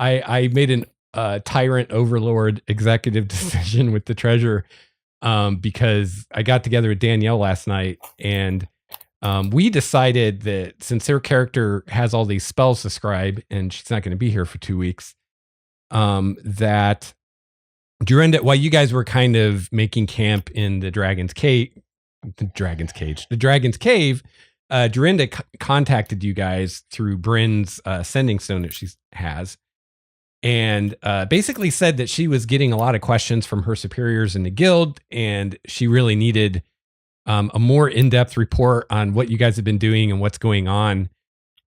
I made an tyrant overlord executive decision with the treasure because I got together with Danielle last night and we decided that since her character has all these spells to scribe and she's not going to be here for 2 weeks, that Dorinda, while you guys were kind of making camp in the Dragon's Cave, Dorinda contacted you guys through Bryn's sending stone that she has, and basically said that she was getting a lot of questions from her superiors in the guild, and she really needed a more in-depth report on what you guys have been doing and what's going on,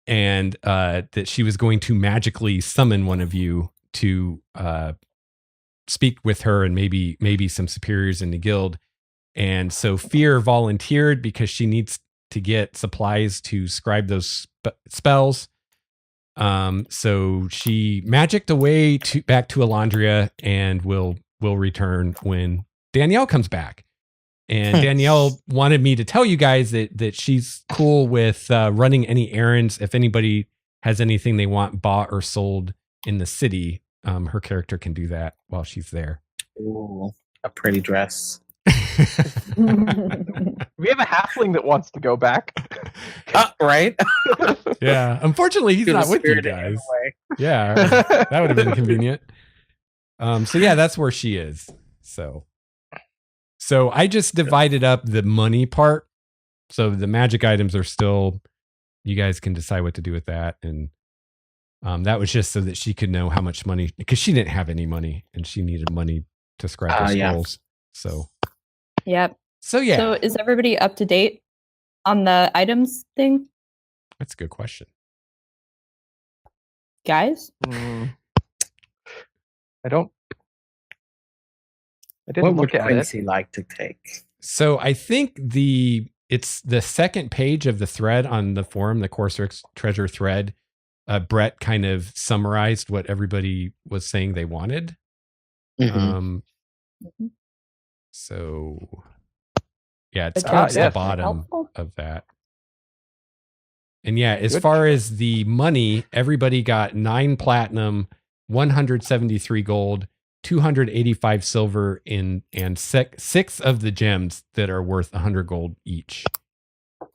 and that she was going to magically summon one of you to speak with her and maybe some superiors in the guild. And so Fear volunteered because she needs to get supplies to scribe those spells. So she magicked away back to Elandria and will return when Danielle comes back. And Danielle wanted me to tell you guys that she's cool with running any errands. If anybody has anything they want bought or sold in the city, her character can do that while she's there. Ooh, a pretty dress. We have a halfling that wants to go back. Right? Yeah. Unfortunately, he's not with you guys. Yeah. That would have been convenient. So yeah, that's where she is. So I just divided up the money part. So the magic items are still, you guys can decide what to do with that. And that was just so that she could know how much money, because she didn't have any money and she needed money to scrap her scrolls. So. Yep. So yeah. So is everybody up to date on the items thing? That's a good question. Guys? I didn't What look would at Quincy it. like to take? So I think it's the second page of the thread on the forum, the Corsair's treasure thread. Brett kind of summarized what everybody was saying they wanted. So yeah, it's towards the bottom of that. And yeah, as far as the money, everybody got 9 platinum, 173 gold, 285 silver and 6 of the gems that are worth 100 gold each.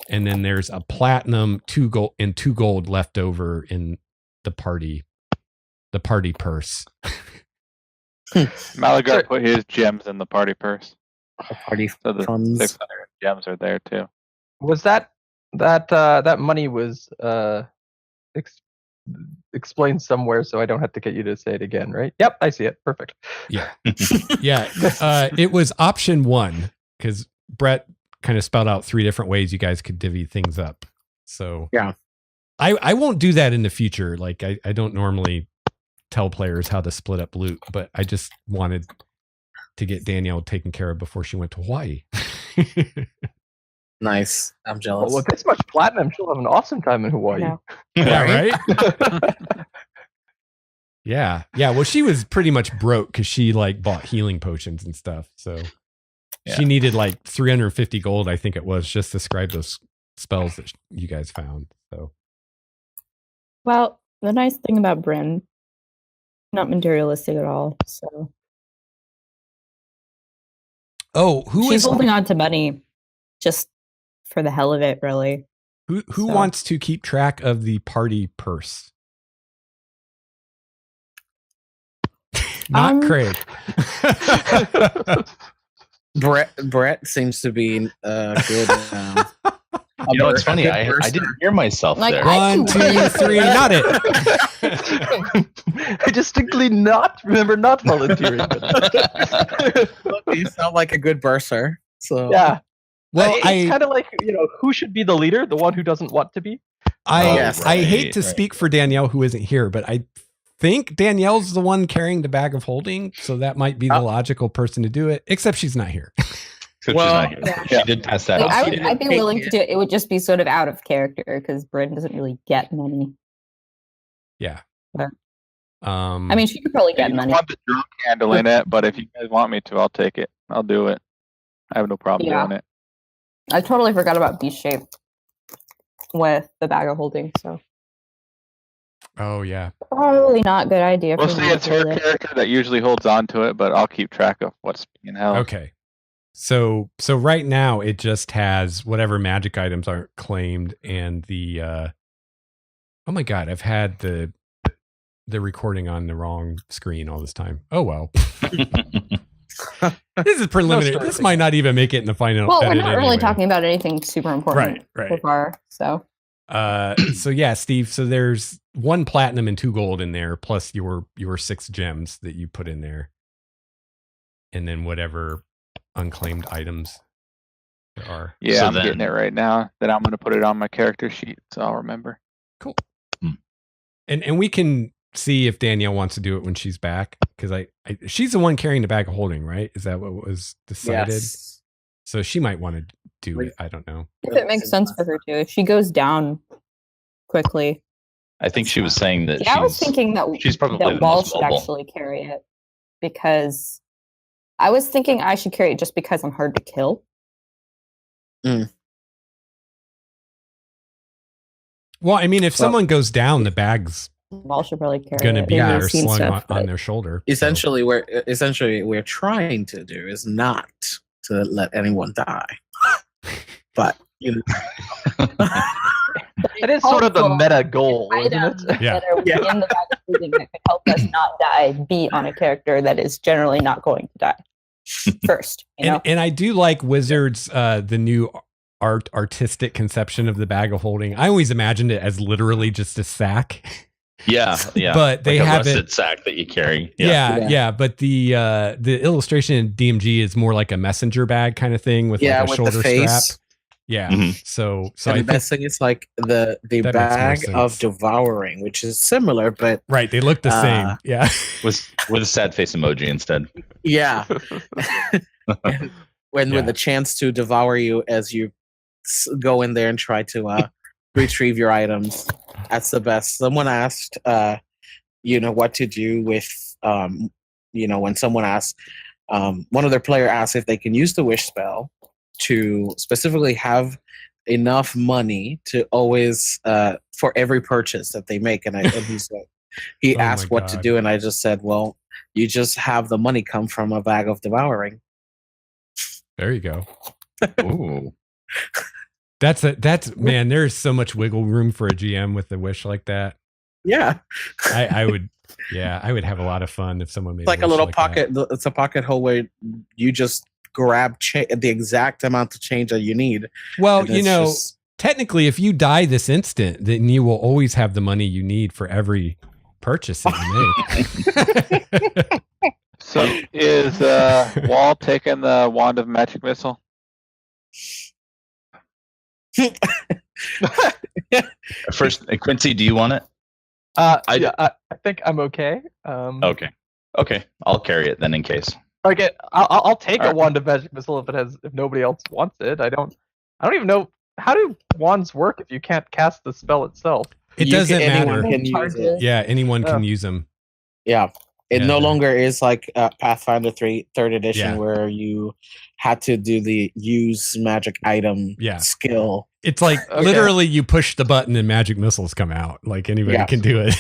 And then there's a platinum, 2 gold and 2 gold left over in the party purse. Malagar put his gems in the party purse. The party So the funds. 600 gems are there too. Was that money was explained somewhere, so I don't have to get you to say it again, right? Yep, I see it. Perfect. Yeah. Yeah. It was option 1 because Brett kind of spelled out 3 different ways you guys could divvy things up. So yeah, I won't do that in the future. Like I don't normally tell players how to split up loot, but I just wanted to get Danielle taken care of before she went to Hawaii. Nice. I'm jealous. Well, with this much platinum, she'll have an awesome time in Hawaii. Yeah, right? Yeah. Well, she was pretty much broke because she like bought healing potions and stuff. So she needed like 350 gold, I think it was, just to scribe those spells that you guys found. So, well, the nice thing about Bryn, not materialistic at all. So, she's holding on to money just for the hell of it, really. Who wants to keep track of the party purse? Not Craig. Brett seems to be good. You know, it's funny. I didn't hear myself there. 1, 2, 3, not it. I distinctly remember not volunteering. Look, you sound like a good bursar. So yeah. Well, it's kind of like, who should be the leader? The one who doesn't want to be? I hate to speak for Danielle, who isn't here, but I think Danielle's the one carrying the bag of holding, so that might be the logical person to do it, except she's not here. Well, she did pass that off. I'd be willing to do it. It would just be sort of out of character because Bryn doesn't really get money. Yeah. But, I mean, she could probably get money. I want the drunk handling it, but if you guys want me to, I'll take it. I'll do it. I have no problem doing it. I totally forgot about Beast Shape with the bag of holding. So Oh yeah. Probably not a good idea. We'll for say me to it's her do this. character that usually holds on to it, but I'll keep track of what's being held. Okay. So right now it just has whatever magic items aren't claimed and the oh my god, I've had the recording on the wrong screen all this time. Oh well. This is preliminary. This might not even make it in the final. Well, we're edit not really anyway. talking about anything super important Right. so far. So So yeah, Steve. So there's 1 platinum and 2 gold in there, plus your 6 gems that you put in there, and then whatever unclaimed items there are. Yeah, So I'm then- getting it right now. Then I'm going to put it on my character sheet, so I'll remember. Cool. And we can see if Danielle wants to do it when she's back, because she's the one carrying the bag of holding, right? Is that what was decided? Yes. So she might want to do it. I don't know. if it makes sense for her to, if she goes down quickly. I think she was saying that Yeah, I was thinking that she's probably that the Wahl most should mobile. actually carry it, because I was thinking I should carry it just because I'm hard to kill. Well, I mean, if someone goes down, the bag's Wahl should probably carry going to it. be Yeah, there I've seen slung stuff, on but- their shoulder. Essentially, we're trying to do is not to let anyone die, but you know, It is sort of the Helpful meta goal, isn't items it? Yeah. that are within the bag of holding that could help us not die be on a character that is generally not going to die first. You know? And I do like Wizards, the new artistic conception of the bag of holding. I always imagined it as literally just a sack. Yeah. But they like a have rusted it. sack that you carry. Yeah. But the illustration in DMG is more like a messenger bag kind of thing with like a with shoulder the face. strap. Yeah. Mhm. So And I the think, best thing is like the That makes more bag of sense. devouring, which is similar, but right. They look the same. Yeah. With a sad face emoji instead. yeah. When Yeah. with the chance to devour you as you go in there and try to retrieve your items, that's the best. Someone asked, what to do with, when someone asks, one other player asked if they can use the wish spell to specifically have enough money to always for every purchase that they make, and he's like, he Oh my asked what to God. do, and I just said, well, you just have the money come from a bag of devouring. There you go. Ooh. That's man, there's so much wiggle room for a GM with a wish like that. Yeah, I would have a lot of fun if someone made it's like a wish little that. pocket. It's a pocket hole where you just grab the exact amount of change that you need. Well, and it's just- technically, if you die this instant, then you will always have the money you need for every purchase that you make. So is Wahl taking the Wand of Magic Missile? First, Quincy, do you want it? I think I'm okay. Okay. I'll carry it then in case. Okay, I'll take a Alright. wand of magic missile if nobody else wants it. I don't even know how do wands work if you can't cast the spell itself. It You doesn't anyone matter. can use it. Charges. Yeah, anyone can Yeah. use them. Yeah. It Yeah, no they're- longer is like Pathfinder 3rd edition Yeah. where you had to do the use magic item Yeah. skill. It's like Okay. literally you push the button and magic missiles come out. Like anybody Yeah. can do it.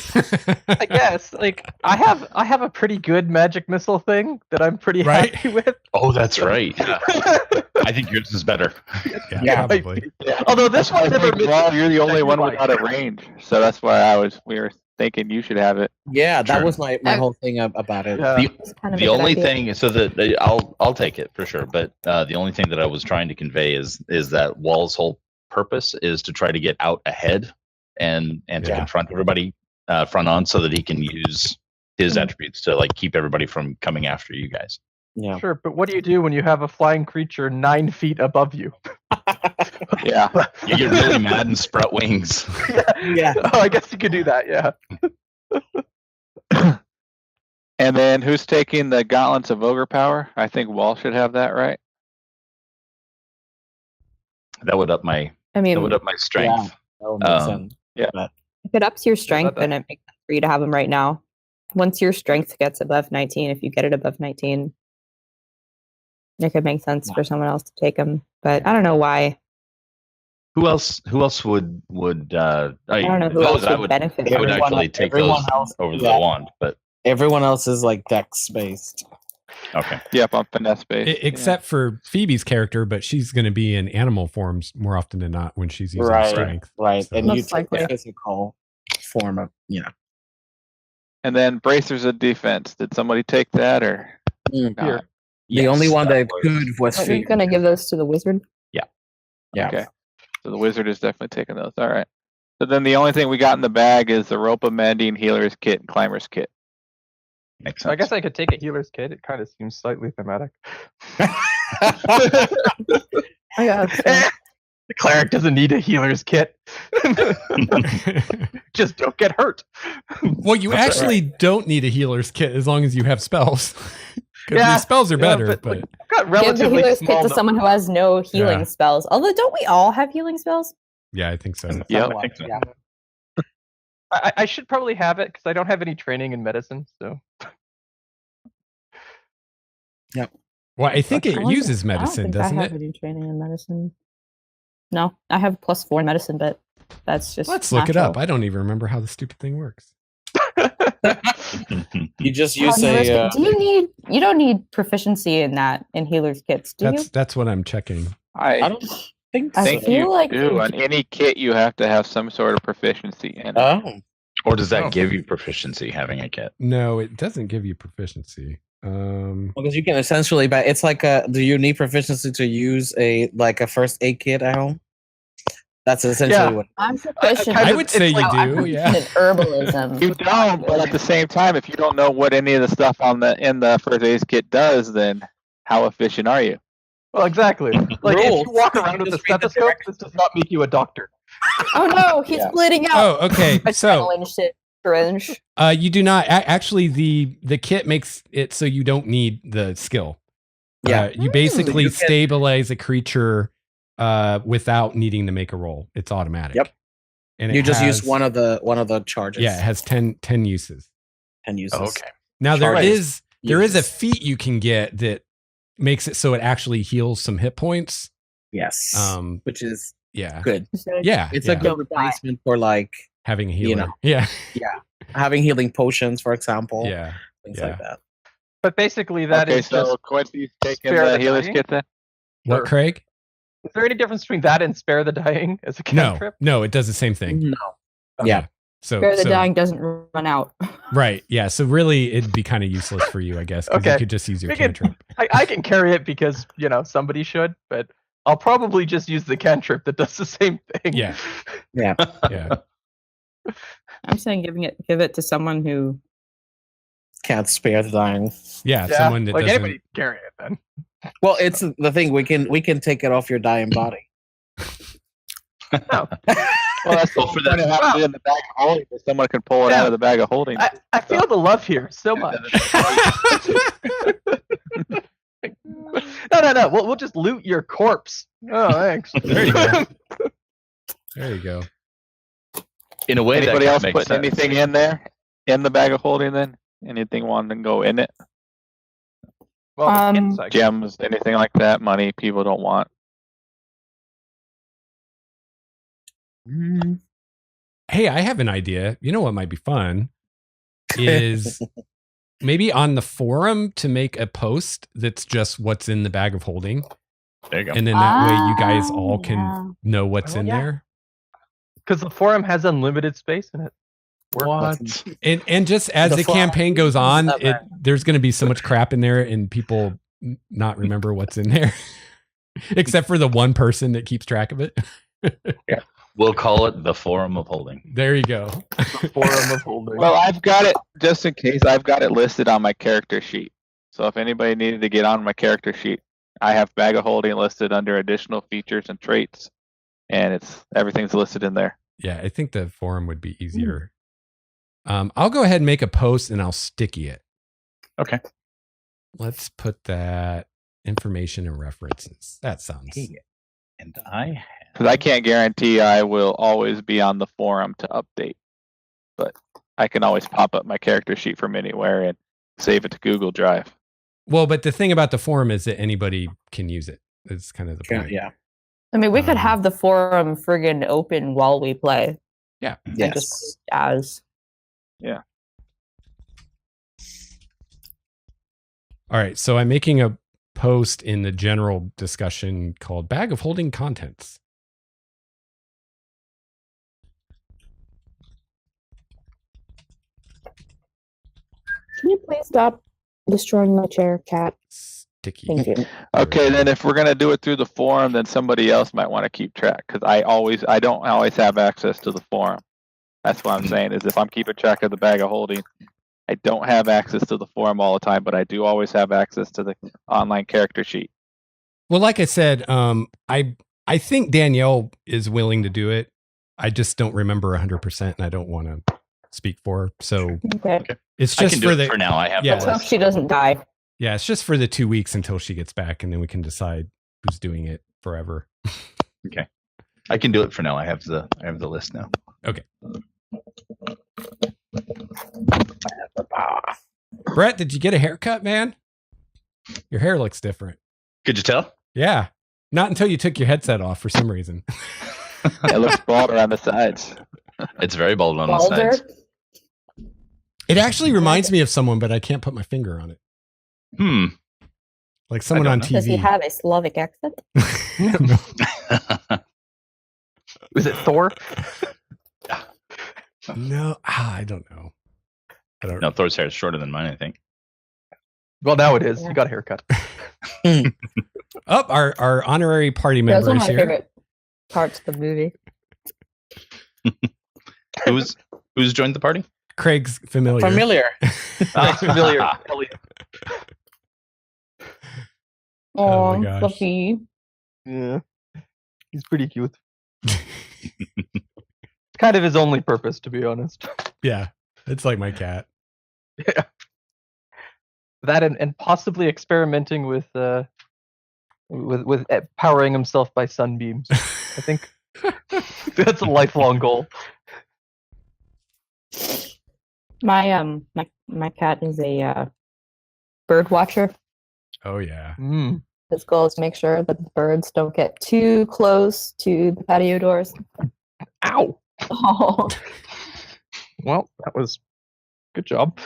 I guess like I have a pretty good magic missile thing that I'm pretty Right? happy with. Oh, that's right. Yeah. I think yours is better. Yeah, Yeah. probably. Although this I one never think, Wahl, you're the only one everybody. without a range, so that's why we were thinking you should have it. Yeah, that Sure. was my whole thing about it. Yeah. It's kind of a The good only idea. thing, so that I'll take it for sure. But the only thing that I was trying to convey is that Wahl's whole purpose is to try to get out ahead and to Yeah. confront everybody front on, so that he can use his attributes to like keep everybody from coming after you guys. Yeah. Sure, but what do you do when you have a flying creature 9 feet above you? Yeah. You get really mad and sprout wings. Yeah. Oh, I guess you could do that. Yeah. And then who's taking the Gauntlets of Ogre Power? I think Wahl should have that, right? That would up my strength. That would make Um, sense. If it ups your strength, that. then it makes sense for you to have them right now. Once your strength gets above 19, if you get it above 19, it could make sense for someone else to take them. But I don't know why. Who else would I don't know who else would benefit. I would Everyone- actually take everyone those else- over yeah. the wand, but Everyone else is like dex based. okay. Yep, I'm finesse based. Except for Phoebe's character, but she's going to be in animal forms more often than not when she's using Right, strength. right. So- And you Most take the likely. physical form of, And then bracers of defense. Did somebody take that or Mm. not? The only one that was- could was Are you Phoebe. going to give those to the wizard? Yeah. Okay. So the wizard is definitely taking those. All right. So then the only thing we got in the bag is the rope of mending, healer's kit, and climber's kit. Makes So I sense. guess I could take a healer's kit. It kind of seems slightly thematic. I got The cleric doesn't need a healer's kit. Just don't get hurt. Well, you That's actually don't need a healer's kit as long as you have spells. Because Yeah, your spells are yeah, better, but, but like, I've got Give the relatively healer's kit small to someone who has no healing Yeah. spells. Although, don't we all have healing spells? yeah, I think so. Yeah, I think so. Yeah. I should probably have it because I don't have any training in medicine. So Well, I think I it don't uses think- medicine, I don't doesn't think I have it? any training in medicine. No, I have +4 in medicine, but that's just. Let's look it up. natural. I don't even remember how the stupid thing works. You just use Healer's a. kit. Do you need? You don't need proficiency in that in healer's kits, do you? That's what I'm checking. I I don't think I so. think feel you like do. you- On any kit, you have to have some sort of proficiency in it. Oh, Or does that Oh. give you proficiency having a kit? No, it doesn't give you proficiency. because you can essentially. But it's like a. Do you need proficiency to use a first aid kit at home? That's essentially Yeah. what. I'm proficient. kind I of- would it's say like- you I'm do, yeah. proficient in herbalism. You don't, but at the same time, if you don't know what any of the stuff in the first aid kit does, then how efficient are you? well, exactly. Like if Rules. you walk around with a Just read the stethoscope, this does not make you a doctor. Oh no, he's Yeah. bleeding out. Oh, okay. So Challenged it. Syringe. you do not actually the kit makes it so you don't need the skill. Yeah. You basically You can- stabilize a creature without needing to make a roll. It's automatic. Yep. And You it just use has- one of the charges. Yeah, it has 10 uses. and uses. Now there Charges. is a Uses. feat you can get that makes it so it actually heals some hit points. Yes. Which is yeah. good. Yeah. It's yeah. a good replacement for like having a healer. you know. Yeah. having healing potions, for example. Yeah. Things yeah. like that. But basically, that Okay, is so just. Quincy's taking spare the the healer's dying? kit then? What, Sure. Craig? Is there any difference between that and spare the dying as a No. cantrip? No, it does the same thing. No. Yeah. So, Spare the so- dying doesn't run out. Right. Yeah. So really it'd be kind of useless for you, I guess, because you Okay. could just use your We can- cantrip. I can carry it because somebody should, but I'll probably just use the cantrip that does the same thing. Yeah. Yeah. Yeah. I'm saying give it to someone who. Can't spare the dying. Yeah. Yeah, Someone that like doesn't. anybody can carry it then. Well, it's the thing. We can take it off your dying body. No. Well, that's the Well, whole for point that- of having it in the bag of holding. Is someone can pull it Yeah. out of the bag of holding. I feel the love here so much. No. We'll just loot your corpse. Oh, thanks. There you go. There you go. In a way, Anybody that else makes putting sense. anything in there? In the bag of holding then? Anything wanting to go in it? Well, the kits, I guess. Gems, anything like that? Money people don't want. Hey, I have an idea. You know what might be fun is maybe on the forum to make a post that's just what's in the bag of holding. There you go. And then that way you guys all Oh, can yeah. know what's Oh, in yeah. there. Because the forum has unlimited space in it. What? And just as The the forum campaign goes on, not bad. there's going to be so much crap in there and people not remember what's in there. Except for the one person that keeps track of it. We'll call it the Forum of Holding. There you go. The forum of holding. Well, I've got it, just in case, I've got it listed on my character sheet. So if anybody needed to get on my character sheet, I have bag of holding listed under additional features and traits. And everything's listed in there. Yeah, I think the forum would be easier. I'll go ahead and make a post and I'll sticky it. Okay. Let's put that information and references. That sounds. And I Because I can't guarantee I will always be on the forum to update. But I can always pop up my character sheet from anywhere and save it to Google Drive. Well, but the thing about the forum is that anybody can use it. It's kind of the point. Yeah. I mean, we could Um, have the forum friggin' open while we play. Yeah. And Yes. just as. All right. So I'm making a post in the general discussion called Bag of Holding Contents. Can you please stop destroying my chair, cat? Sticky. Thank you. Okay, then if we're gonna do it through the forum, then somebody else might want to keep track because I don't always have access to the forum. That's what I'm saying is if I'm keeping track of the bag of holding, I don't have access to the forum all the time, but I do always have access to the online character sheet. Well, like I said, I think Danielle is willing to do it. I just don't remember 100%, and I don't want to speak for her. So Okay. it's I just can do for it the for now. I have Yeah. the Let's hope list. she doesn't die. yeah, it's just for the 2 weeks until she gets back, and then we can decide who's doing it forever. I can do it for now. I have the list now. Brett, did you get a haircut, man? Your hair looks different. Could you tell? Yeah, not until you took your headset off for some reason. It looks balder on the sides. It's very bald on the Balder? sides. It actually reminds me of someone, but I can't put my finger on it. Like someone don't on know. TV. Does he have a Slavic accent? No. Was it Thor? No, I don't know. I don't No, Thor's hair is shorter than mine, I think. Well, now it is. Yeah. You got a haircut. Oh, our honorary party That was member one is of my here. favorite parts of the movie. Who's joined the party? Craig's familiar. Familiar. Nice, familiar. Elliot. Oh my Oh, gosh. Fluffy. Yeah. He's pretty cute. It's kind of his only purpose, to be honest. Yeah, it's like my cat. Yeah. That and possibly experimenting with powering himself by sunbeams. I think that's a lifelong goal. My cat is a bird watcher. Oh yeah. Mm. His goal is to make sure that the birds don't get too close to the patio doors. Ow! Oh, Well, that was good job.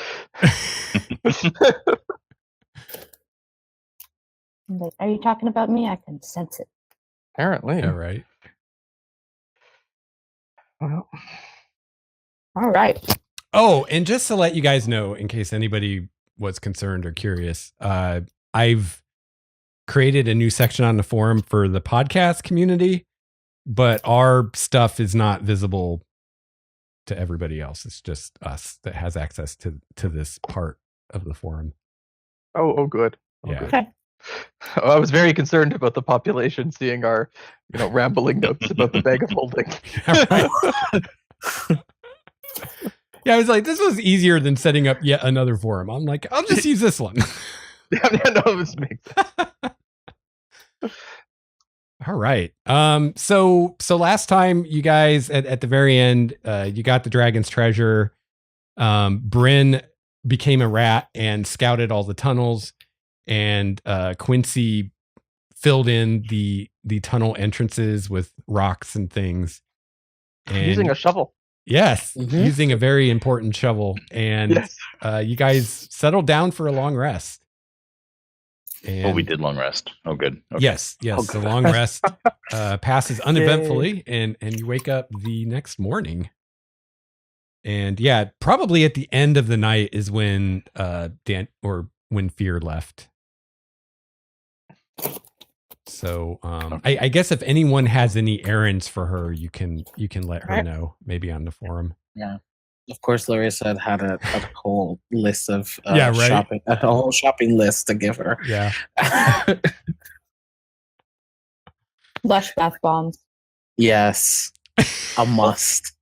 like, are you talking about me? I can sense it. Apparently. Yeah, right. Well, All right. Oh, and just to let you guys know, in case anybody was concerned or curious, I've created a new section on the forum for the podcast community, but our stuff is not visible to everybody else. It's just us that has access to this part of the forum. oh, good. Oh, Yeah. good. Okay. I was very concerned about the population seeing our, rambling notes about the bag of holding. Yeah, I was like, this was easier than setting up yet another forum. I'm like, I'll just use this one. Yeah, no, this makes sense. All right. So last time you guys at the very end, you got the dragon's treasure. Bryn became a rat and scouted all the tunnels, and Quincy filled in the tunnel entrances with rocks and things. And Using a shovel. yes, Mhm. using a very important shovel. And Yes. you guys settled down for a long rest. And Oh, we did long rest. Oh, good. Okay. Yes, Oh, the good. long rest passes uneventfully, and you wake up the next morning. And yeah, probably at the end of the night is when when Fear left. So I guess if anyone has any errands for her, you can let her Right. know, maybe on the forum. Yeah. Of course, Larissa had a whole list of Yeah, right. shopping, a whole shopping list to give her. Yeah. Lush bath bombs. Yes, a must.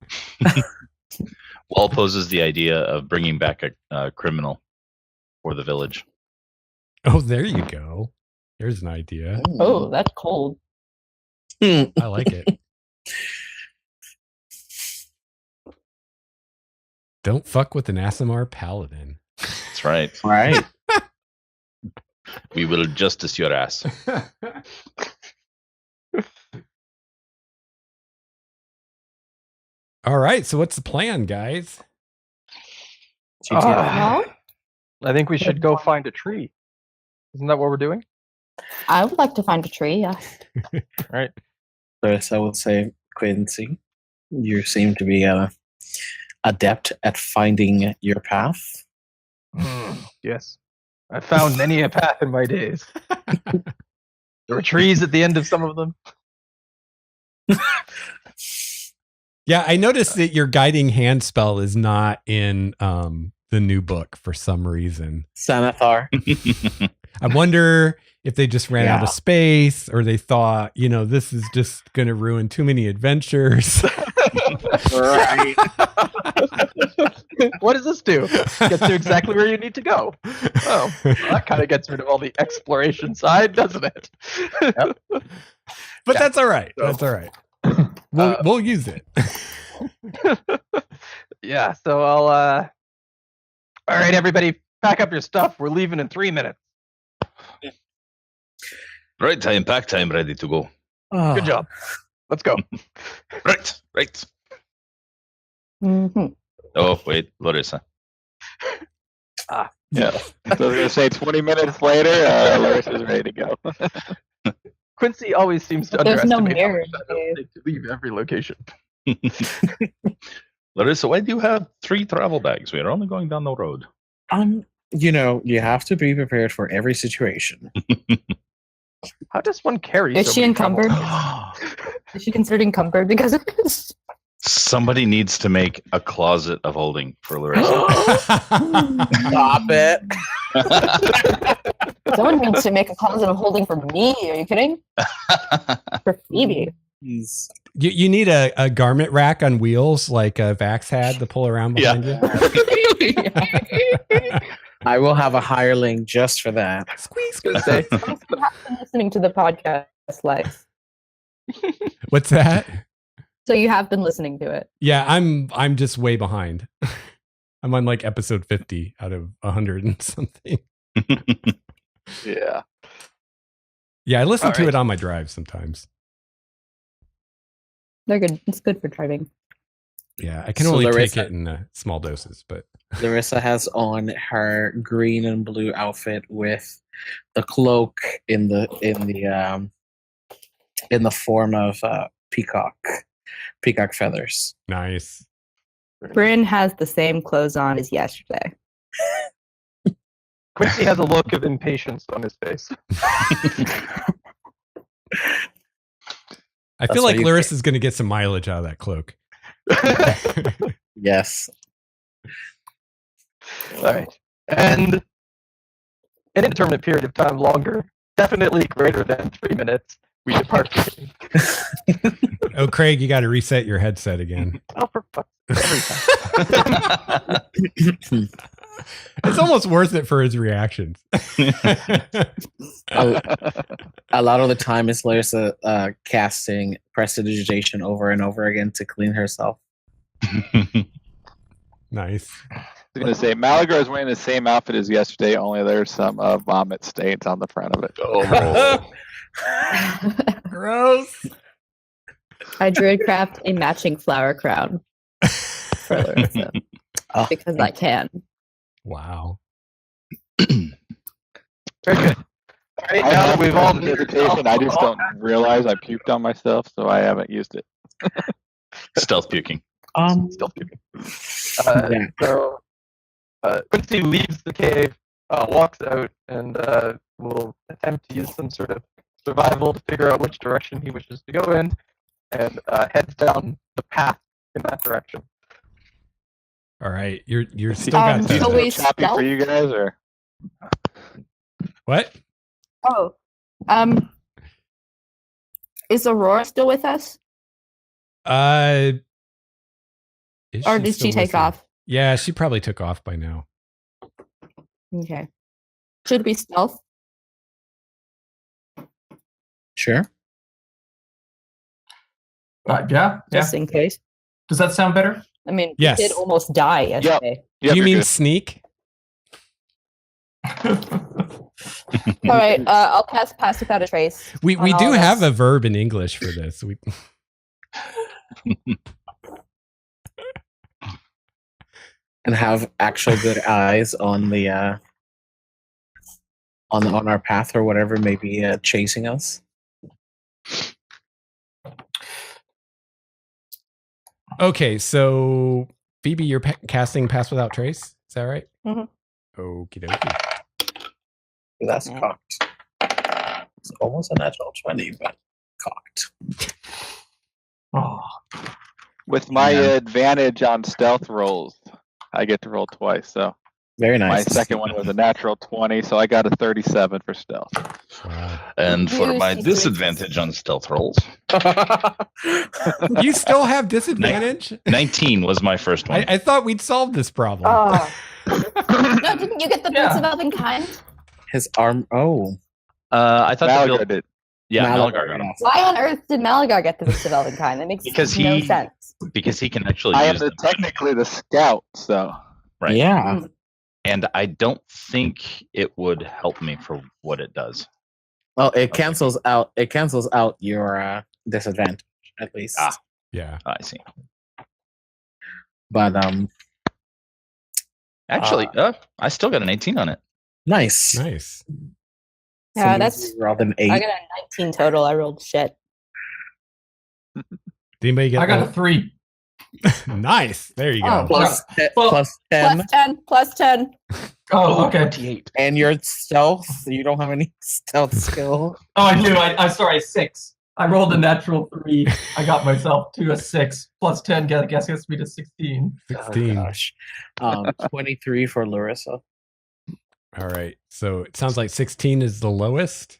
Wahl poses the idea of bringing back a criminal for the village. Oh, there you go. There's an idea. Oh, that's cold. Hmm. I like it. Don't fuck with an Aasimar Paladin. That's right. Right. We will justice your ass. All right. So what's the plan, guys? Ah, Well, I think we should go find a tree. Isn't that what we're doing? I would like to find a tree. Yeah. Right. First, I would say, Quincy, you seem to be adept at finding your path. Yes. I found many a path in my days. There were trees at the end of some of them. Yeah, I noticed that your guiding hand spell is not in the new book for some reason. Sanathar. I wonder if they just ran out Yeah. of space or they thought, this is just going to ruin too many adventures. Right. What does this do? Gets you exactly where you need to go. Oh, well, that kind of gets rid of all the exploration side, doesn't it? But Yeah. that's all right. So- That's all right. We'll use it. Yeah, so I'll all right, everybody, pack up your stuff. We're leaving in 3 minutes. Right time, pack time, ready to go. Good job. Let's go. Right. Mm-hmm. Oh, wait, Larissa. Yeah. So I was gonna say 20 minutes later, Larissa's ready to go. Quincy always seems to There's no underestimate how mirror, much time it'll take to leave every location. Larissa, why do you have 3 travel bags? We are only going down the road. You have to be prepared for every situation. How does one carry? Is so she many travel encumbered? bags? Is she considered encumbered because of this? Somebody needs to make a closet of holding for Larissa. Stop it. Someone needs to make a closet of holding for me. Are you kidding? For Phoebe. Jeez. You need a garment rack on wheels like Vax had to pull around behind you. I will have a hireling just for that. Squeeze, Gonna squeeze. say, You have been listening to the podcast, Lex. What's that? So you have been listening to it. Yeah, I'm just way behind. I'm on like episode 50 out of 100 and something. Yeah. Yeah, I listen All to right. it on my drive sometimes. They're good. It's good for driving. Yeah, I can So only take Larissa- it in small doses, but Larissa has on her green and blue outfit with the cloak in the form of peacock feathers. nice. Bryn has the same clothes on as yesterday. Quincy has a look of impatience on his face. I That's feel why like you Larissa's going to get some mileage out of that cloak. Yes. All right. And an indeterminate period of time longer, definitely greater than 3 minutes, we depart. Oh, Craig, you got to reset your headset again. Oh, for fuck's sake, every time. It's almost worth it for his reactions. A lot of the time is Larissa casting prestidigitation over and over again to clean herself. Nice. I was gonna say Malagar is wearing the same outfit as yesterday, only there's some vomit stains on the front of it. Oh. Gross. I druid craft a matching flower crown for Larissa Oh. because I can. Wow. Very good. All right, I now that have we've all prestidigitation, I just don't realize I puked on myself, so I haven't used it. Stealth puking. Still puking. Yeah. So Quincy leaves the cave, walks out, and will attempt to use some sort of survival to figure out which direction he wishes to go in, and heads down the path in that direction. All right. You're still got so the, we Choppy for stealth? you guys, or what? Oh, is Aurora still with us, Is or did still she take with you? off? Yeah, she probably took off by now. Okay. Should we stealth? Sure. Yeah. Just in case. Does that sound better? I mean, Yes. we did almost die yesterday. Yep, you you're mean good. sneak? All right, I'll cast Pass Without a Trace. We on all do of have us. a verb in English for this. and have actual good eyes on the on our path or whatever may be chasing us. Okay, so Phoebe, you're casting Pass Without Trace. Is that right? Mhm. Okie dokie. That's cocked. It's almost a natural 20, but cocked. Oh, With my Yeah. advantage on stealth rolls, I get to roll twice. So Very my nice. second one was a natural 20, so I got a 37 for stealth. Wow. And for You my see disadvantage on stealth rolls, You still have disadvantage? 19 was my first one. I thought we'd solved this problem. Oh. No, didn't you get the Yeah. Boots of Elven Kind? His arm. Oh, I thought the Malaga build, did. yeah, Malaga, Malagar got him. yes. Why on earth did Malagar get the Boots of Elven Kind? That makes Because no he- sense. Because he can actually I am use them. technically the scout, so Right. Yeah. And I don't think it would help me for what it does. Well, it cancels out. It cancels out your disadvantage at least. Ah. Yeah. I see. But Actually, I still got an 18 on it. nice. Nice. Yeah, So that's. you rolled an 8. I got a 19 total. I rolled shit. Did anybody get I got a 3. Nice. There you Oh. go. Plus, Well, plus 10. Plus 10. Plus 10. Oh, okay. 28. And your stealth. You don't have any stealth skill. Oh, I do. I'm sorry, 6. I rolled a natural 3. I got myself to a 6. Plus 10, I guess gets me to 16. 16. Oh, gosh. 23 for Larissa. All right. So it sounds like 16 is the lowest.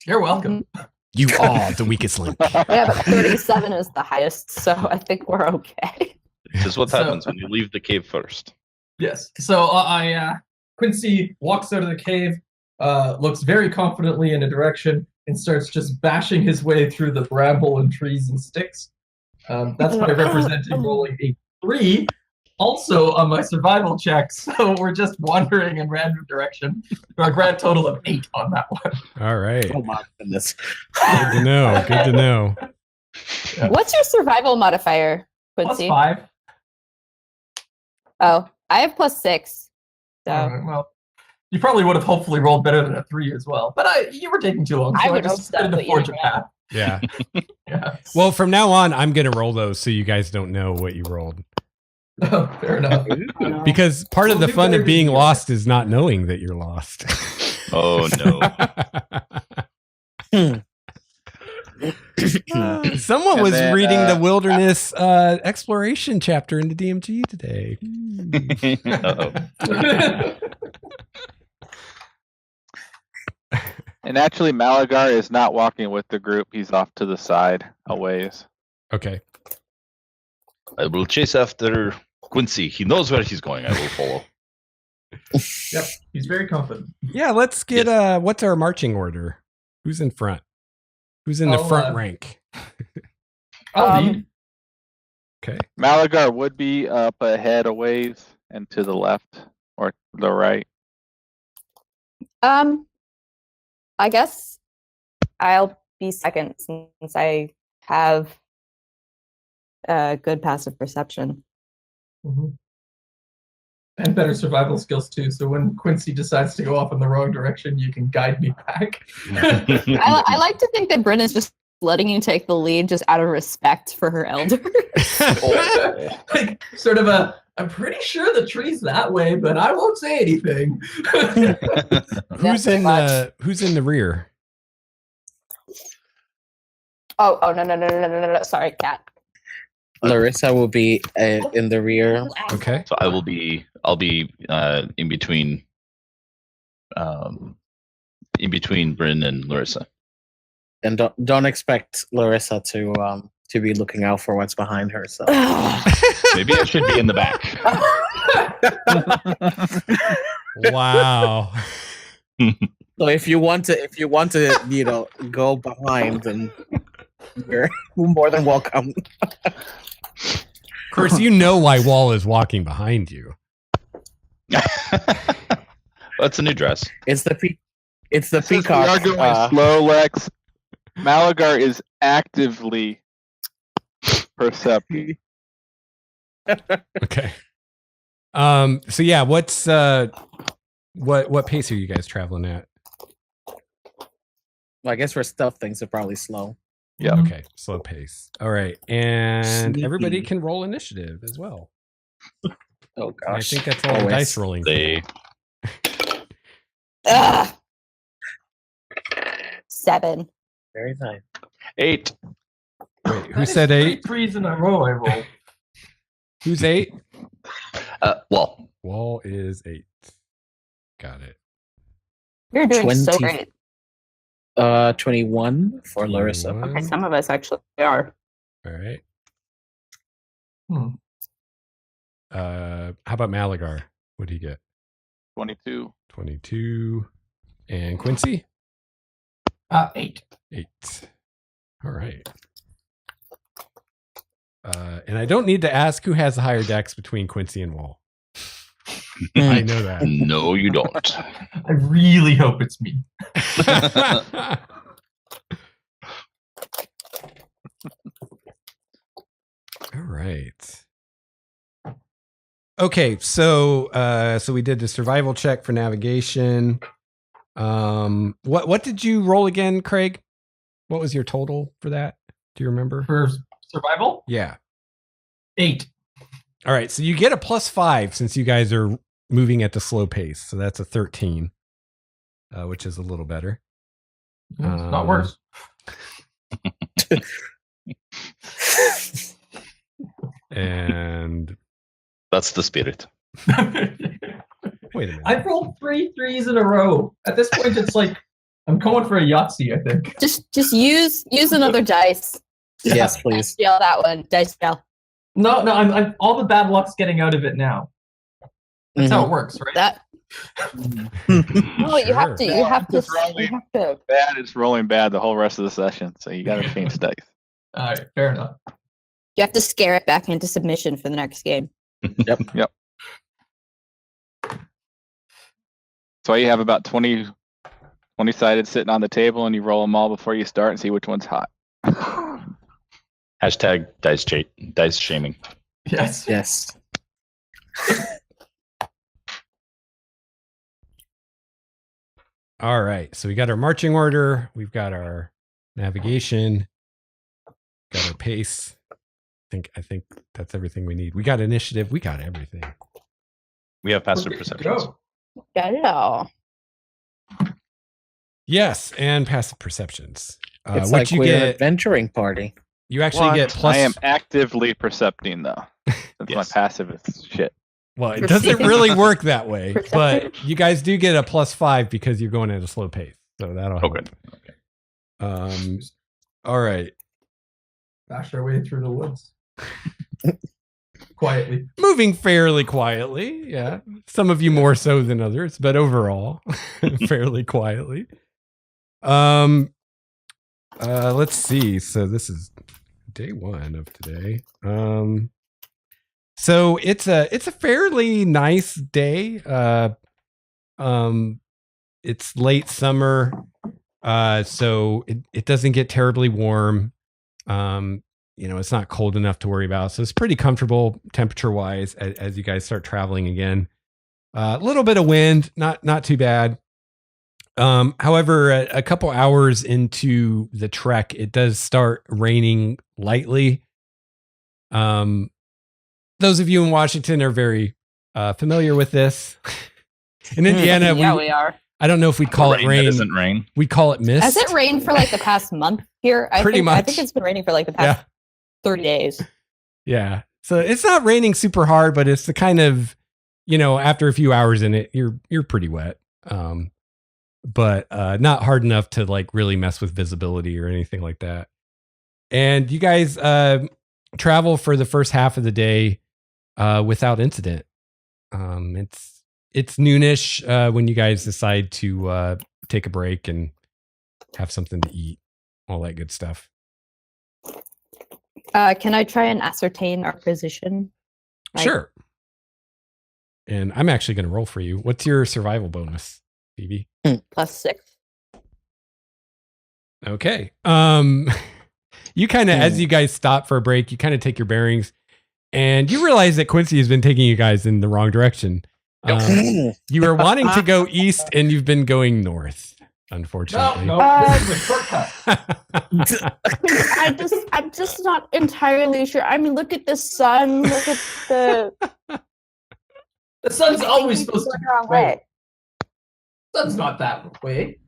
You're welcome. You are the weakest link. Yeah, but 37 is the highest, so I think we're okay. This is what So- happens when you leave the cave first. Yes. So Quincy walks out of the cave, looks very confidently in a direction, and starts just bashing his way through the bramble and trees and sticks. That's by representing rolling a 3. Also on my survival check, so we're just wandering in random direction. For a grand total of 8 on that one. All right. Oh my goodness. Good to know. Good to know. What's your survival modifier, Plus Quincy? 5. Oh, I have plus 6. So Alright, well, you probably would have hopefully rolled better than a 3 as well. But you were taking too long, so I I would just hope so, decided to but forge a yeah. path. Yeah. Yeah. Well, from now on, I'm going to roll those so you guys don't know what you rolled. Oh, fair enough. Because part of Well, the do fun better of being than- lost is not knowing that you're lost. Oh no. Someone And was then, reading the wilderness exploration chapter in the DMG today. Uh-oh. And actually, Malagar is not walking with the group. He's off to the side a ways. Okay. I will chase after Quincy. He knows where he's going. I will follow. Yep, he's very confident. Yeah, let's get what's our marching order? Who's in front? Who's in the I'll, front rank? I'll lead. Okay. Malagar would be up ahead a ways and to the left or the right. I guess I'll be second since I have good passive perception. Mhm. And better survival skills too. So when Quincy decides to go off in the wrong direction, you can guide me back. I like to think that Bryn is just letting you take the lead just out of respect for her elder. Like sort of I'm pretty sure the tree's that way, but I won't say anything. Who's pretty in much. who's in the rear? Oh no! Sorry, cat. Larissa will be in the rear. Okay. So I'll be in between Bryn and Larissa. And don't expect Larissa to be looking out for what's behind her. So Maybe I should be in the back. Wow. so if you want to go behind, then you're more than welcome. Of course, you know why Wahl is walking behind you. That's a new dress. It's the Since we peacock. are going slow, Lex. Malagar is actively perceptive. Okay. So yeah, what's what pace are you guys traveling at? Well, I guess for stealth things are probably slow. Yeah. Mhm. Okay, slow pace. All right, and Sneaky. everybody can roll initiative as well. Oh And I gosh. think that's all the Always. dice rolling. They Ugh. 7. Very nice. 8. Wait, who That is said 3 8? threes in a row I rolled. Who's 8? well, Wahl is 8. Got it. You're doing so 20. great. 21 for Larissa. 21. Okay, some of us actually are. All right. Hmm. How about Malagar? What do you get? 22. 22. And Quincy? 8. 8. All right. And I don't need to ask who has the higher dex between Quincy and Wahl. I know that. no, you don't. I really hope it's me. All right. Okay, so we did the survival check for navigation. What did you roll again, Craig? What was your total for that? Do you remember? For survival, Yeah. 8. All right, so you get a +5 since you guys are moving at the slow pace. So that's a 13, which is a little better. It's not worse. And That's the spirit. wait a minute. I've rolled 3 threes in a row. At this point, it's like I'm going for a Yahtzee, I think. Just use another dice. Yes, please. Dice jail that one. Dice jail. No, I'm all the bad luck's getting out of it now. That's how it works, right? That. No, you have to. You have to. Just rolling. You have to. Bad is rolling bad the whole rest of the session, so you got to change dice. All right, fair enough. You have to scare it back into submission for the next game. Yep. So you have about 20 sided sitting on the table, and you roll them all before you start and see which one's hot. Hashtag dice shaming. Yes. Yes. All right, so we got our marching order, we've got our navigation, got our pace. I think that's everything we need. We got initiative, we got everything. We have passive We're good to perceptions. go. Got it all. Yes, and passive perceptions. It's what like you we're an get? adventuring party. You actually get plus. I am actively percepting though. That's my Yes. passive is shit. Well, it Perceiving. doesn't really work that way, Perception. but you guys do get a +5 because you're going at a slow pace. So that'll help. Okay. All right. Bash our way through the woods. Quietly. Moving fairly quietly. Yeah. Some of you more so than others, but overall, fairly quietly. Let's see. So this is day 1 of today. So it's a fairly nice day. It's late summer. So it doesn't get terribly warm. It's not cold enough to worry about. So it's pretty comfortable temperature wise as you guys start traveling again. A little bit of wind, not too bad. However, a couple hours into the trek, it does start raining lightly. Those of you in Washington are very familiar with this. In Indiana, we are. I don't know if we'd call it That rain. isn't rain. We call it mist. Has it rained for like the past month here? I Pretty think much. it's been raining for like the past 30 days. Yeah. So it's not raining super hard, but it's the kind of, after a few hours in it, you're pretty wet. But not hard enough to like really mess with visibility or anything like that. And you guys travel for the first half of the day without incident. It's noonish when you guys decide to take a break and have something to eat, all that good stuff. Can I try and ascertain our position? Sure. And I'm actually going to roll for you. What's your survival bonus, Phoebe? +6. Okay. You kind of, as you guys stop for a break, you kind of take your bearings. And you realize that Quincy has been taking you guys in the wrong direction. You were wanting to go east, and you've been going north, unfortunately. No, this is a shortcut. I'm just not entirely sure. I mean, look at the sun. Look at the. The sun's always supposed to the be wrong way. way. Sun's not that way.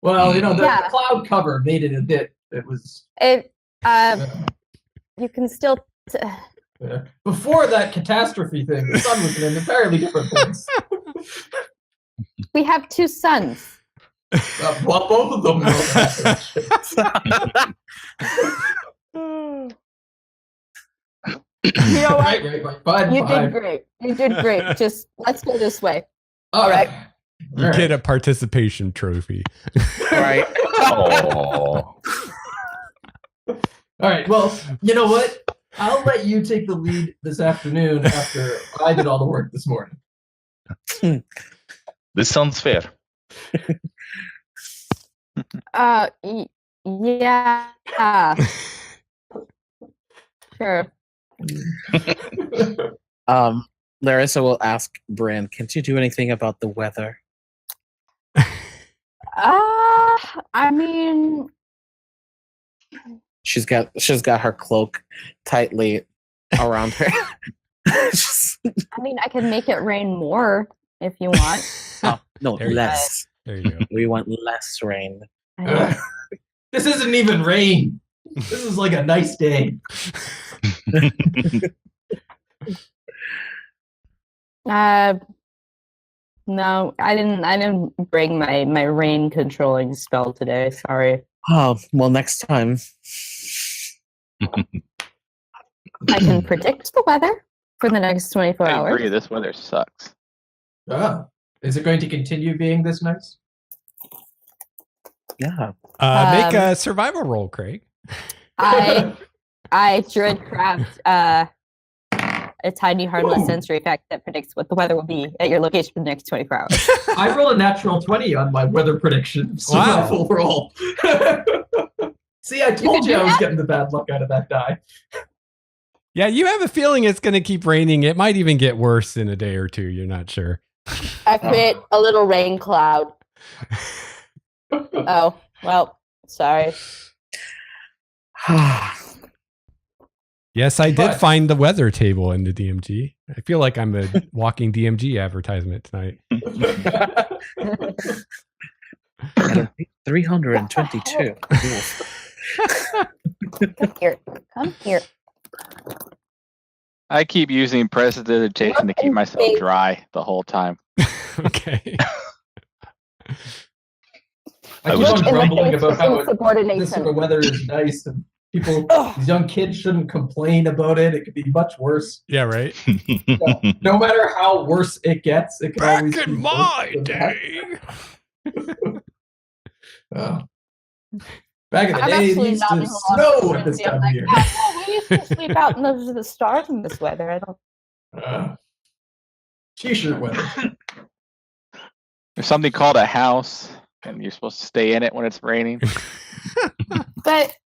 Well, the cloud cover made it a bit. It was. You can still. Before that catastrophe thing, the sun was in an entirely different place. We have 2 suns. Well, both of them. You know what? Right. Fine. Did great. You did great. Just let's go this way. All right. You get a participation trophy. Right. Oh. All right. Well, you know what? I'll let you take the lead this afternoon after I did all the work this morning. This sounds fair. Yeah. Sure. Larissa will ask Bryn, "Can't you do anything about the weather?" I mean, She's got her cloak tightly around her. I mean, I can make it rain more if you want. No, There you less. There you go. We want less rain. This isn't even rain. This is like a nice day. No, I didn't bring my rain controlling spell today. Sorry. Oh, well, next time. I can predict the weather for the next 24 I hours. agree. This weather sucks. Is it going to continue being this nice? Yeah. Make a survival roll, Craig. I druid craft a tiny harmless sensory effect that predicts what the weather will be at your location for the next 24 hours. I roll a natural 20 on my weather prediction survival roll. See, I told you I was getting the bad luck out of that die. Yeah, you have a feeling it's going to keep raining. It might even get worse in a day or 2. You're not sure. I create a little rain cloud. Oh, well, sorry. Yes, I did But- find the weather table in the DMG. I feel like I'm a walking DMG advertisement tonight. 322. Come here. Come here. I keep using prestidigitation to keep myself dry the whole time. Okay. I keep was on just- grumbling about how this Insubordination. sort of weather is nice and people, these young kids shouldn't complain about it. It could be much worse. Yeah, right. No matter how worse it gets, it can always Back be in worse my than day. that. Back in the I'm day, it actually used not to even snow at this time of year. We used to sleep out in the stars in this weather. I don't. T-shirt weather. There's something called a house, and you're supposed to stay in it when it's raining. But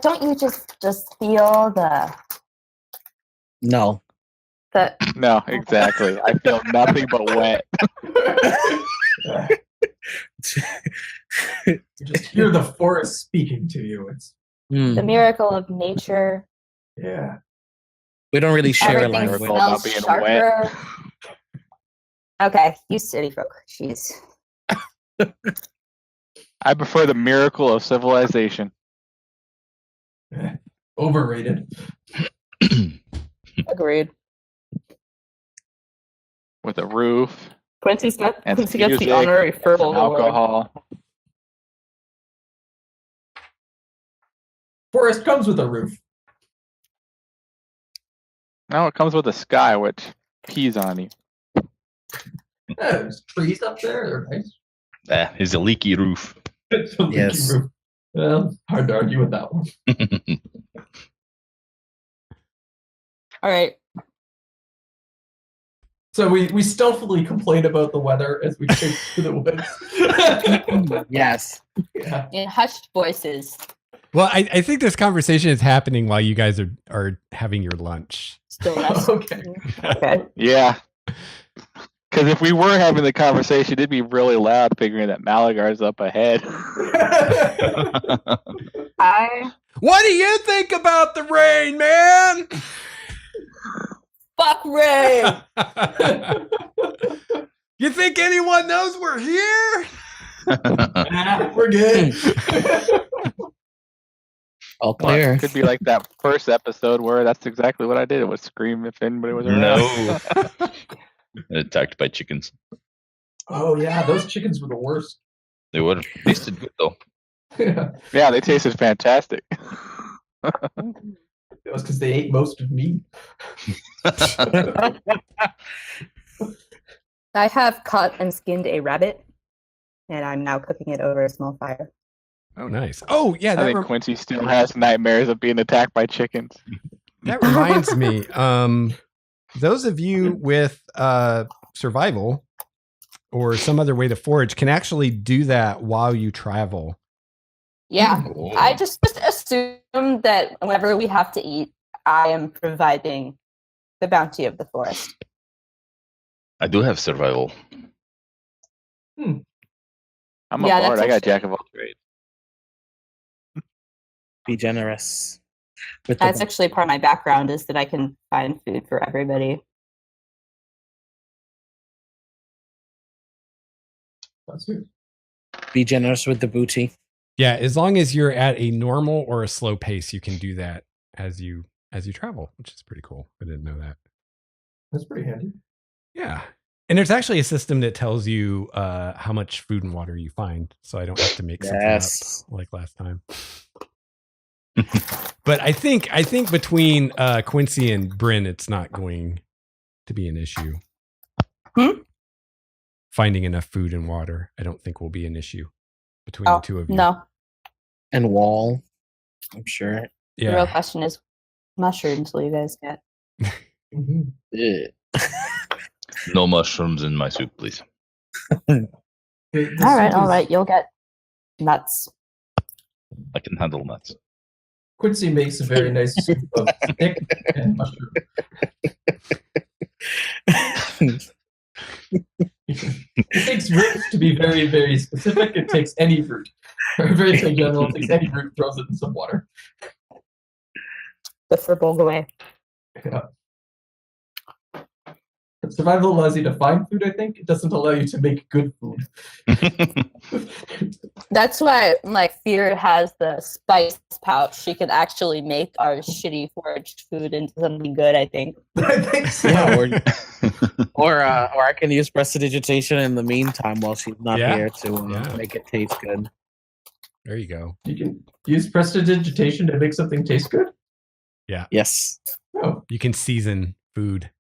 don't you just feel the No. No, exactly. I feel nothing but wet. You just hear the forest speaking to you. It's the miracle of nature? yeah. We don't really share a Everything language. about smells being sharper. Okay, you city folk. Jeez. I prefer the miracle of civilization. Overrated. Agreed. With a roof Quincy gets and the music honorary and fertile award. alcohol. Forest comes with a roof. No, it comes with a sky which pees on you. Yeah, there's trees up there. They're nice. Is a leaky roof. It's a leaky Yes. roof. Well, hard to argue with that one. All right. So we stealthily complain about the weather as we take to the woods. Yes. Yeah. In hushed voices. Well, I think this conversation is happening while you guys are having your lunch. Still less. Okay. Okay. Yeah. Because if we were having the conversation, it'd be really loud figuring that Malagar's up ahead. What do you think about the rain, man? Fuck Ray. You think anyone knows we're here? We're good. All clear. Could be like that first episode where that's exactly what I did. It was scream if anybody was around. No. Attacked by chickens. Oh yeah, those chickens were the worst. They would have tasted good though. Yeah. Yeah, they tasted fantastic. It was because they ate most of me. I have caught and skinned a rabbit, and I'm now cooking it over a small fire. Oh, nice. Oh, yeah. I think Quincy still has nightmares of being attacked by chickens. That reminds me. Those of you with survival or some other way to forage can actually do that while you travel. Yeah, Oh. I just assume that whenever we have to eat, I am providing the bounty of the forest. I do have survival. I'm Yeah, aboard. that's I got actually- jack of all trades. Be generous. With That's the, actually part of my background is that I can find food for everybody. That's good. be generous with the booty. Yeah, as long as you're at a normal or a slow pace, you can do that as you travel, which is pretty cool. I didn't know that. That's pretty handy. Yeah. And there's actually a system that tells you how much food and water you find, so I don't have to make something Yes. up like last time. But I think between Quincy and Bryn, it's not going to be an issue. Finding enough food and water, I don't think will be an issue between the two of you. No. And Wahl, I'm sure. The real Yeah. question is mushrooms will you guys get? Mhm. Ugh. No mushrooms in my soup, please. Okay, this All right, soup all is- right. You'll get nuts. I can handle nuts. Quincy makes a very nice soup of stick and mushroom. It takes roots to be very, very specific. It takes any root. Very general. It takes any root, throws it in some water. The furball away. Yeah. But survival allows you to find food, I think. It doesn't allow you to make good food. That's why like Fear has the spice pouch. She can actually make our shitty foraged food into something good, I think. I think so. Yeah, or I can use prestidigitation in the meantime while she's not Yeah. here to Yeah. make it taste good. There you go. You can use prestidigitation to make something taste good? Yes. Oh. You can season food.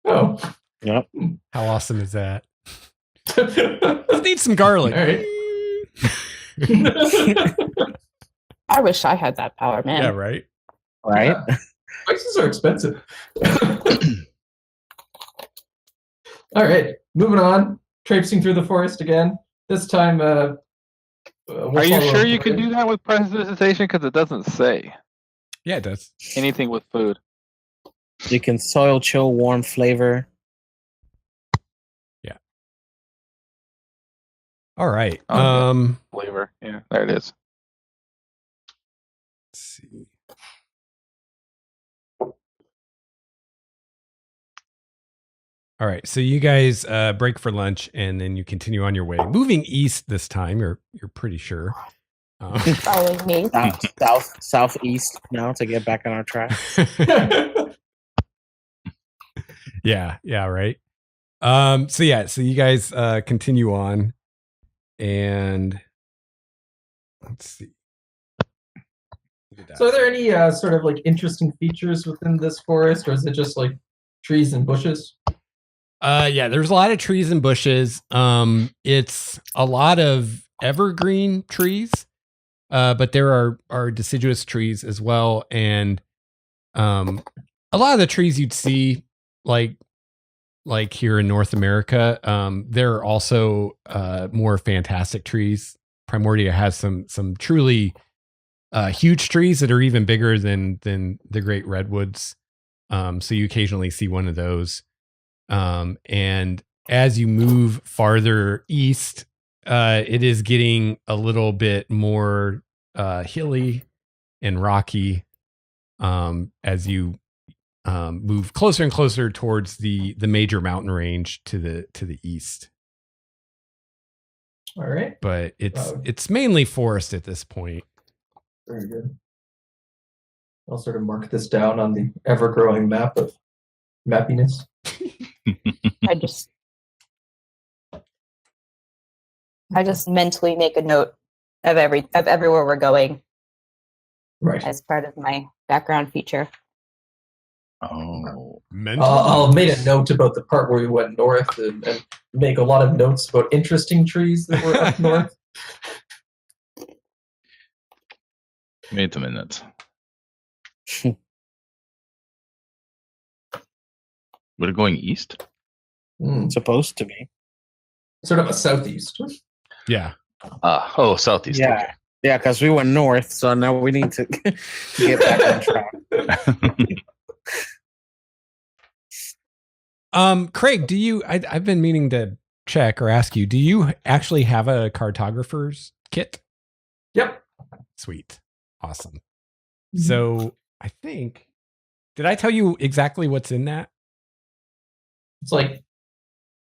Oh. Yep. How awesome is that? All Let's need some garlic. right. I wish I had that power, man. Yeah, right. Right? Yeah. Spices are expensive. All right, moving on. Traipsing through the forest again. This time, we'll Are you follow sure up you with can it. do that with prestidigitation? Because it doesn't say Yeah, it does. anything with food. You can soil, chill, warm, flavor. All right. Oh, yeah. Let's Flavor. Yeah, there it is. see. All right, so you guys break for lunch, and then you continue on your way, moving east this time. You're pretty sure. Following me. Southeast now to get back on our track. Yeah, right. So you guys continue on, and let's see. So, are there any sort of like interesting features within this forest, or is it just like trees and bushes? Yeah, there's a lot of trees and bushes. It's a lot of evergreen trees, but there are deciduous trees as well, and a lot of the trees you'd see like here in North America. There are also more fantastic trees. Primordia has some truly huge trees that are even bigger than the great redwoods. So you occasionally see one of those. And as you move farther east, it is getting a little bit more hilly and rocky as you move closer and closer towards the major mountain range to the east. All right. But it's mainly forest at this point. Very good. I'll sort of mark this down on the ever-growing map of mappiness. I just mentally make a note of everywhere we're going Right. as part of my background feature. Oh, I'll make a note about the part where we went north and make a lot of notes about interesting trees that were up north. wait a minute. We're going east? Supposed to be. Sort of a southeast. Yeah. Southeast. Yeah. Okay. Yeah, because we went north, so now we need to get back on track. Craig, do you? I've been meaning to check or ask you. Do you actually have a cartographer's kit? Yep. Sweet, awesome. So I think, did I tell you exactly what's in that? It's like,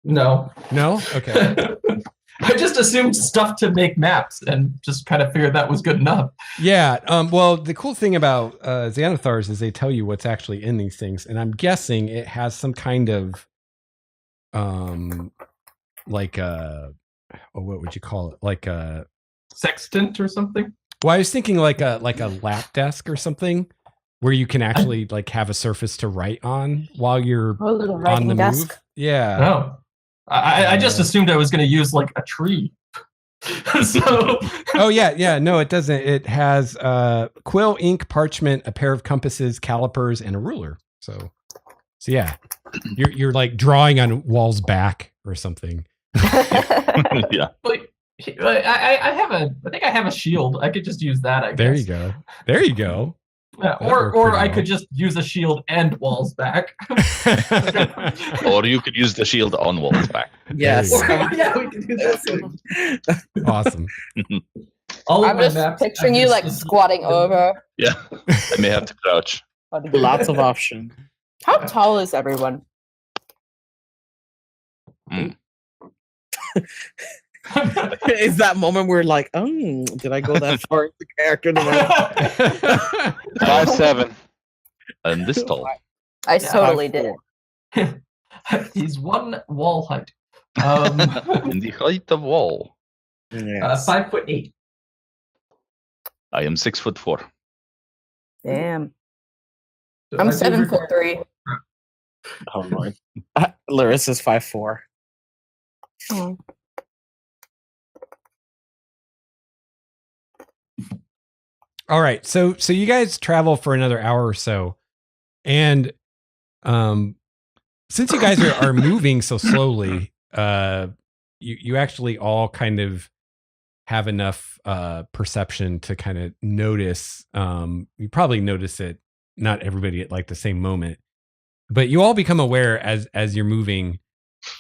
no. No. Okay. I just assumed stuff to make maps and just kind of figured that was good enough. Yeah. Well, the cool thing about Xanathars is they tell you what's actually in these things, and I'm guessing it has some kind of, like what would you call it? Like a Sextant or something. Well, I was thinking like a lap desk or something, where you can actually like have a surface to write on while you're A little on writing the desk. move. Yeah. Oh. I just assumed I was going to use like a tree. So. Oh yeah. No, it doesn't. It has quill, ink, parchment, a pair of compasses, calipers, and a ruler. So yeah, you're like drawing on Wall's back or something. Yeah. Like, I think I have a shield. I could just use that. I guess. There you go. There you go. Yeah, That worked or pretty I well. could just use a shield and Wall's back. Or you could use the shield on Wall's back. Yes. There Yeah, we can do that too. Awesome. All of I'm my just maps picturing have you this like little- squatting over. Yeah. I may have to crouch. Lots of options. How tall is everyone? Is that moment where like, did I go that far into character? 5'7". And this tall. I Yeah, totally did. He's one wall height. In the height of Wall. Yes. 5'8". I am 6'4". Damn. So I'm I do 7'3". Oh Lord. Larissa's 5'4". Oh. All right. So you guys travel for another hour or so. And since you guys are moving so slowly, you actually all kind of have enough perception to kind of notice. You probably notice it, not everybody at like the same moment, but you all become aware as you're moving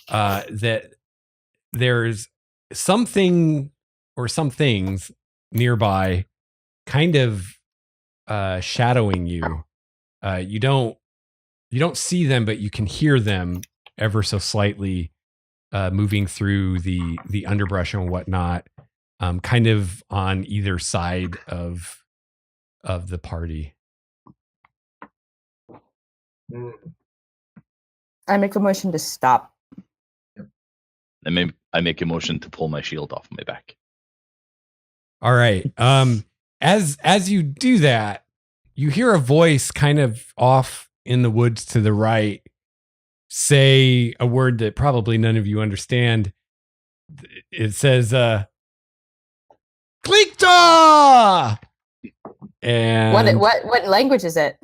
that there's something or some things nearby kind of shadowing you. You don't see them, but you can hear them ever so slightly moving through the underbrush and whatnot, kind of on either side of the party. I make a motion to stop. I make a motion to pull my shield off my back. All right. As you do that, you hear a voice kind of off in the woods to the right say a word that probably none of you understand. It says, Gleekta! And What language is it?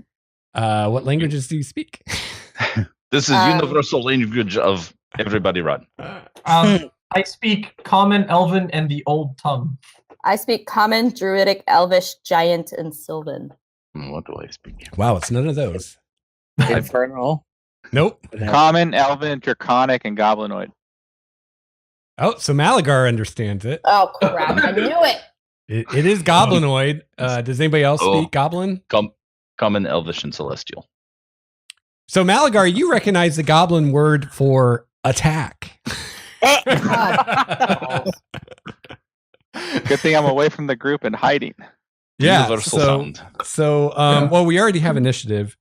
what languages do you speak? This is universal language of everybody run. I speak Common, Elven, and the Old Tongue. I speak Common, Druidic, Elvish, Giant, and Sylvan. What do I speak? Wow, it's none of those. Infernal. Nope. Common, Elven, Draconic, and Goblinoid. Oh, so Malagar understands it. Oh crap! I knew it. It is Goblinoid. Does anybody else Oh. speak Goblin? Common, Elvish, and Celestial. So Malagar, you recognize the Goblin word for attack. Good thing I'm away from the group and hiding. Yeah. Universal sound. Well, we already have initiative.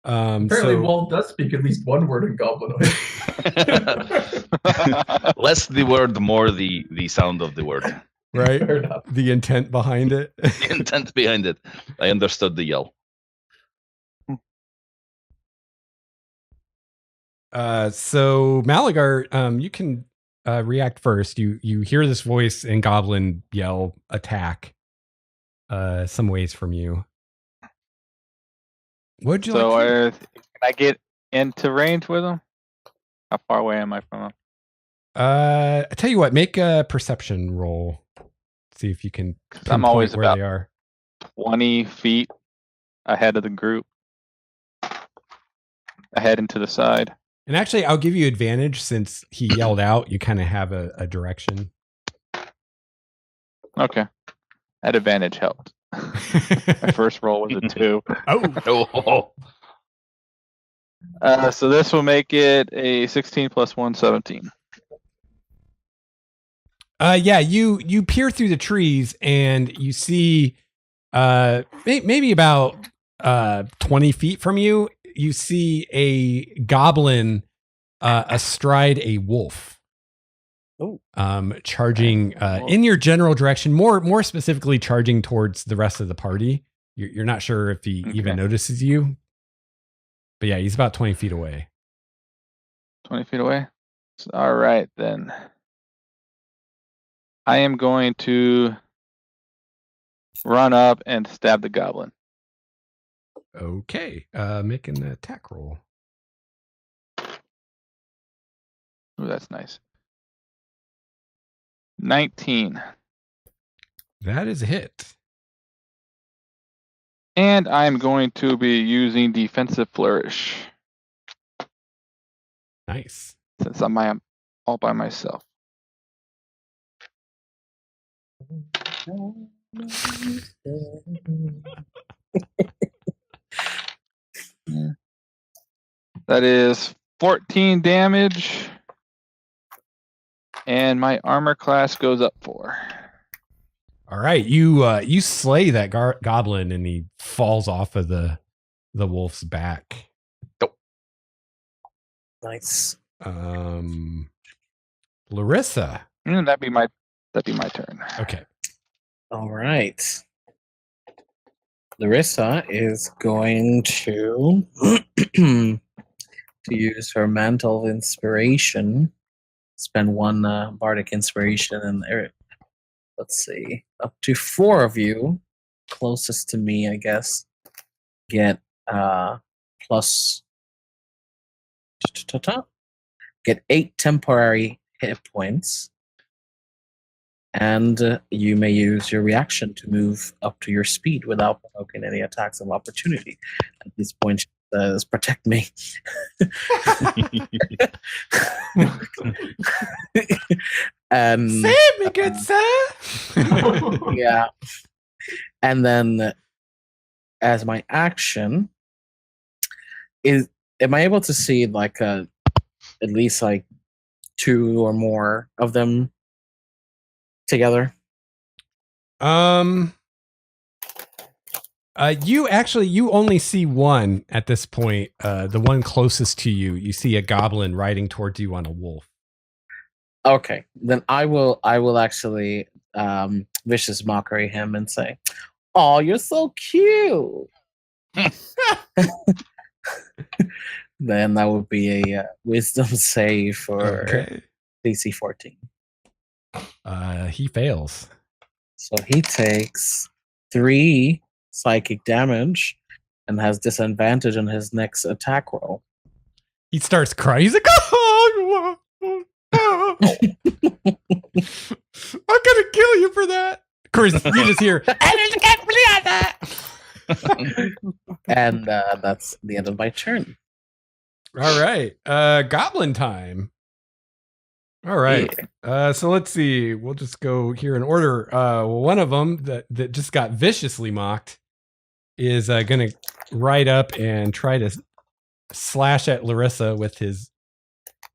Apparently, Walt does speak at least one word in Goblinoid. Less the word, more the sound of the word. Right? Fair enough. The intent behind it. The intent behind it. I understood the yell. So Malagar, you can react first. You hear this voice in Goblin yell attack some ways from you. What'd you So like? can I get into range with him? How far away am I from him? I tell you what, make a perception roll. See if you can I'm always pinpoint where about they are. 20 feet ahead of the group. Ahead and to the side. And actually, I'll give you advantage since he yelled out. You kind of have a direction. Okay. That advantage helped. My first roll was a 2. Oh, So this will make it a 16 plus 1, 17. Yeah, you peer through the trees and you see maybe about 20 feet from you, you see a goblin astride a wolf. Oh. Charging in your general direction, more specifically charging towards the rest of the party. You're not sure if he even notices you. But yeah, he's about 20 feet away. 20 feet away? All right, then. I am going to run up and stab the goblin. Okay. Make an attack roll. Ooh, that's nice. 19. That is a hit. And I'm going to be using Defensive Flourish Nice. since I'm all by myself. That is 14 damage. And my armor class goes up 4. All right, you slay that goblin and he falls off of the wolf's back. Nice. Larissa. That'd be my turn. Okay. All right. Larissa is going to use her Mantle of Inspiration. Spend 1 Bardic Inspiration, and let's see, up to 4 of you, closest to me, I guess, get plus. Get 8 temporary hit points. And you may use your reaction to move up to your speed without provoking any attacks of opportunity. At this point, she says, protect me. Save me, good sir. Yeah. And then, as my action, am I able to see like at least like 2 or more of them together? You only see one at this point. The one closest to you. You see a goblin riding towards you on a wolf. Okay, then I will actually vicious mockery him and say, "Oh, you're so cute." Then that would be a wisdom save for DC 14. He fails. So he takes 3 psychic damage and has disadvantage on his next attack roll. He starts crying. He's like, "Oh, I'm gonna kill you for that." course, you just hear. And that's the end of my turn. All right, goblin time. All right, so let's see. We'll just go here in order. One of them that just got viciously mocked is going to ride up and try to slash at Larissa with his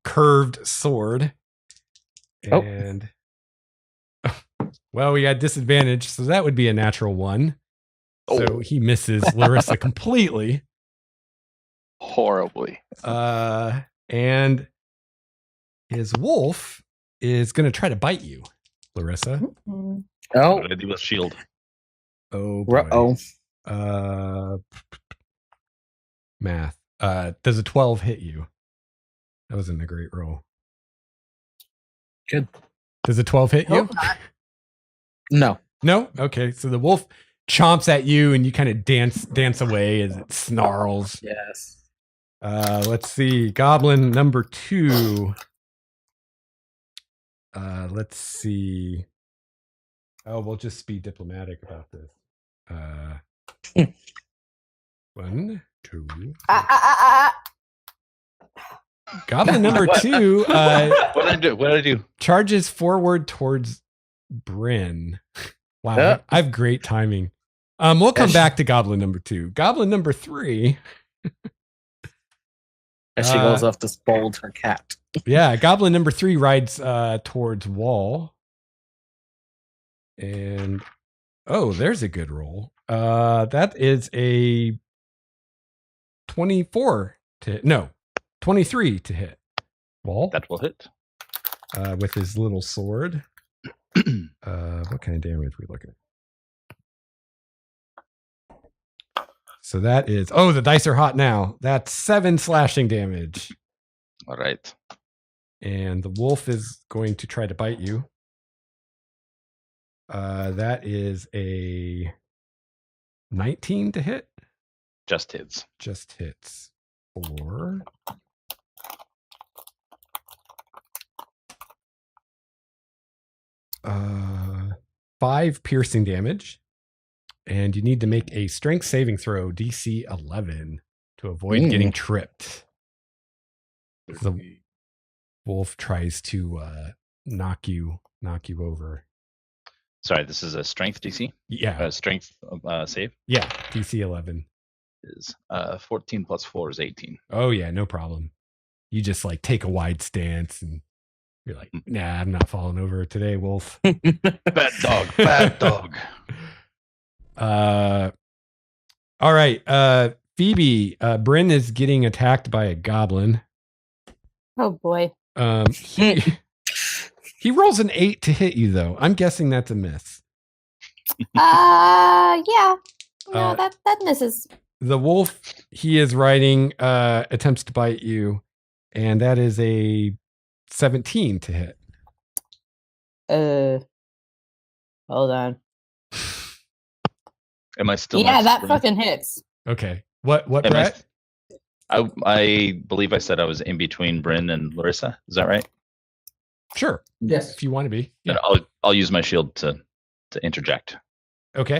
curved sword. And well, we got disadvantage, so that would be a natural 1. So he misses Larissa completely. Horribly. And his wolf is going to try to bite you, Larissa. Oh, What did I do with shield? Oh, boy. oh. Math. Does a 12 hit you? That wasn't a great roll. Good. Does a 12 hit you? No. No? Okay. So the wolf chomps at you and you kind of dance away as it snarls. Yes. Let's see. Goblin number 2. Let's see. Oh, we'll just be diplomatic about this. 1, 2. Goblin number 2 What did I do? charges forward towards Bryn. Wow, Yeah. I have great timing. We'll come back to goblin number 2. Goblin number 3. And she goes off to scold her cat. Yeah, goblin number 3 rides towards Wahl. And there's a good roll. That is a 24 to hit. No, 23 to hit. Wahl That will hit. with his little sword. What kind of damage are we looking at? So that is the dice are hot now. That's 7 slashing damage. All right. And the wolf is going to try to bite you. That is a 19 to hit. Just hits. Just hits. 4. Uh, 5 piercing damage. And you need to make a strength saving throw, DC 11, to avoid getting tripped. The wolf tries to knock you over. Sorry, this is a strength DC. Yeah. Strength save Yeah. DC 11. is 14 plus 4 is 18. Oh, yeah. No problem. You just like take a wide stance and you're like, nah, I'm not falling over today, wolf. Bad dog. Bad dog. All right. Phoebe, Bryn is getting attacked by a goblin. Oh boy. He rolls an 8 to hit you, though. I'm guessing that's a miss. Yeah. No, that misses. The wolf he is riding attempts to bite you, and that is a 17 to hit. Hold on. Am I still? Yeah, that fucking hits. Okay. What, Am Brett? I believe I said I was in between Bryn and Larissa. Is that right? Sure. Yes. If you want to be. Then I'll use my shield to interject. Okay.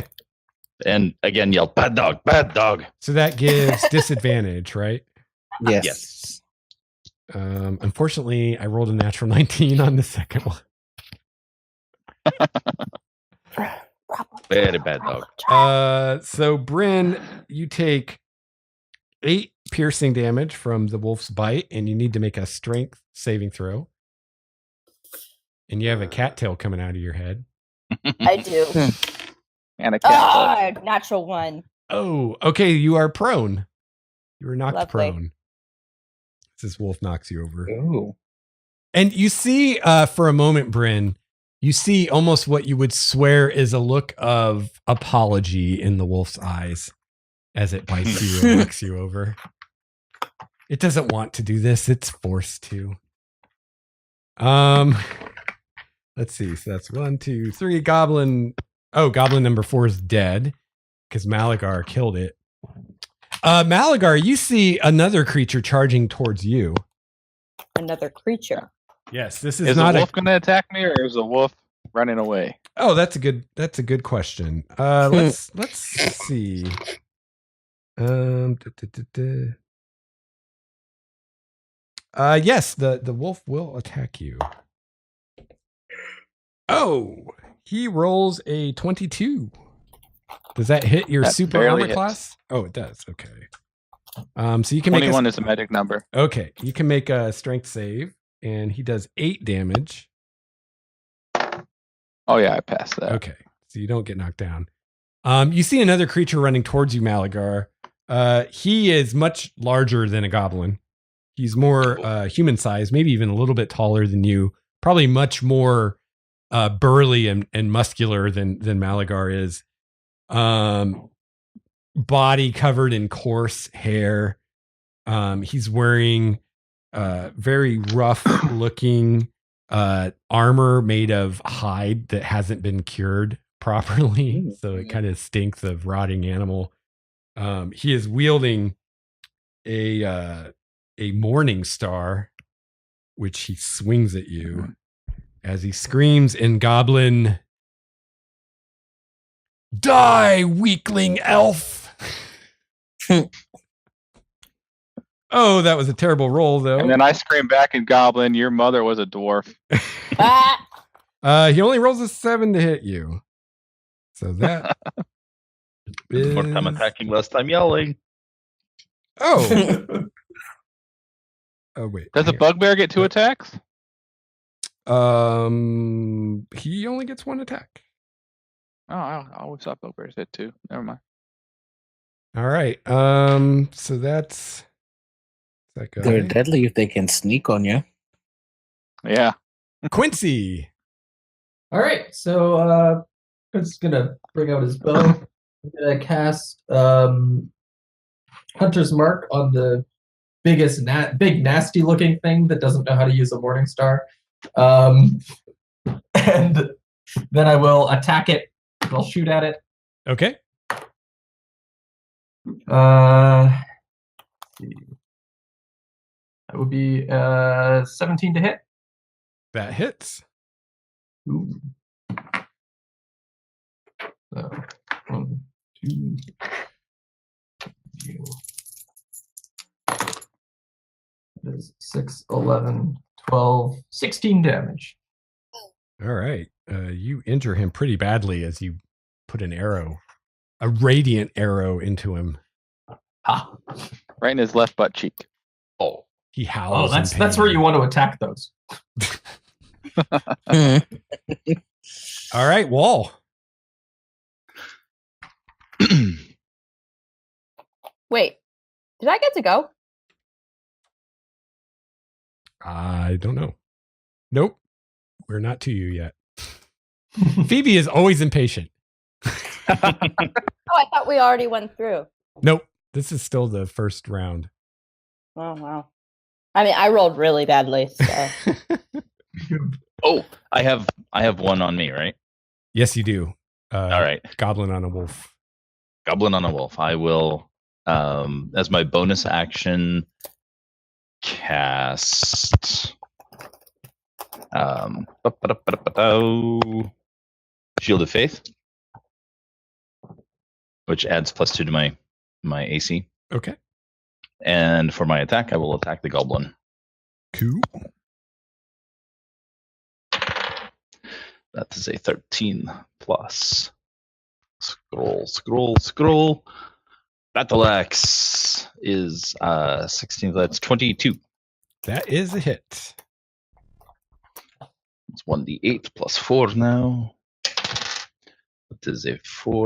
And again, yell, bad dog, bad dog. So that gives disadvantage, right? Yes. Yes. Unfortunately, I rolled a natural 19 on the second one. Very bad dog. So Bryn, you take 8 piercing damage from the wolf's bite, and you need to make a strength saving throw. And you have a cattail coming out of your head. I do. And a cat. Natural 1. Oh, okay. You are prone. You were knocked Lovely. prone. This wolf knocks you over. Ooh. And you see, for a moment, Bryn, you see almost what you would swear is a look of apology in the wolf's eyes as it bites you and knocks you over. It doesn't want to do this. It's forced to. Let's see. So that's 1, 2, 3. Goblin number 4 is dead because Malagar killed it. Malagar, you see another creature charging towards you. Another creature. Yes, this Is not a wolf going to attack me, or is a wolf running away? Oh, that's a good question. Let's see. Yes, the wolf will attack you. Oh, he rolls a 22. Does that hit your That super barely armor hits. class? Oh, it does. Okay. So you can make 21 is a magic number. Okay, you can make a strength save, and he does 8 damage. Oh yeah, I passed that. Okay, so you don't get knocked down. You see another creature running towards you, Malagar. He is much larger than a goblin. He's more human sized, maybe even a little bit taller than you. Probably much more burly and muscular than Malagar is. Body covered in coarse hair. He's wearing very rough looking armor made of hide that hasn't been cured properly. So it kind of stinks of rotting animal. He is wielding a morning star, which he swings at you as he screams in goblin, "Die, weakling elf!" Oh, that was a terrible roll, though. And then I scream back in Goblin, your mother was a dwarf. He only rolls a 7 to hit you. So that is... More time attacking, less time yelling. Oh. Oh, wait. Does a bugbear get 2 attacks? He only gets 1 attack. Oh, I always thought bugbears did 2. Never mind. All right. So that's that guy. They're deadly if they can sneak on you. Yeah. Quincy. All right, so Quincy's gonna bring out his bow. I'm gonna cast Hunter's Mark on the biggest, big, nasty-looking thing that doesn't know how to use a Morning Star, and then I will attack it. I'll shoot at it. Okay. Let's see. That would be 17 to hit. That hits. Ooh. So, 1, 2, 3. That is 6, 11, 12, 16 damage. All right. You injure him pretty badly as you put an arrow, a radiant arrow, into him. Ah. Right in his left butt cheek. Oh. He howls. Oh, that's where you want to attack those. All right, Wahl. Wait, did I get to go? I don't know. Nope. We're not to you yet. Phoebe is always impatient. Oh, I thought we already went through. Nope. This is still the first round. Oh, wow. I mean, I rolled really badly, so. Oh, I have one on me, right? Yes, you do. All right. Goblin on a wolf. Goblin on a wolf. I will, as my bonus action, cast Shield of Faith, which adds +2 to my AC. Okay. And for my attack, I will attack the goblin. Cool. That is a 13 plus. Scroll. Battle axe is 16. That's 22. That is a hit. It's 1d8 plus 4 now. That is a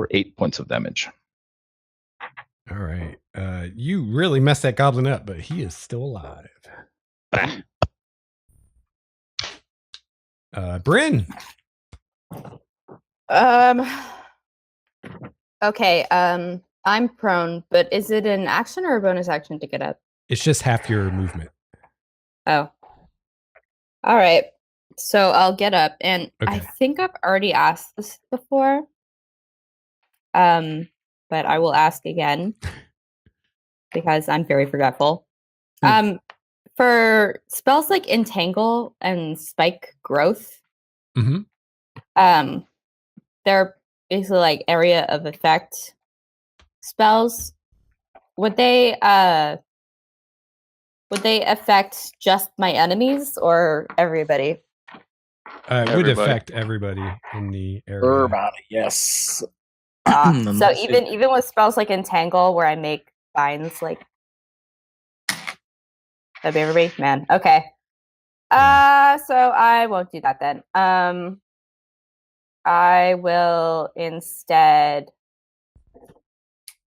8 points of damage. All right. You really messed that goblin up, but he is still alive. Bryn. Okay, I'm prone, but is it an action or a bonus action to get up? It's just half your movement. Oh. All right. So I'll get up, and I Okay. think I've already asked this before. But I will ask again because I'm very forgetful. For spells like Entangle and Spike Growth, Mm-hmm. they're basically like area of effect spells. Would they affect just my enemies or everybody? It would affect everybody in the area. Everybody, yes. So Unless even with spells like Entangle, where I make vines, like that'd be everybody. Man, okay. So I won't do that then. I will instead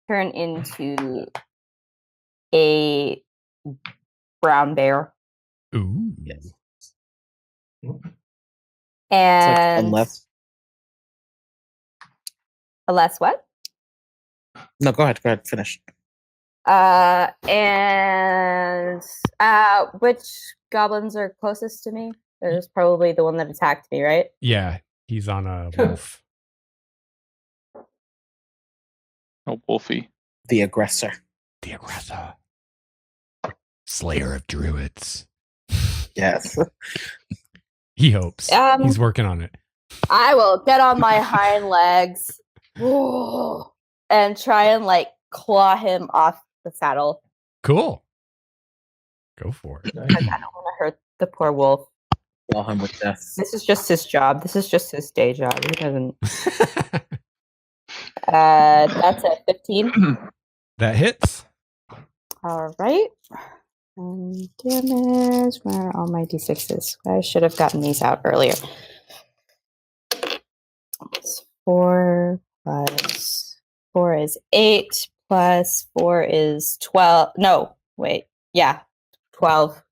turn into a brown bear. Ooh. Yes. And unless what? No, go ahead, finish. And which goblins are closest to me? There's probably the one that attacked me, right? Yeah, he's on a wolf. Oh, Wolfie. The aggressor. The aggressor. Slayer of druids. Yes. He hopes. He's working on it. I will get on my hind legs and try and like claw him off the saddle. Cool. Go for it. I don't want to hurt the poor wolf. Kill him with death. This is just his job. This is just his day job. He doesn't. That's a 15. That hits. All right. Damage. Where are all my d6s? I should have gotten these out earlier. It's 4 plus 4 is 8 plus 4 is 12. No, wait. Yeah, 12.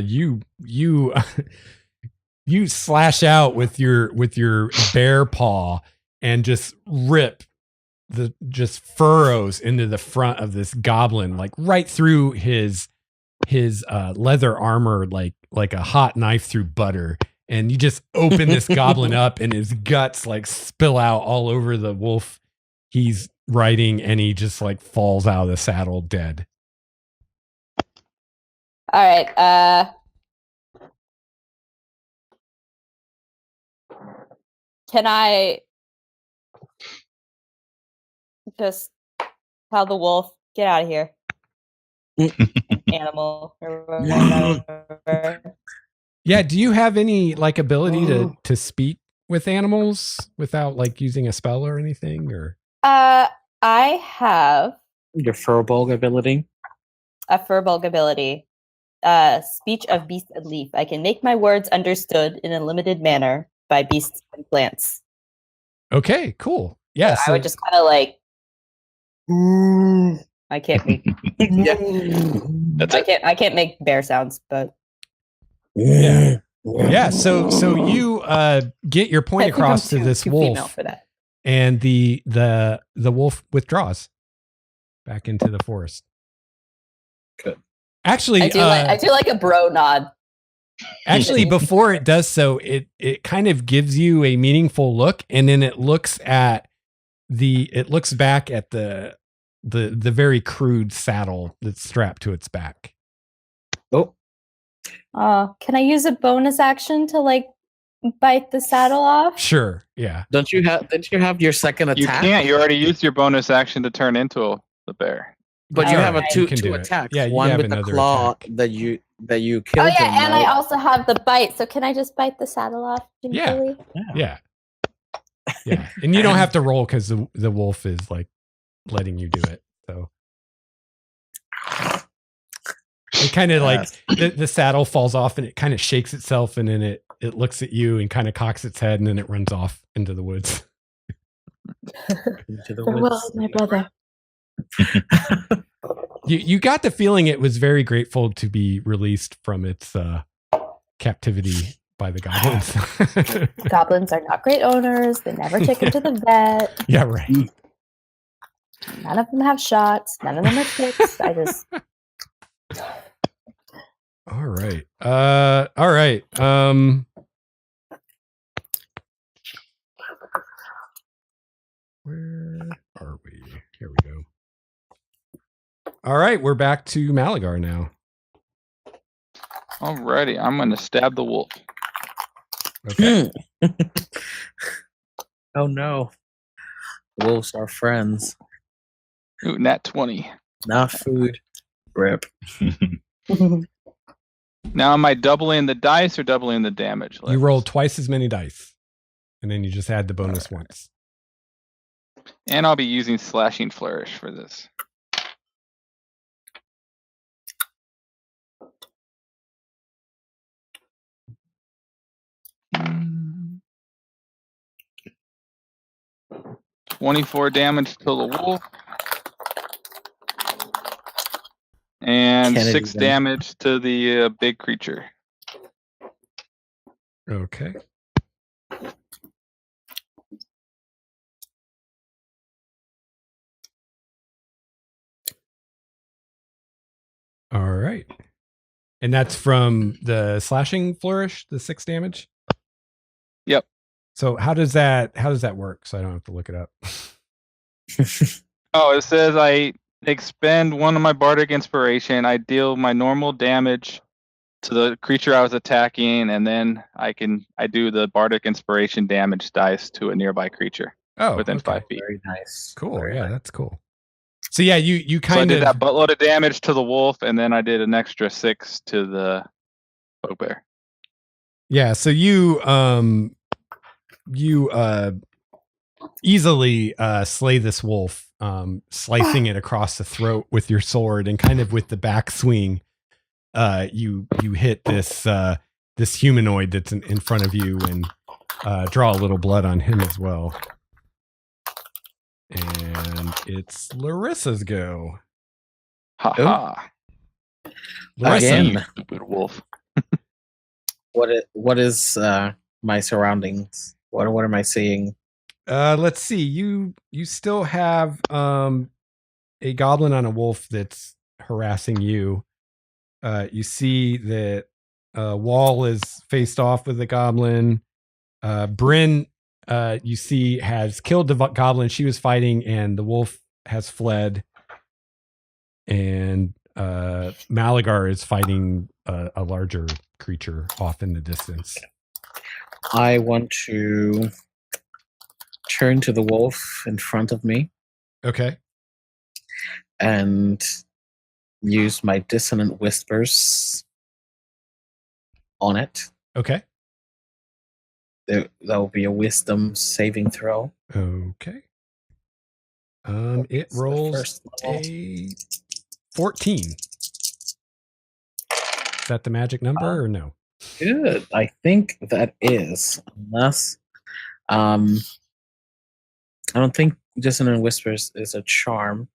You you slash out with your bear paw and just rip the just furrows into the front of this goblin, like right through his leather armor, like a hot knife through butter. And you just open this goblin up, and his guts like spill out all over the wolf he's riding, and he just like falls out of the saddle dead. All right. Can I just tell the wolf, get out of here? Animal. Or whatever. Yeah, do you have any like ability to speak with animals without like using a spell or anything? Or I have Your Furbolg ability. a Furbolg ability. Speech of beast and leaf. I can make my words understood in a limited manner by beasts and plants. okay, cool. Yeah, I would just kind of like. I can't make. That's it. I can't make bear sounds, but Yeah. Yeah, so you get your point I think I'm across to this too female wolf, for that. and the wolf withdraws back into the forest. Good. Actually, I do like a bro nod. actually, before it does so, it kind of gives you a meaningful look, and then it looks back at the very crude saddle that's strapped to its back. Oh, Can I use a bonus action to like bite the saddle off? Sure. Yeah. didn't you have your second attack? You can't. You already used your bonus action to turn into the bear. But you have a Alright. two You can do it. attacks. Yeah, you one have with the another claw attack. that you Oh killed him. yeah, and I right? also have the bite. So can I just bite the saddle off? Yeah. Gingerly? Yeah. Yeah. And you don't have to roll because the wolf is like letting you do it. So it kind of like the saddle falls off, and it kind of shakes itself, and then it looks at you and kind of cocks its head, and then it runs off into the woods. Into the Farewell, woods. my brother. You got the feeling it was very grateful to be released from its captivity by the goblins. Goblins are not great owners. They never take him to the vet. Yeah, right. None of them have shots. None of them are ticks. I just. All right. All right. Where are we? Here we go. All right, we're back to Malagar now. Alrighty, I'm going to stab the wolf. Okay. Oh no. Wolves are friends, Ooh, nat 20. not food. Rip. Now, am I doubling the dice or doubling the damage? You roll twice as many dice, and then you just add the bonus once. And I'll be using Slashing Flourish for this. Mm. 24 damage to the wolf. And Kennedy 6 then. damage to the big creature. Okay. All right. And that's from the slashing flourish, the 6 damage? Yep. So how does that work? So I don't have to look it up. Oh, it says I expend one of my bardic inspiration. I deal my normal damage to the creature I was attacking, and then I do the bardic inspiration damage dice to a nearby creature within 5 feet. Very nice. Cool. Very Yeah, nice. that's cool. So yeah, you So I kind did of that buttload of damage to the wolf, and then I did an extra 6 to the bugbear. Yeah, so you easily slay this wolf, slicing it across the throat with your sword, and kind of with the backswing, you hit this humanoid that's in front of you and draw a little blood on him as well. And it's Larissa's go. Ha ha. Larissa, Again. Stupid wolf. What is my surroundings? What am I seeing? let's see. You still have a goblin on a wolf that's harassing you. You see that Wahl is faced off with the goblin. Bryn, you see, has killed the goblin she was fighting, and the wolf has fled. And Malagar is fighting a larger creature off in the distance. I want to turn to the wolf in front of me Okay. and use my dissonant whispers on it. Okay. That will be a wisdom saving throw. Okay. It It's the rolls first level. a 14. Is that the magic number or no? Good. I think that is, unless I don't think dissonant whispers is a charm.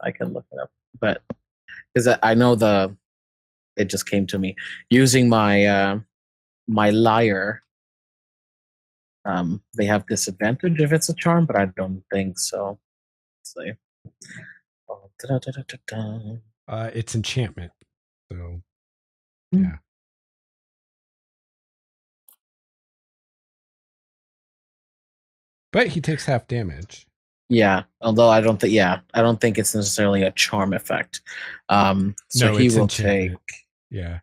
I can look it up, but because I know it just came to me using my my lyre. They have disadvantage if it's a charm, but I don't think so. Let's see. It's enchantment. So Hmm. yeah. But he takes half damage. Yeah, although I don't think it's necessarily a charm effect. So No, he it's will enchantment. take Yeah.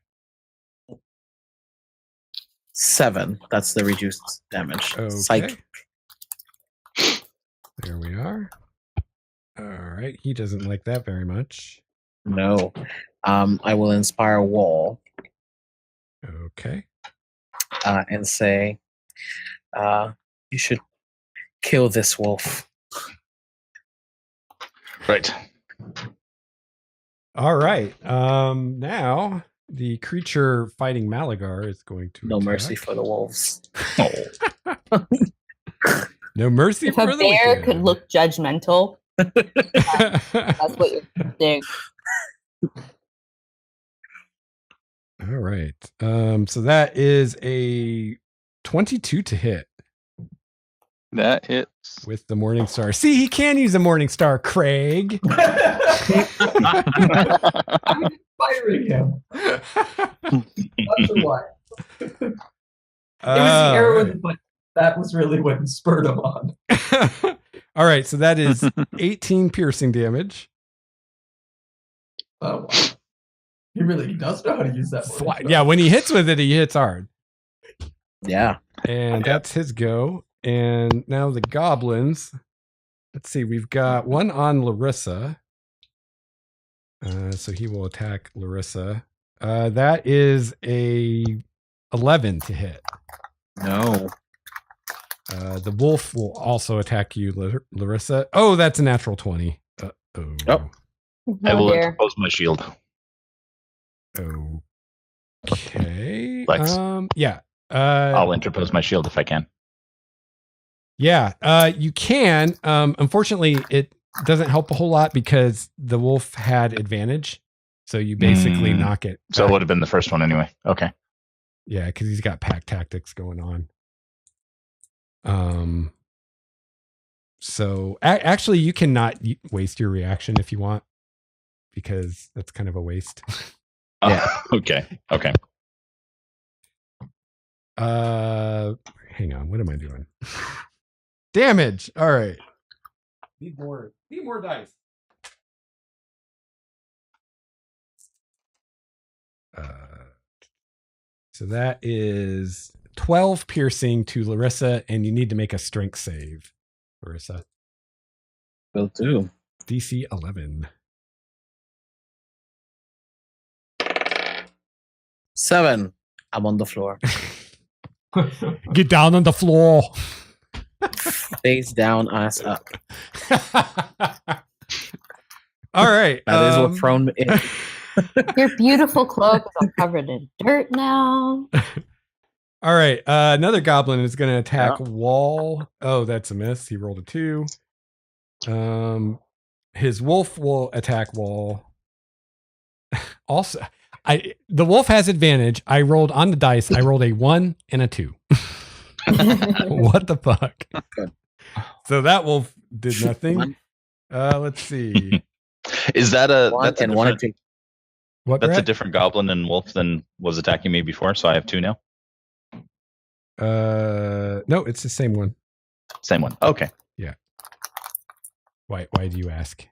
7. That's the reduced damage. Okay. Psych. There we are. All right. He doesn't like that very much. No. I will inspire Wahl Okay. and say, you should kill this wolf. Right. All right. Now the creature fighting Malagar is going to No attack. mercy for the wolves. Oh, No mercy If for a the bear wicked. could look judgmental, that's what you're doing. All right. So that is a 22 to hit That hits. with the Morning Star. See, he can use a Morning Star, Craig. I'm inspiring him. Not sure why. It was the heroin, but that was really what spurred him on. All right. So that is 18 piercing damage. Oh, wow. He really does know how to use that. Yeah. When he hits with it, he hits hard. Yeah. And that's his go. And now the goblins. Let's see. We've got one on Larissa. So he will attack Larissa. That is a 11 to hit. No. The wolf will also attack you, Larissa. Oh, that's a natural 20. Oh. I will dear. interpose my shield. Okay. Lex. Yeah. I'll interpose my shield if I can. Yeah. You can. Unfortunately, it doesn't help a whole lot because the wolf had advantage. So you basically knock it. So it back. would have been the first one anyway. Okay. Yeah, because he's got pack tactics going on. So actually, you cannot waste your reaction if you want, because that's kind of a waste. Yeah. Okay. Hang on. What am I doing? Damage. All right. Need more dice. So that is 12 piercing to Larissa, and you need to make a strength save, Larissa. Will do. DC 11. 7. I'm on the floor. Get down on the floor. Face down, ass up. All right. That is what prone is. Your beautiful cloak is all covered in dirt now. All right. Another goblin is going to attack Wahl. Oh, that's a miss. He rolled a 2. His wolf will attack Wahl. Also, the wolf has advantage. I rolled on the dice. I rolled a 1 and a 2. What the fuck? So that wolf did nothing. Let's see. Is that that's and one and two? What? That's Brad? a different goblin and wolf than was attacking me before, so I have 2 now. No, it's the same one. Same one. Okay. Yeah. Why do you ask?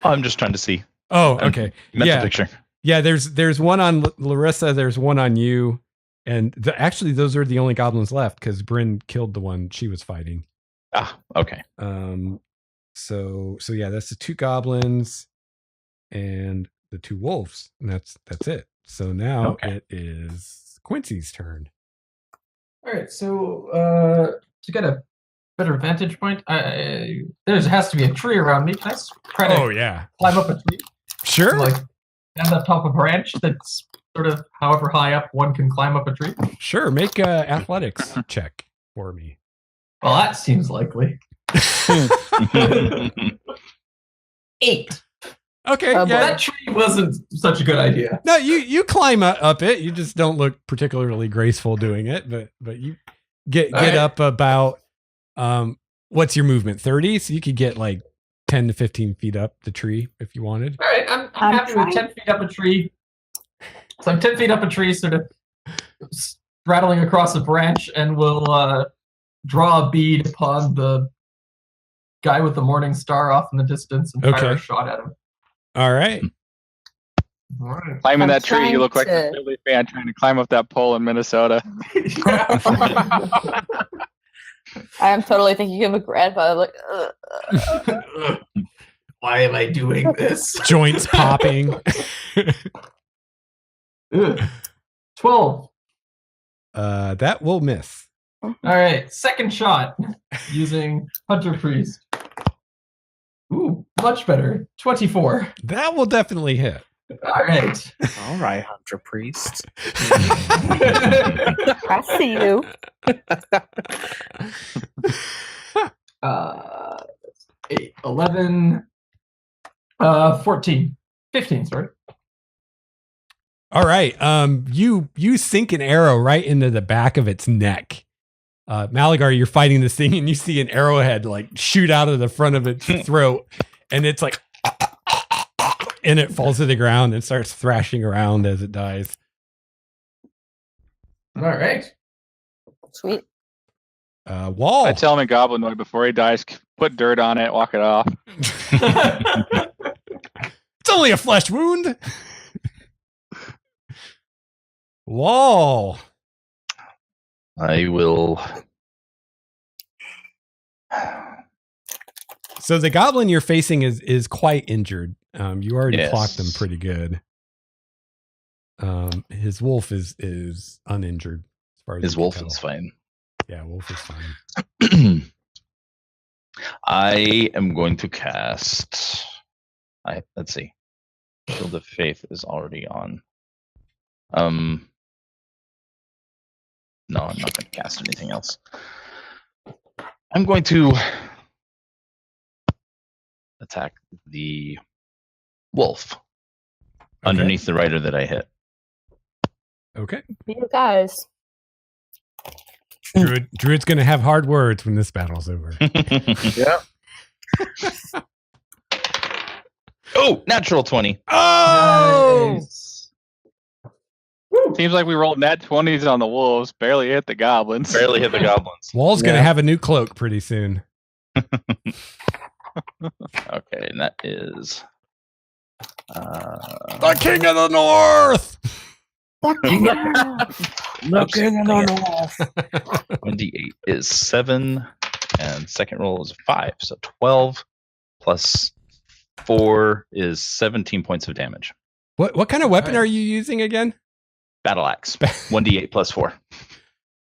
I'm just trying to see. Oh, okay. Mental picture. Yeah, there's one on Larissa, there's one on you, and actually those are the only goblins left because Bryn killed the one she was fighting. Ah, okay. So yeah, that's the 2 goblins and the 2 wolves, and that's it. So now it is Quincy's turn. All right, so to get a better vantage point, there has to be a tree around me. Can I try to Yeah, climb up a tree? sure. Like stand up top of a branch that's sort of however high up one can climb up a tree? Sure, make a athletics check for me. Well, that seems likely. 8. Okay, Oh, yeah. That tree wasn't such a good idea. No, you climb up it. You just don't look particularly graceful doing it, but you get right. up about what's your movement? 30? So you could get like 10 to 15 feet up the tree if you wanted. All right, I'm happy with 10 feet up a tree. So I'm 10 feet up a tree, sort of rattling across a branch, and we'll draw a bead upon the guy with the morning star off in the distance and fire a shot at him. All right. All right. Climbing I'm that tree, you look like trying a Philly fan trying to climb up that pole in Minnesota. I am totally thinking of a grandfather. Like, Why am I doing this? Joints popping. 12. That will miss. All right, second shot using Hunter Priest. Ooh, much better. 24. That will definitely hit. All right. All right, Hunter Priest. I see you. 8, 11, 14, 15, sorry. All right. You sink an arrow right into the back of its neck. Malagar, you're fighting this thing and you see an arrowhead like shoot out of the front of its throat, and it's like, and it falls to the ground and starts thrashing around as it dies. All right. Sweet. Wahl. I tell him in Goblinoid before he dies, put dirt on it, walk it off. It's only a flesh wound. Wahl. I will So the goblin you're facing is quite injured. You already Yes. clocked him pretty good. His wolf is uninjured as far as His you can wolf tell. is fine. Yeah, wolf is fine. I am going to cast. Let's see. Shield of Faith is already on. No, I'm not going to cast anything else. I'm going to attack the wolf underneath the rider that I hit. Okay. You guys. Druid's going to have hard words when this battle's over. Yep. Oh, natural 20. Oh! Nice. Seems like we rolled nat 20s on the wolves, barely hit the goblins. Barely hit the goblins. Wall's going to Yeah. have a new cloak pretty soon. Okay, and that is. The King of the North! Looking in the north. 1d8 is 7, and second roll is 5, so 12 plus 4 is 17 points of damage. What kind of weapon Nice. are you using again? Battle axe, 1d8 plus 4.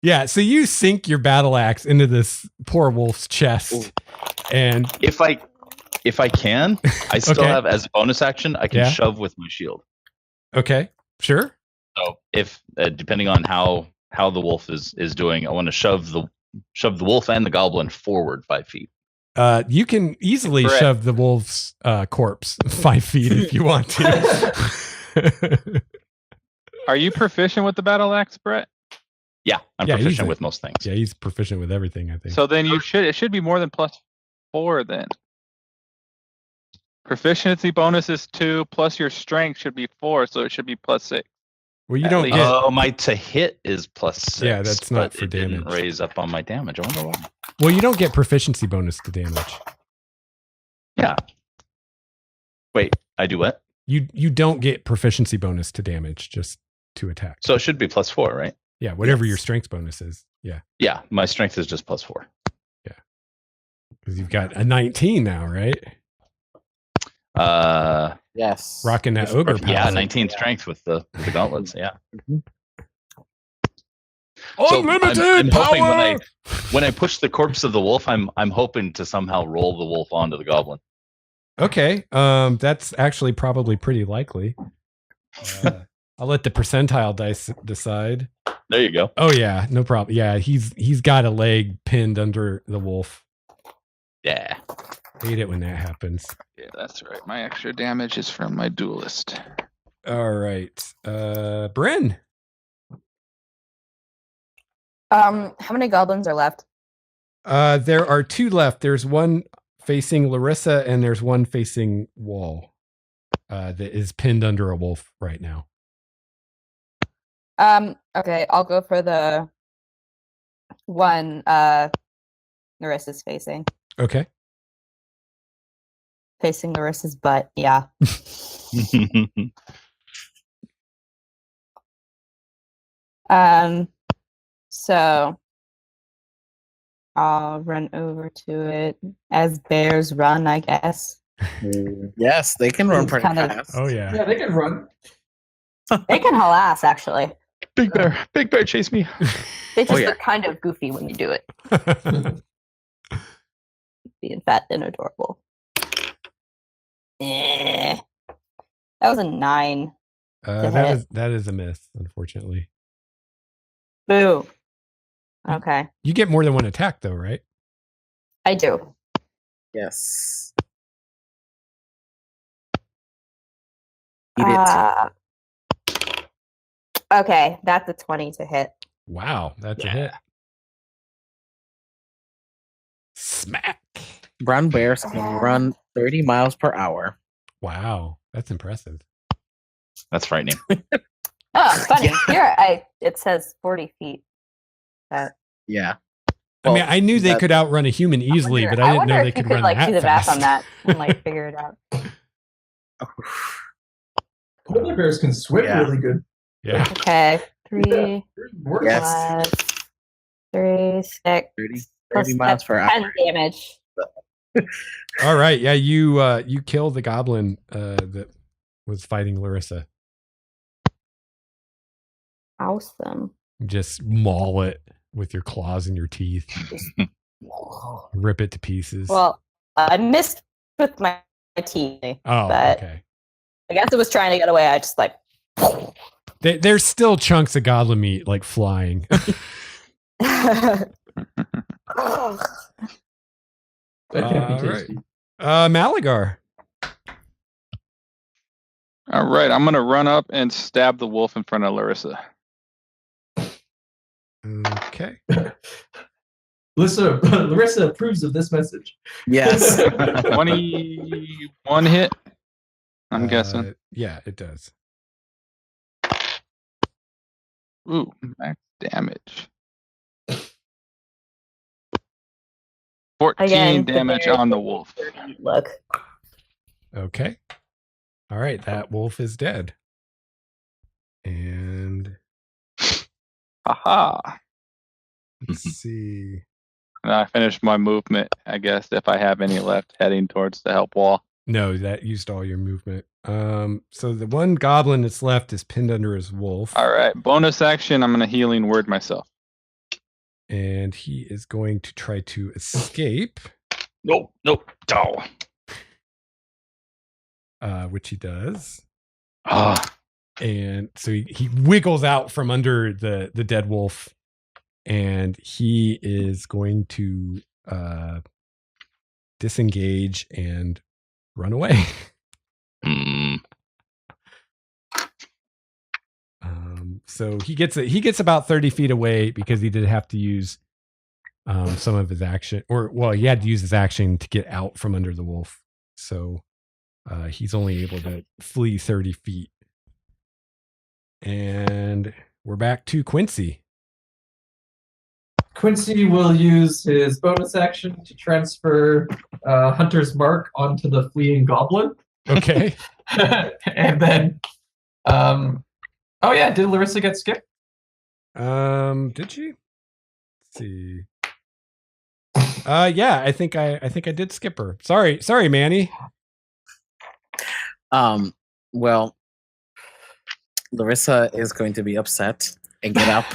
Yeah, so you sink your battle axe into this poor wolf's chest, and If I can, I still Okay. have as a bonus action. I can Yeah. shove with my shield. okay, sure. So if depending on how the wolf is doing, I want to shove the wolf and the goblin forward 5 feet. You can easily Brett. shove the wolf's corpse 5 feet if you want to. Are you proficient with the battle axe, Brett? Yeah, I'm Yeah, he's proficient a- with most things. Yeah, he's proficient with everything, I think. So then it should be more than +4 then. Proficiency bonus is 2, plus your strength should be 4, so it should be +6. Well, you at don't least. get. Oh, my to hit is +6. Yeah, that's not but for it didn't damage. raise up on my damage. I wonder why. Well, you don't get proficiency bonus to damage. Yeah. Wait, I do what? You don't get proficiency bonus to damage, just to attack. So it should be +4, right? yeah, whatever your Yes. strength bonus is. Yeah, Yeah, my strength is just +4. because you've got a 19 now, right? Yes. Rocking that ogre power. Yeah, 19 strength with the gauntlets. Yeah. Unlimited I'm hoping power. when I push the corpse of the wolf, I'm hoping to somehow roll the wolf onto the goblin. Okay, that's actually probably pretty likely. I'll let the percentile dice decide. There you go. Oh yeah, no problem. Yeah, he's got a leg pinned under the wolf. Yeah. Hate it when that happens. Yeah, that's right. My extra damage is from my duelist. All right, Bryn. How many goblins are left? There are 2 left. There's one facing Larissa, and there's one facing Wahl. That is pinned under a wolf right now. Okay, I'll go for the one Larissa's facing. Okay. Facing Larissa's butt, yeah. So I'll run over to it as bears run, I guess. Yes, they can run pretty Kind of- fast. Oh yeah. Yeah, they can run. They can haul ass, actually. Big bear, chase me. They just yeah. look kind of goofy when you do it. Being fat and adorable. Eh. That was a 9. that is a miss, unfortunately. Boo. Okay, You get more than one attack though, right? I do. Yes. Eat it. Okay, that's a 20 to hit. Wow, that's a hit. Smack. Brown bears can run 30 miles per hour. Wow, that's impressive. That's frightening. Oh, funny. Here, it says 40 feet. Yeah. I mean, I knew they that- could outrun a human easily, but I didn't know they if you could run like that do the math fast. on that and like figure it out. Polar bears can swim Yeah. really good. Yeah. Okay, 3 Work. Yes. plus 3, 6 30 plus 30 miles per hour. 10 damage. All right. Yeah, you kill the goblin that was fighting Larissa. Awesome. Just maul it with your claws and your teeth. Rip it to pieces. Well, I missed with my teeth. Oh, but okay. I guess it was trying to get away. I just like. There's still chunks of goblin meat like flying. That can't be tasty. Malagar. All right, I'm gonna run up and stab the wolf in front of Larissa. Okay. Larissa approves of this message. Yes. 21 hit. I'm guessing. Yeah, it does. Ooh, max damage. 14 Again, damage on the wolf. Look. Okay. All right, that wolf is dead. And Haha. let's see. And I finished my movement, I guess, if I have any left, heading towards the help wall. No, that used all your movement. So the one goblin that's left is pinned under his wolf. All right, bonus action. I'm gonna healing word myself. And he is going to try to escape. Nope. Oh. Which he does. Ah. And so he wiggles out from under the dead wolf, and he is going to disengage and run away. So he gets about 30 feet away because he did have to use some of his action, he had to use his action to get out from under the wolf. So he's only able to flee 30 feet. And we're back to Quincy. Quincy will use his bonus action to transfer Hunter's Mark onto the fleeing goblin. Okay. And then, oh yeah, did Larissa get skipped? Did she? Let's see. Yeah, I think I did skip her. Sorry, Manny. Well, Larissa is going to be upset and get up.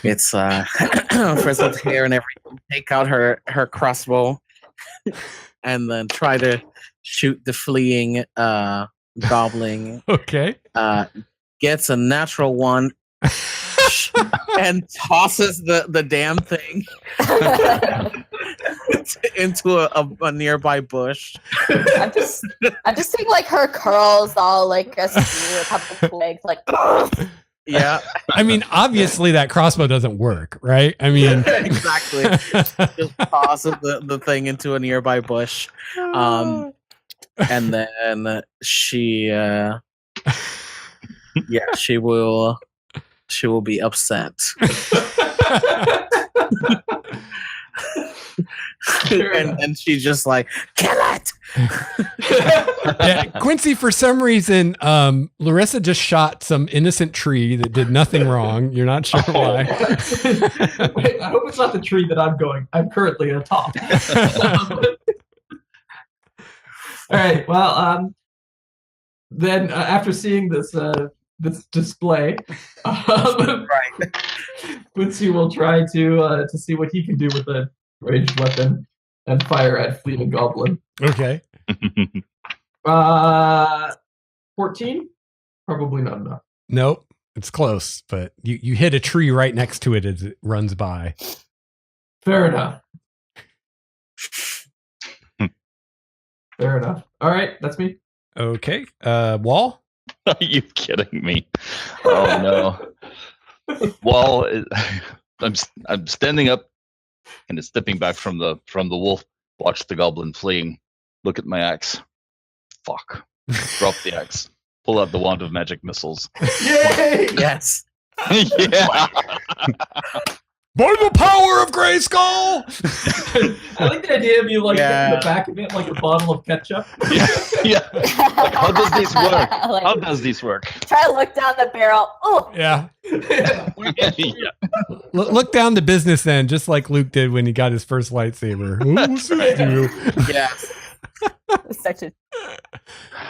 It's frizzled hair and everything. Take out her crossbow and then try to shoot the fleeing goblin. Okay. Gets a natural one and tosses the damn thing into a nearby bush. I'm just seeing like her curls all like askew with a couple twigs, like. Yeah. I mean, obviously that crossbow doesn't work, right? I mean, exactly. Just tosses the thing into a nearby bush, and then she will be upset. and she's just like, kill it. Yeah, Quincy, for some reason, Larissa just shot some innocent tree that did nothing wrong. You're not sure why. Wait, I hope it's not the tree that I'm currently atop. All right. Well, then after seeing this display, Right. Quincy will try to see what he can do with a ranged weapon and fire at fleeing goblin. Okay. 14? Probably not enough. Nope. It's close, but you hit a tree right next to it as it runs by. Fair enough. Fair enough. All right, that's me. Okay. Wahl? Are you kidding me? Oh no. Well, I'm standing up and stepping back from the wolf. Watch the goblin fleeing. Look at my axe. Fuck. Drop the axe. Pull out the wand of magic missiles. Yay! Yes. Yeah. By the power of Grayskull! I like the idea of you like Yeah. hitting the back of it like a bottle of ketchup. Yeah. Like, how does this work? Like, How does this work? try to look down the barrel. Oh, Yeah. Yeah. Look down the business end, just like Luke did when he got his first lightsaber. Ooh, what's this do? Yeah. such a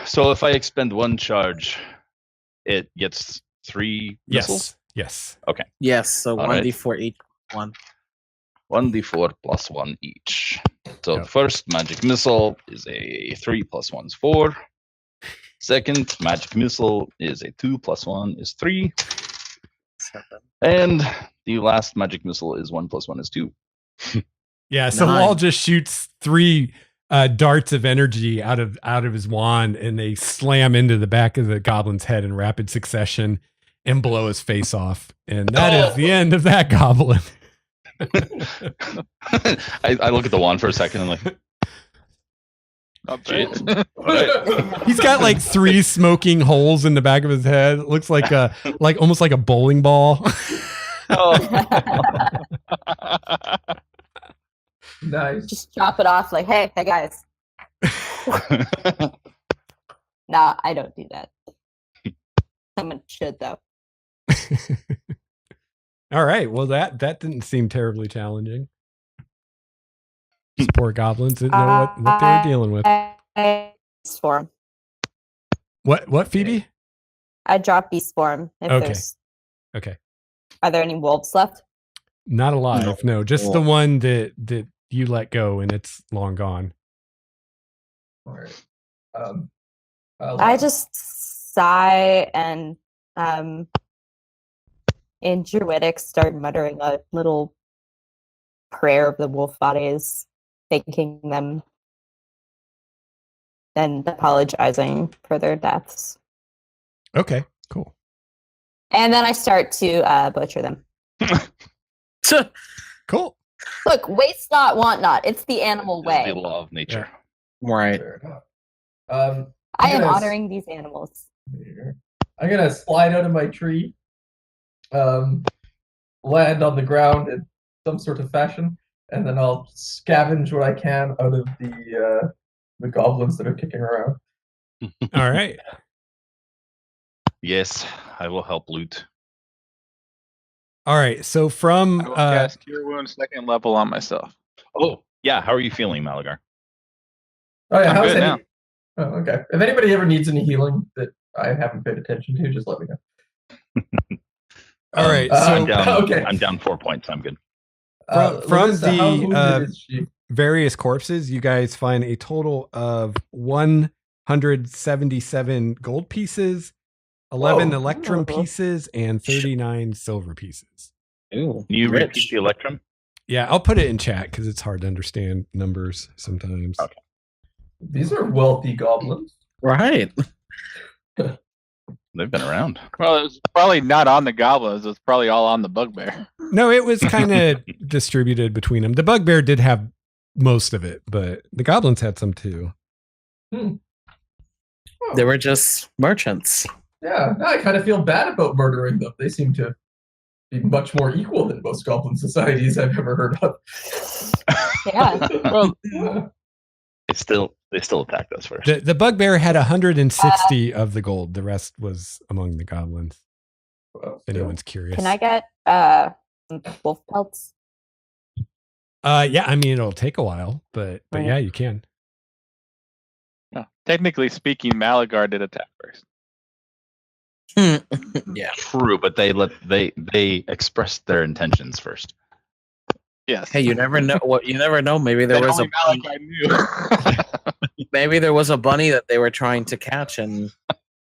So if I expend one charge, it gets 3 missiles? Yes. Yes. So All 1d4 each one. 1d4 plus 1 each. So Yep. the first magic missile is a 3 plus 1 is 4. Second magic missile is a 2 plus 1 is 3. 7. And the last magic missile is 1 plus 1 is 2. Yeah. So 9. Wahl just shoots 3 darts of energy out of his wand, and they slam into the back of the goblin's head in rapid succession and blow his face off. And that is the end of that goblin. I look at the wand for a second and like, Not shit. bad. Alright. He's got like 3 smoking holes in the back of his head. It looks like almost like a bowling ball. Nice. just chop it off. Like, hey guys. Nah, I don't do that. Someone should though. All right. Well, that didn't seem terribly challenging. These poor goblins didn't know what they were dealing with. Beast form. What, Phoebe? I drop beast form. If Okay. there's, Okay. are there any wolves left? Not alive. No, just the one that you let go and it's long gone. All right. I just sigh and in Druidic start muttering a little prayer of the wolf bodies, thanking them and apologizing for their deaths. Okay, cool. And then I start to butcher them. Cool. Look, waste not, want not. It's the animal This is the way. law of nature. Right. Fair enough. I am Yes. honoring these animals. I'm gonna slide out of my tree, land on the ground in some sort of fashion, and then I'll scavenge what I can out of the goblins that are kicking around. All right. Yes, I will help loot. All right. So from I will cast Cure Wounds 2nd level on myself. Oh, yeah. How are you feeling, Malagar? Oh yeah, I'm how's good any- now. Oh, okay. If anybody ever needs any healing that I haven't paid attention to, just let me know. all right. I'm So down. Okay. I'm down 4 points. I'm good. From Larissa, how the, wounded is she? various corpses, you guys find a total of 177 gold pieces, 11 Whoa. electrum pieces, and 39 silver pieces. Ooh, Can you rich. repeat the electrum? Yeah, I'll put it in chat because it's hard to understand numbers sometimes. Okay. These are wealthy goblins. Right. They've been around. Well, it's probably not on the goblins. It's probably all on the bugbear. No, it was kind of distributed between them. The bugbear did have most of it, but the goblins had some too. Oh, They were just merchants. yeah, now I kind of feel bad about murdering them. They seem to be much more equal than most goblin societies I've ever heard of. Yeah. Well, Yeah. They still attacked us first. The bugbear had 160 of the gold. The rest was among the goblins. Well, If anyone's curious. Can I get some wolf pelts? Yeah, I mean it'll take a while, but Right. yeah, you can. no, technically speaking, Malagar did attack first. Yeah. True, but they expressed their intentions first. Yes. Hey, you never know what you never know. Maybe there That was a only bunny, Malachi knew. maybe there was a bunny that they were trying to catch, and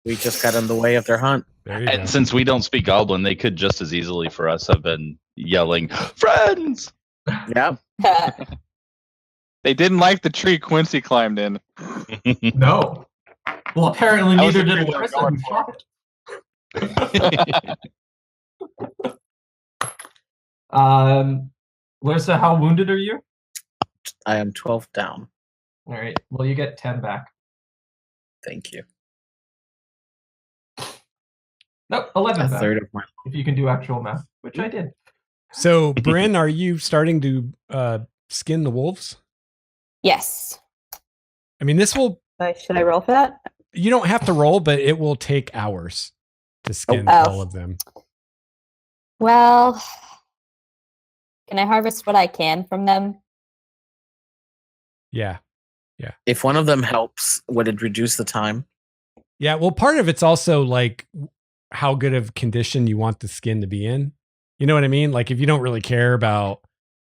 we just got in the way of their hunt. There you go. And since we don't speak Goblin, they could just as easily for us have been yelling, "Friends!" Yeah. They didn't like the tree Quincy climbed in. No. Well, apparently That was neither the did tree they were Larissa going who for. shot it. Larissa, how wounded are you? I am 12 down. All right. Well, you get 10 back. Thank you. Nope, 11 A back. third of my If you can do actual math, which I did. So, Bryn, are you starting to skin the wolves? Yes. I mean, this will. Should I roll for that? You don't have to roll, but it will take hours to skin Oh. all of them. Well, can I harvest what I can from them? Yeah. If one of them helps, would it reduce the time? Yeah. Well, part of it's also like how good of condition you want the skin to be in. You know what I mean? Like if you don't really care about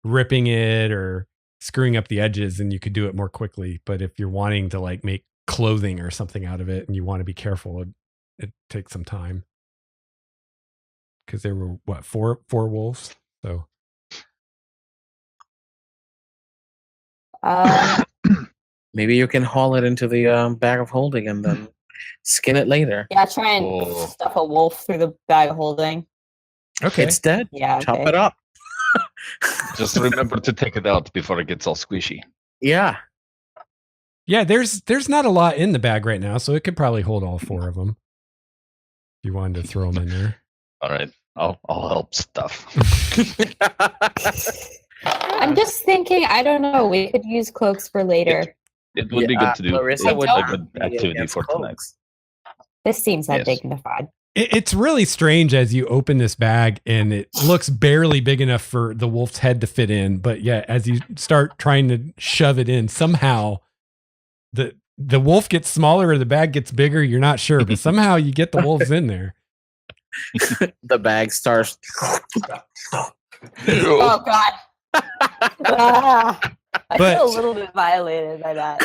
ripping it or screwing up the edges, then you could do it more quickly. But if you're wanting to like make clothing or something out of it and you want to be careful, it takes some time. Because there were what, four wolves? So Maybe you can haul it into the bag of holding and then skin it later. Yeah, try and Whoa. stuff a wolf through the bag of holding. okay. It's dead. Yeah, Chop okay. it up. Just remember to take it out before it gets all squishy. Yeah. Yeah, there's not a lot in the bag right now, so it could probably hold all four of them. If you wanted to throw them in there. All right, I'll help stuff. I'm just thinking, I don't know, we could use cloaks for later. It would be good to do. Larissa It's would a not good be activity against for tonight. cloaks. This seems Yes. undignified. It's really strange as you open this bag and it looks barely big enough for the wolf's head to fit in. But yeah, as you start trying to shove it in, somehow the wolf gets smaller or the bag gets bigger. You're not sure, but somehow you get the wolves in there. The bag starts Oh, God. I But- feel a little bit violated by that.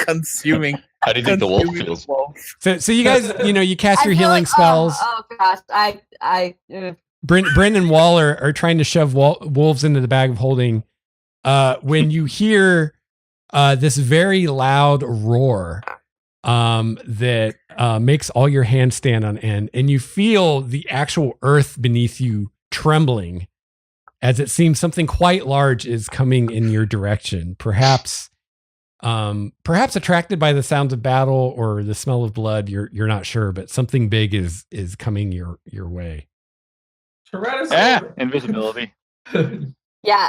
consuming. How do you think the wolf consuming feels? wolf. So you guys, you cast I your feel healing like, spells. Oh, gosh. Bryn and Wahl are trying to shove wolves into the bag of holding. When you hear this very loud roar that makes all your hands stand on end, and you feel the actual earth beneath you trembling as it seems something quite large is coming in your direction. Perhaps attracted by the sounds of battle or the smell of blood. You're not sure, but something big is coming your way. Tyrannosaurus. Invisibility. Yeah.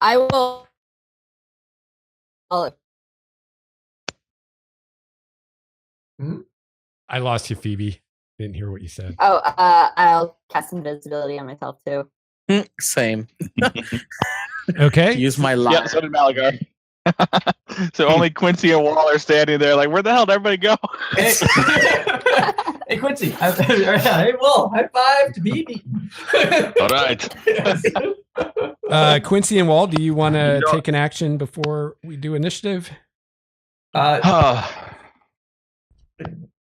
I will. I lost you, Phoebe. Didn't hear what you said. I'll cast invisibility on myself too. Same. Okay. Use my Yeah, luck. so did Malagar. So only Quincy and Wahl are standing there like, where the hell did everybody go? Hey, hey Quincy. Hey, Will. High five to be beaten. All right. Quincy and Wahl, do you want to take an action before we do initiative? Yeah.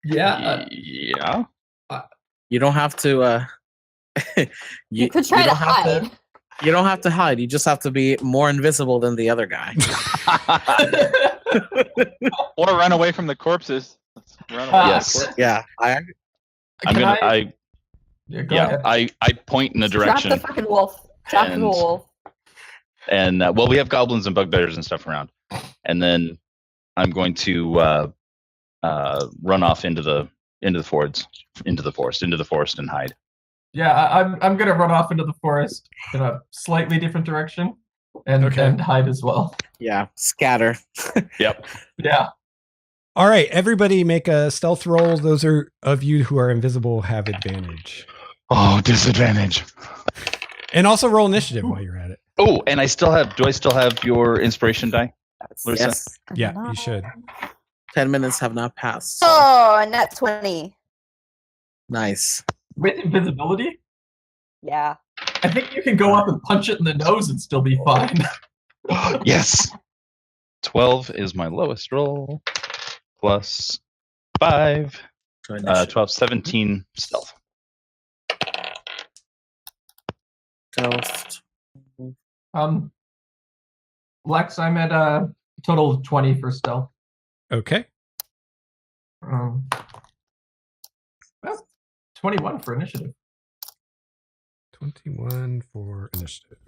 Yeah. You don't have to. You could try to don't have hide. You don't have to hide. You just have to be more invisible than the other guy. Or run away from the corpses. Let's run away Yes. from the corpses. Yeah, I'm Can gonna. Go ahead. I point in a Trap direction, the fucking wolf. Trap the And- wolf. and well, we have goblins and bugbears and stuff around, and then I'm going to run off into the forest, and hide. Yeah, I'm gonna run off into the forest in a slightly different direction and hide as well. yeah. Scatter. Yep. Yeah. All right, everybody make a stealth roll. Those of you who are invisible have advantage. Oh, disadvantage. And also roll initiative while you're at it. Oh, and do I still have your inspiration die? Larissa? Yes. Yeah, you should. 10 minutes have not passed. So Oh, and that's 20. nice. With invisibility, Yeah. I think you can go up and punch it in the nose and still be fine. Yes. 12 is my lowest roll. Plus 5. So initiative. 12, 17 stealth. Stealth. Lex, I'm at a total of 20 for stealth. Okay. Well, 21 for initiative. 21 for initiative.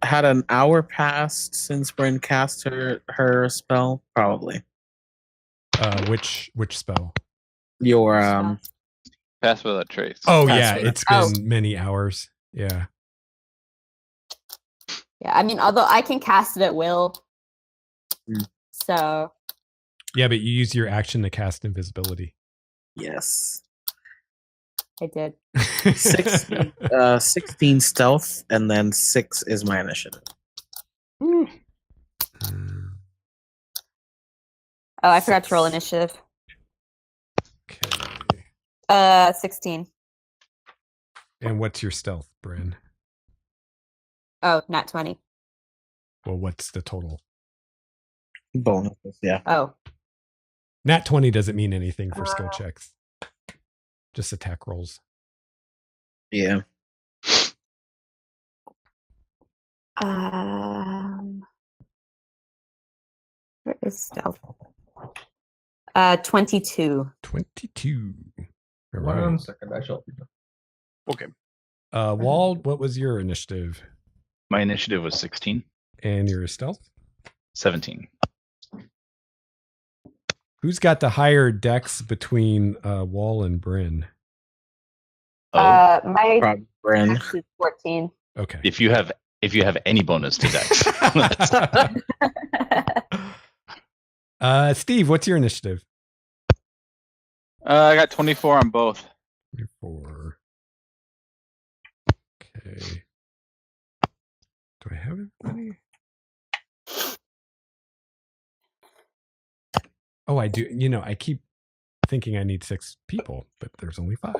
Had an hour passed since Bryn cast her spell? Probably. Which spell? Your Pass without trace. Oh That's yeah, what- it's Oh. been many hours. Yeah. Yeah, I mean, although I can cast it at will. Mm. So, Yeah, but you use your action to cast invisibility. Yes. I did. 16 stealth, and then 6 is my initiative. Oh, I forgot to roll initiative. Okay. 16. And what's your stealth, Bryn? Oh, not 20. Well, what's the total? Bonuses, yeah. Oh, Nat 20 doesn't mean anything for skill checks. Just attack rolls. Yeah. where is stealth? 22. 22. All One right. second, I shall be done. Wahl, what was your initiative My initiative was 16, and your stealth? 17. Who's got the higher dex between Wahl and Bryn? Oh, My Probably Bryn. dex is 14. Okay. if you have any bonus to dex. Steve, what's your initiative? I got 24 on both. 24. Okay. Do I have anybody? Oh, I do. You know, I keep thinking I need 6 people, but there's only 5.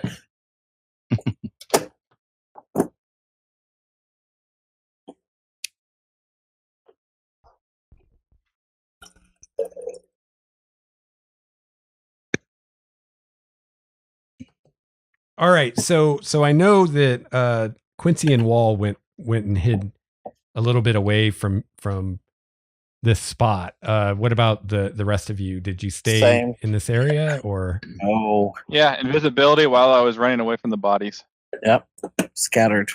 All right, so I know that Quincy and Wahl went and hid a little bit away from this spot. What about the rest of you? Did you stay Same. in this area or? Oh, Yeah, invisibility while I was running away from the bodies. yep. Scattered.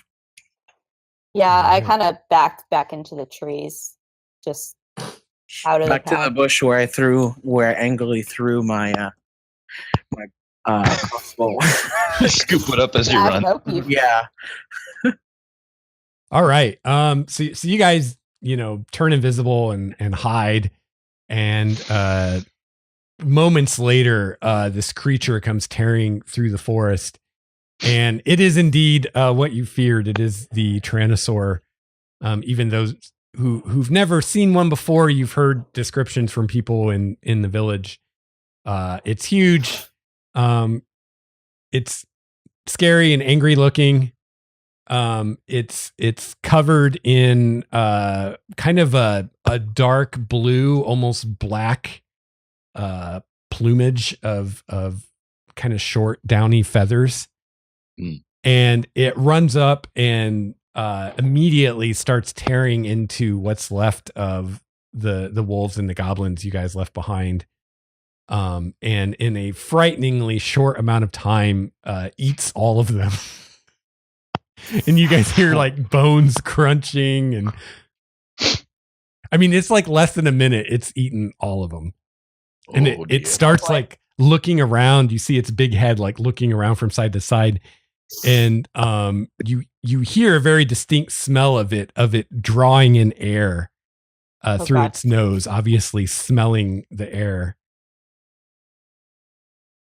Yeah, I Alright. kind of backed back into the trees. Just out of Back the to path. the bush where I angrily threw my crossbow. Scoop it up as you Yeah, run. nope, you- Yeah. All right. So you guys, turn invisible and hide, and moments later, this creature comes tearing through the forest, and it is indeed what you feared. It is the Tyrannosaur. Even those who've never seen one before, you've heard descriptions from people in the village. It's huge. It's scary and angry looking. It's covered in kind of a dark blue, almost black plumage of kind of short downy feathers. Mm. And it runs up and immediately starts tearing into what's left of the wolves and the goblins you guys left behind. And in a frighteningly short amount of time, eats all of them. And you guys hear like bones crunching, and I mean, it's like less than a minute. It's eaten all of them. And Oh, it dear. starts like looking around. You see its big head like looking around from side to side. And you hear a very distinct smell of it drawing in air through God. its nose, obviously smelling the air.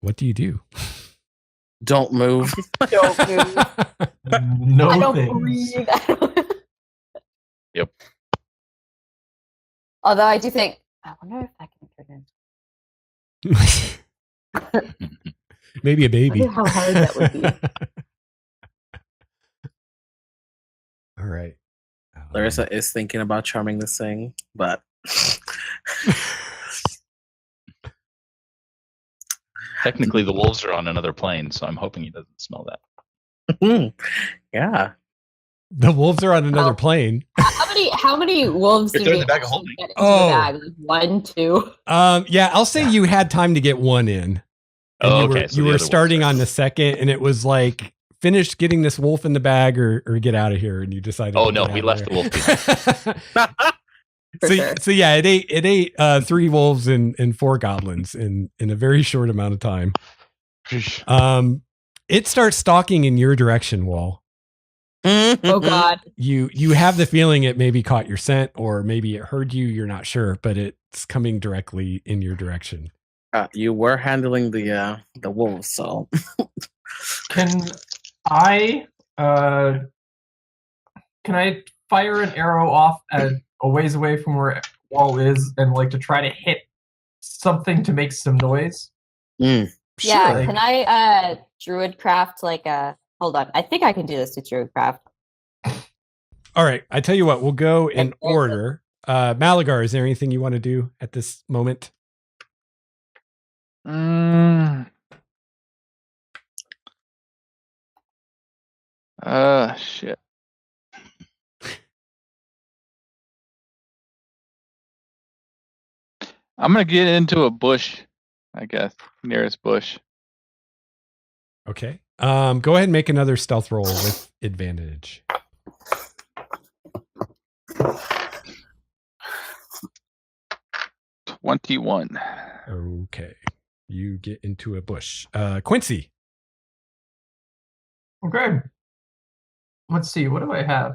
What do you do? Don't move. Don't move. No I don't things. breathe. Yep. Although I do think, I wonder if I can turn in. Maybe a baby. I wonder how hard that would be. All right. Larissa is thinking about charming this thing, but Technically, the wolves are on another plane, so I'm hoping he doesn't smell that. yeah. The wolves are on another Oh. plane. How many wolves If did they're we in the bag of actually holding. get into Oh. the bag? Like 1, 2. Yeah, I'll say you had time to get one in. And Oh, you were, okay, so you the were other wolves starting are- on the second, and it was like finish getting this wolf in the bag or get out of here, and you decided. Oh, to no, get we out left of the wolf there. For so, sure. so yeah, it ate 3 wolves and 4 goblins in a very short amount of time. It starts stalking in your direction, Wahl. Oh God. You have the feeling it maybe caught your scent, or maybe it heard you. You're not sure, but it's coming directly in your direction. You were handling the wolves, so Can I fire an arrow off at a ways away from where Wahl is, and like to try to hit something to make some noise? Yeah, Sure. can I druid craft like a hold on. I think I can do this with druid craft. All right. I tell you what, we'll go in order. Malagar, is there anything you want to do at this moment? Shit. I'm gonna get into a bush, I guess. Nearest bush. Okay. Go ahead and make another stealth roll with advantage. $21. Okay. You get into a bush. Quincy. Okay. Let's see. What do I have?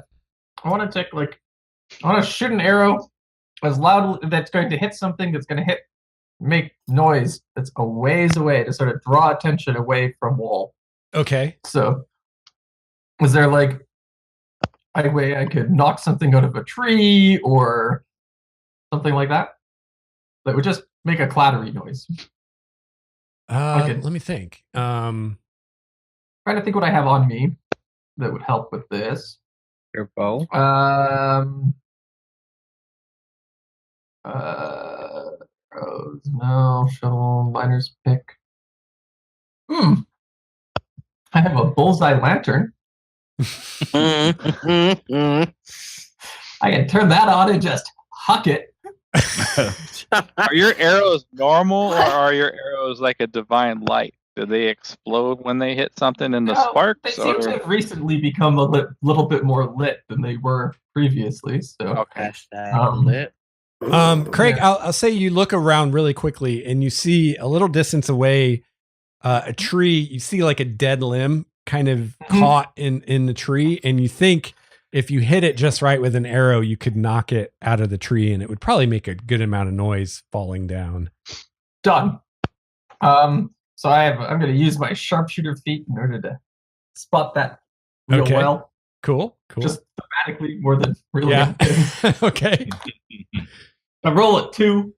I want to shoot an arrow as loud that's going to hit something that's going to make noise that's a ways away to sort of draw attention away from Wahl. Okay. So, is there like a way I could knock something out of a tree or something like that? That would just make a clattery noise. Let me think. Trying to think what I have on me that would help with this. your bow. Arrows, no, shovel, miner's pick. I have a bullseye lantern. I can turn that on and just huck it. Are your arrows normal, or are your arrows like a divine light? Do they explode when they hit something in the They sparks? seem to have recently become a little bit more lit than they were previously. So, Okay. Lit. Craig, Yeah. I'll say you look around really quickly and you see a little distance away a tree. You see like a dead limb kind of caught in the tree, and you think if you hit it just right with an arrow, you could knock it out of the tree, and it would probably make a good amount of noise falling down. done. So I'm going to use my sharpshooter feat in order to spot that real Okay. well. Cool. Just thematically more than really. Yeah. Okay. I roll at 2.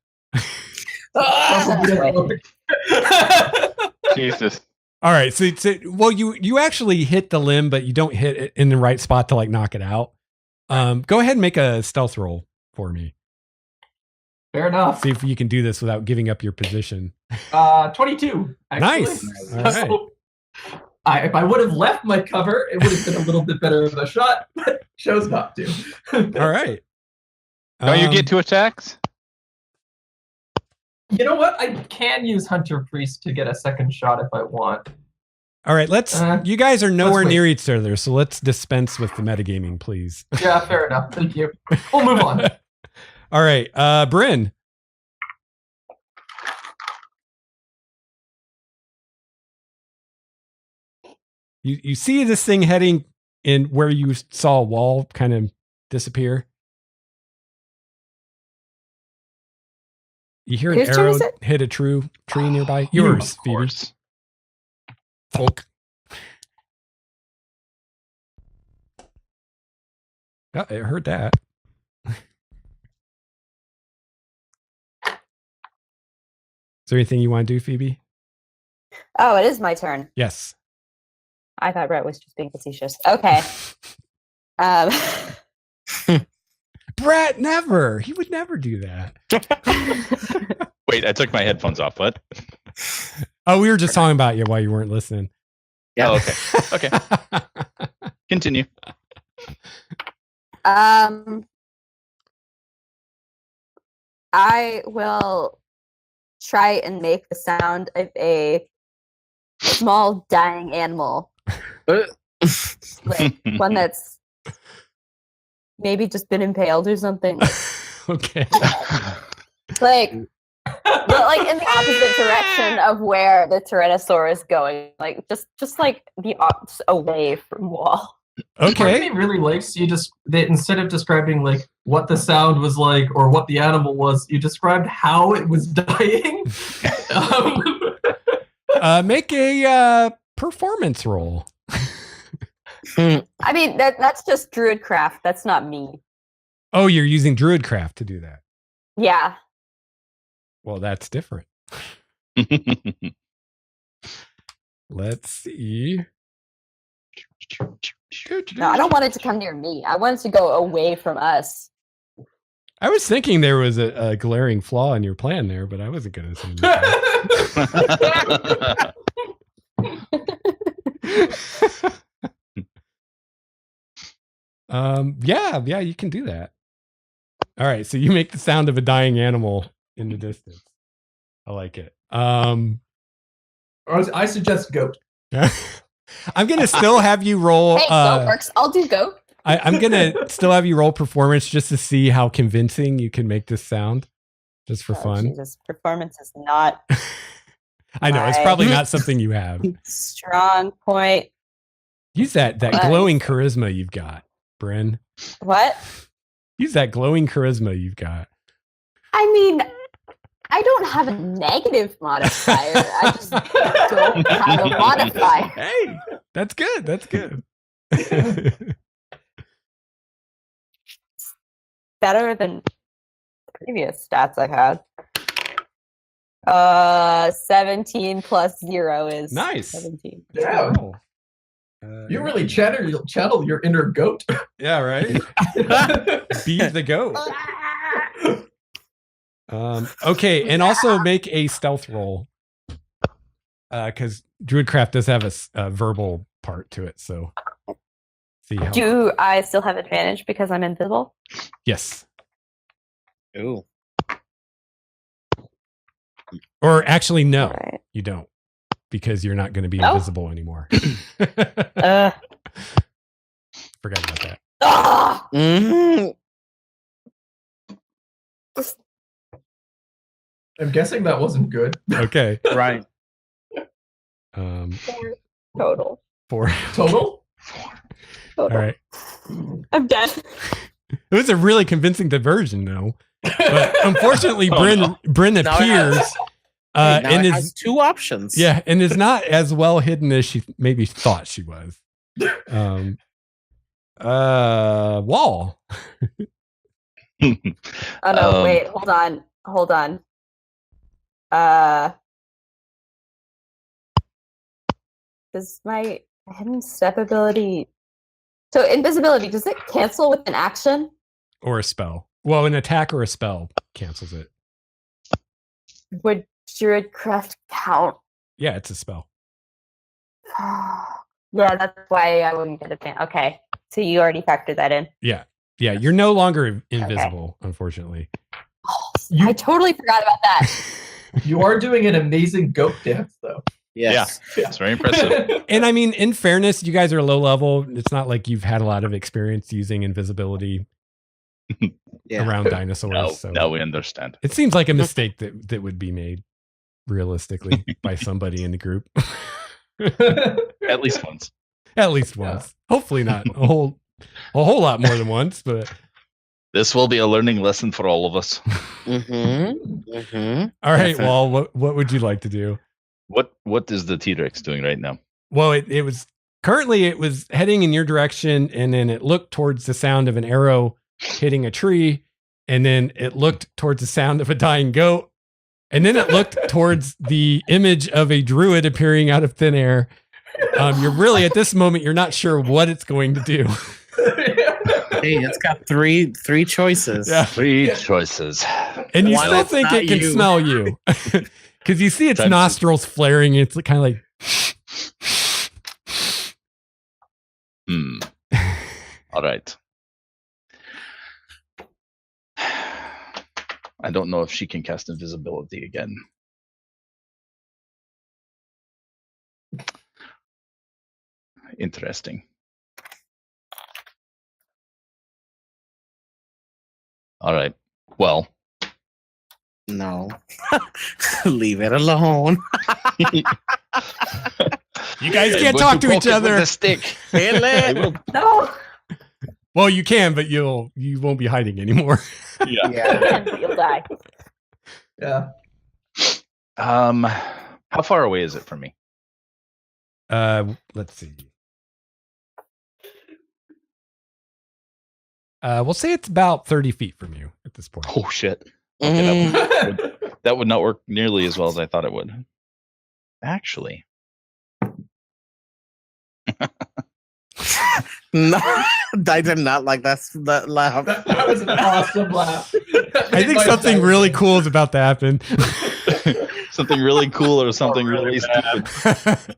Jesus. All right. So well, you actually hit the limb, but you don't hit it in the right spot to like knock it out. Go ahead and make a stealth roll for me. Fair enough. See if you can do this without giving up your position. 22. Actually. Nice. All right. So, if I would have left my cover, it would have been a little bit better of a shot, but chose not to. All right. Don't you get 2 attacks? You know what? I can use Hunter Priest to get a second shot if I want. All right. You guys are nowhere wait. near each other, so let's dispense with the metagaming, please. Yeah, fair enough. Thank you. We'll move on. All right. Bryn. You see this thing heading in where you saw Wahl kind of disappear. You hear an Whose turn arrow is it? hit a tree nearby. Yours, Of Phoebe. course. Folk. Yeah, I heard that. Is there anything you want to do, Phoebe? Oh, it is my turn. Yes. I thought Brett was just being facetious. Okay. Brett, never. He would never do that. Wait, I took my headphones off. What? Oh, we were just talking about you while you weren't listening. Yeah. Oh, okay. Okay. Continue. I will try and make the sound of a small dying animal. Like one that's maybe just been impaled or something. Okay. Like But like in the opposite direction of where the Tyrannosaur is going, like just like the away from Wahl. Part of Okay. me really likes you just that instead of describing like what the sound was like or what the animal was, you described how it was dying. Make a performance roll. I mean that's just Druidcraft. That's not me. Oh, you're using Druidcraft to do that. Yeah. Well, that's different. Let's see. No, I don't want it to come near me. I want it to go away from us. I was thinking there was a glaring flaw in your plan there, but I wasn't going to say anything. Yeah, you can do that. All right, so you make the sound of a dying animal in the distance. I like it. I suggest goat. I'm gonna still have you roll. Hey, goat works. I'll do goat. I'm gonna still have you roll performance just to see how convincing you can make this sound, just for fun. Jesus, performance is not. I know it's probably not something you have. Strong point. Use that glowing charisma you've got, Bryn. What? Use that glowing charisma you've got. I mean, I don't have a negative modifier. I just don't have a modifier. Hey, that's good. That's good. Better than previous stats I had. 17 plus 0 is Nice. 17. Yeah. You really channel your inner goat. Yeah, right. Be the goat. Okay, and also make a stealth roll. Because Druidcraft does have a verbal part to it, so see how. Do I still have advantage because I'm invisible? Yes. Ooh. Or actually, no, Right. you don't, because you're not going to be Oh. invisible anymore. Forgot about that. Ah! Mhm. I'm guessing that wasn't good. Okay. Right. Total. 4. Total? All right. I'm dead. It was a really convincing diversion, though. But unfortunately, Bryn Now it appears Now and it is has two options. yeah, and is not as well hidden as she maybe thought she was. Wahl. Oh no, wait, hold on. Does my hidden step ability so invisibility, does it cancel with an action? Or a spell. Well, an attack or a spell cancels it. Would Druidcraft count? Yeah, it's a spell. Yeah, that's why I wouldn't get advantage. Okay. So you already factored that in. Yeah. Yeah, you're no longer invisible, unfortunately. I totally forgot about that. You are doing an amazing goat dance, though. Yes. It's very impressive. And I mean, in fairness, you guys are low level. It's not like you've had a lot of experience using invisibility Yeah. around dinosaurs. Now, So now we understand. it seems like a mistake that would be made realistically by somebody in the group. At least once. At least once. Hopefully not a whole lot more than once, but This will be a learning lesson for all of us. Mm-hmm. Mm-hmm. all right, Definitely. Wahl, what would you like to do? What is the T-Rex doing right now? Well, it was heading in your direction, and then it looked towards the sound of an arrow hitting a tree, and then it looked towards the sound of a dying goat, and then it looked towards the image of a druid appearing out of thin air. You're really at this moment, you're not sure what it's going to do. Hey, it's got three choices. Yeah. 3 choices. And you Why still that's think not it can you. smell you. Because you see its Time to- nostrils flaring. It's kind of like, All right. I don't know if she can cast invisibility again. Interesting. All right. Well, No. Leave it alone. You guys I'm can't going talk to poke each it with other. the stick. Kill I it. will. No. Well, you can, but you won't be hiding anymore. Yeah. Yeah. You'll die. Yeah. How far away is it from me? Let's see. We'll say it's about 30 feet from you at this point. Oh shit. Okay, Mhm. that would not work nearly as well as I thought it would. Actually, No, I did not like that laugh. That was an awesome laugh. I think something really cool is about to happen. something really cool or something really stupid.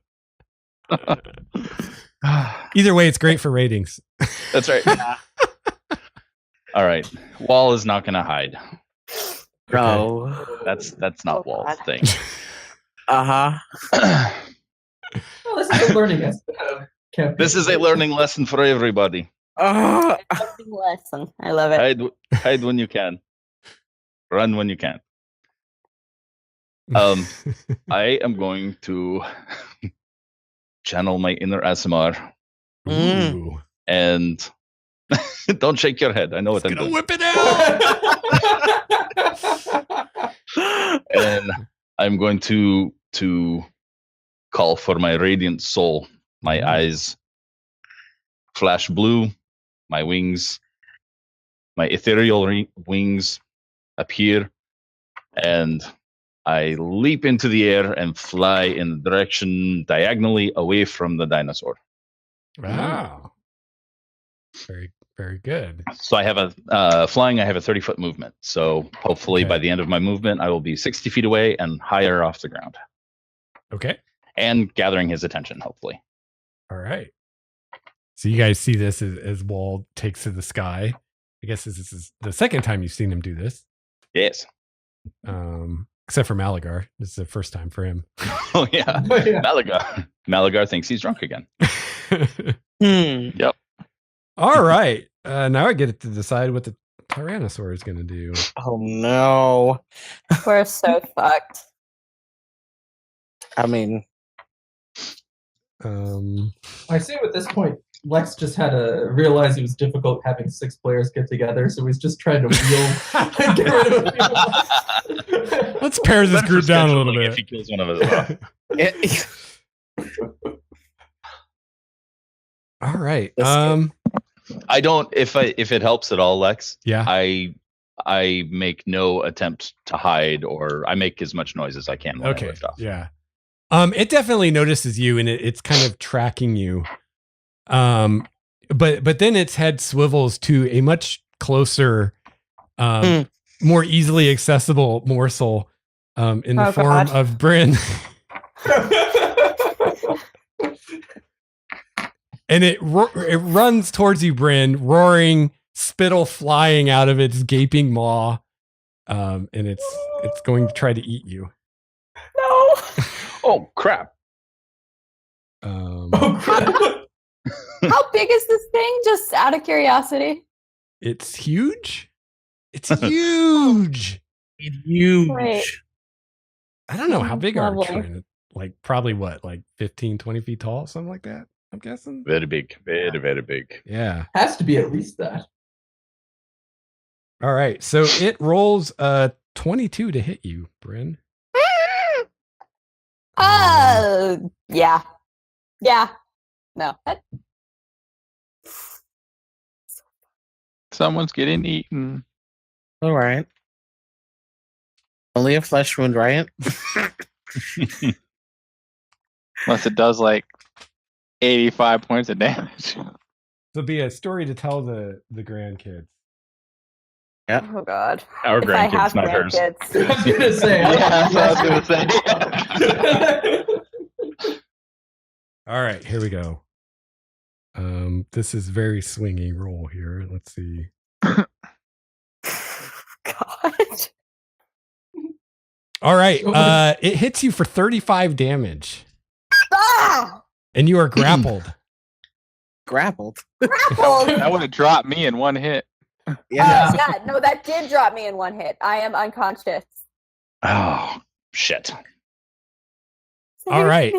Either way, it's great for ratings. That's right. All right. Wahl is not going to hide. No. That's not Oh, Wall's God. thing. Uh-huh. Well, this is a learning campaign. This is a learning lesson for everybody. Lesson. I love it. Hide when you can. Run when you can. I am going to channel my inner Aasimar Ooh. and don't shake your head. I know what I'm Gonna doing. whip it out. And I'm going to call for my radiant soul. My eyes flash blue. My wings, my ethereal wings appear, and I leap into the air and fly in the direction diagonally away from the dinosaur. Wow. Very, very good. So I have a flying. I have a 30-foot movement. So hopefully Okay. by the end of my movement, I will be 60 feet away and higher off the ground, Okay. and gathering his attention. Hopefully. All right. So you guys see this as Wahl takes to the sky. I guess this is the second time you've seen him do this. Yes. Except for Malagar. This is the first time for him. Oh yeah. Yeah. Malagar thinks he's drunk again. Yep. All right. Now I get to decide what the Tyrannosaur is going to do. Oh no. We're so fucked. I mean, I assume at this point, Lex just had to realize it was difficult having 6 players get together, so he's just trying to wheel and get rid of a few. Let's pare this group down a little If he bit. kills one of us. it, All right. Let's I don't. If it helps at all, Lex. Yeah. I make no attempt to hide, or I make as much noise as I can when I Okay. lift off. Yeah. It definitely notices you, and it's kind of tracking you. But then its head swivels to a much closer, more easily accessible morsel, in the Oh, form God. of Bryn. And it runs towards you, Bryn, roaring, spittle flying out of its gaping maw, and it's going to try to eat you. No. Oh crap! Oh, crap. How big is this thing? Just out of curiosity. It's huge. It's huge. it's huge. Wait. I don't know how big are Lovely. Tyrannosaurs? Like probably what, like 15, 20 feet tall, something like that. I'm guessing. Very big, very very big. Yeah. Has to be at least that. All right. So it rolls 22 to hit you, Bryn. Yeah. Yeah. No. Someone's getting eaten. All right. Only a flesh wound, right? Unless it does like 85 points of damage. There'll be a story to tell the grandkids. Oh God. Our If I have grandkids, not hers. I grandkids. was gonna say. Yeah, that's what I was gonna say. All right, here we go. This is very swingy roll here. Let's see. God. All right. It hits you for 35 damage. Ah! And you are grappled. Grappled. Grappled. That would have dropped me in one hit. Yeah. Yeah, no, that did drop me in one hit. I am unconscious. Oh, shit. All right.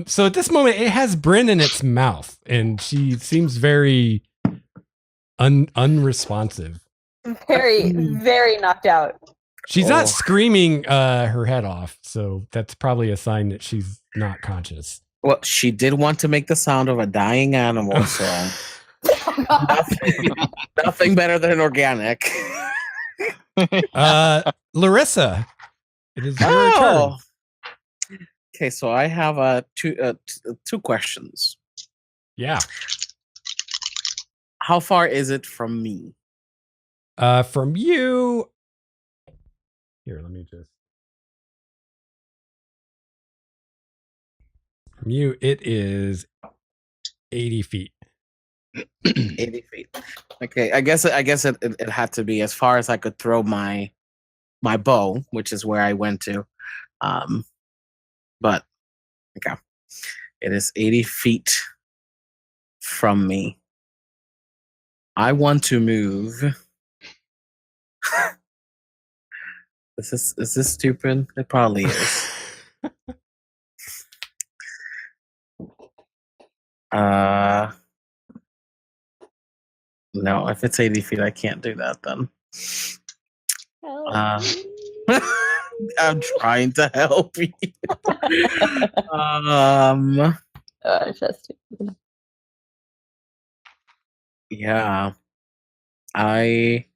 So at this moment, it has Bryn in its mouth, and she seems very unresponsive. Very, very knocked out. She's Oh. not screaming her head off, so that's probably a sign that she's not conscious. Well, she did want to make the sound of a dying animal, so nothing better than organic. Larissa, it is your turn. Oh. Okay, so I have two questions. Yeah. How far is it from me? From you. Here, let me just. From you, it is 80 feet. 80 feet. Okay, I guess it had to be as far as I could throw my bow, which is where I went to. But okay, it is 80 feet from me. I want to move. Is this stupid? It probably is. No, if it's 80 feet, I can't do that then. I'm trying to help you. Just Yeah. Right.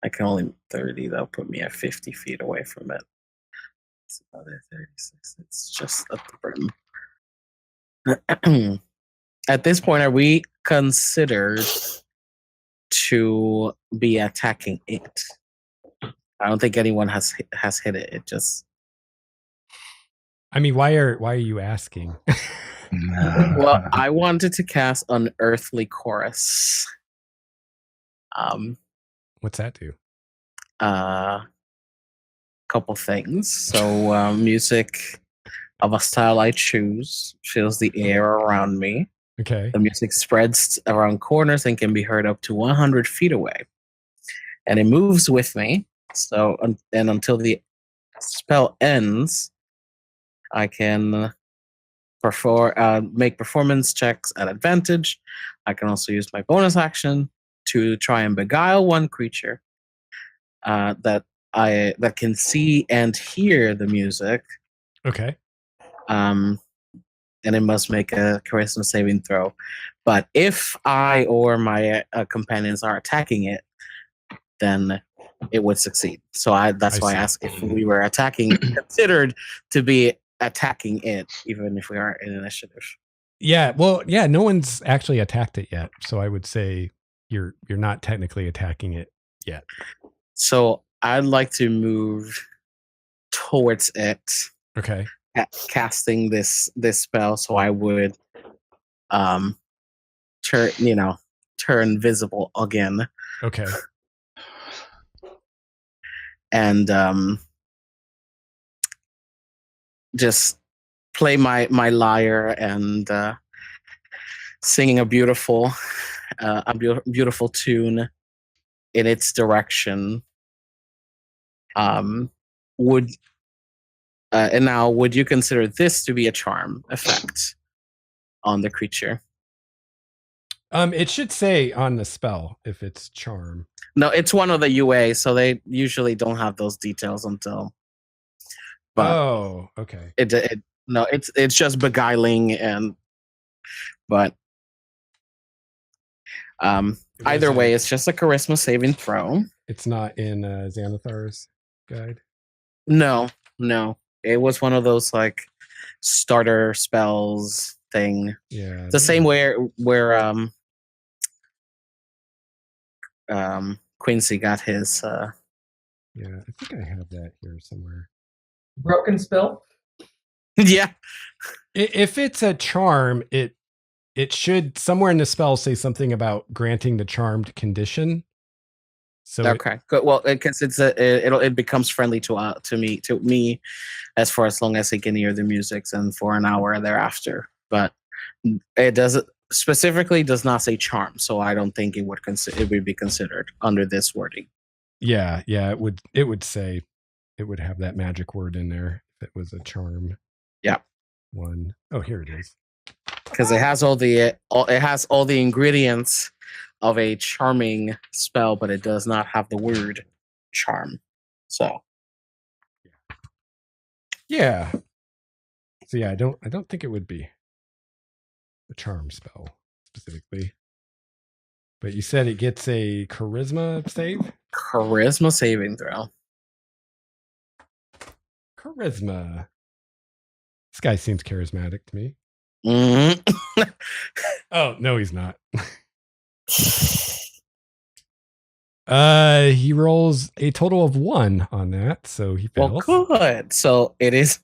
I can only 30. That'll put me at 50 feet away from it. It's about 36. It's just at the brim. At this point, are we considered to be attacking it? I don't think anyone has hit it. It just. I mean, why are you asking? Well, I wanted to cast Unearthly Chorus. What's that do? Couple things. So, music of a style I choose fills the air around me. Okay. The music spreads around corners and can be heard up to 100 feet away. And it moves with me. So, and until the spell ends, I can make performance checks at advantage. I can also use my bonus action to try and beguile one creature that can see and hear the music. Okay. And it must make a charisma saving throw. But if I or my companions are attacking it, then it would succeed. So that's why I asked if we were considered to be attacking it, even if we aren't in initiative. Yeah. Well, yeah. No one's actually attacked it yet, so I would say you're not technically attacking it yet. So I'd like to move towards it. Okay. Casting this spell, so I would turn visible again. Okay. And just play my lyre and singing a beautiful tune in its direction. Would you consider this to be a charm effect on the creature? It should say on the spell if it's charm. No, it's one of the UA, so they usually don't have those details until. But oh, okay. It's just beguiling but either way, it's just a charisma saving throw. It's not in Xanathar's guide. No, it was one of those like starter spells thing. Yeah, the same where Quincy got his. Yeah, I think I have that here somewhere. Broken spell? Yeah. If it's a charm, it should somewhere in the spell say something about granting the charmed condition. So okay, good. Well, because it becomes friendly to me as long as it can hear the music and for an hour thereafter. But it doesn't. specifically does not say charm, so I don't think it would be considered under this wording. Yeah, it would say it would have that magic word in there if it was a charm. Yeah. One. Oh, here it is. Because it has all the ingredients of a charming spell, but it does not have the word charm. So yeah. So yeah, I don't think it would be a charm spell specifically. But you said it gets a charisma save? Charisma saving throw. Charisma. This guy seems charismatic to me. Mm-hmm. Oh, no, he's not. He rolls a total of 1 on that, so he fails. Well, good. So it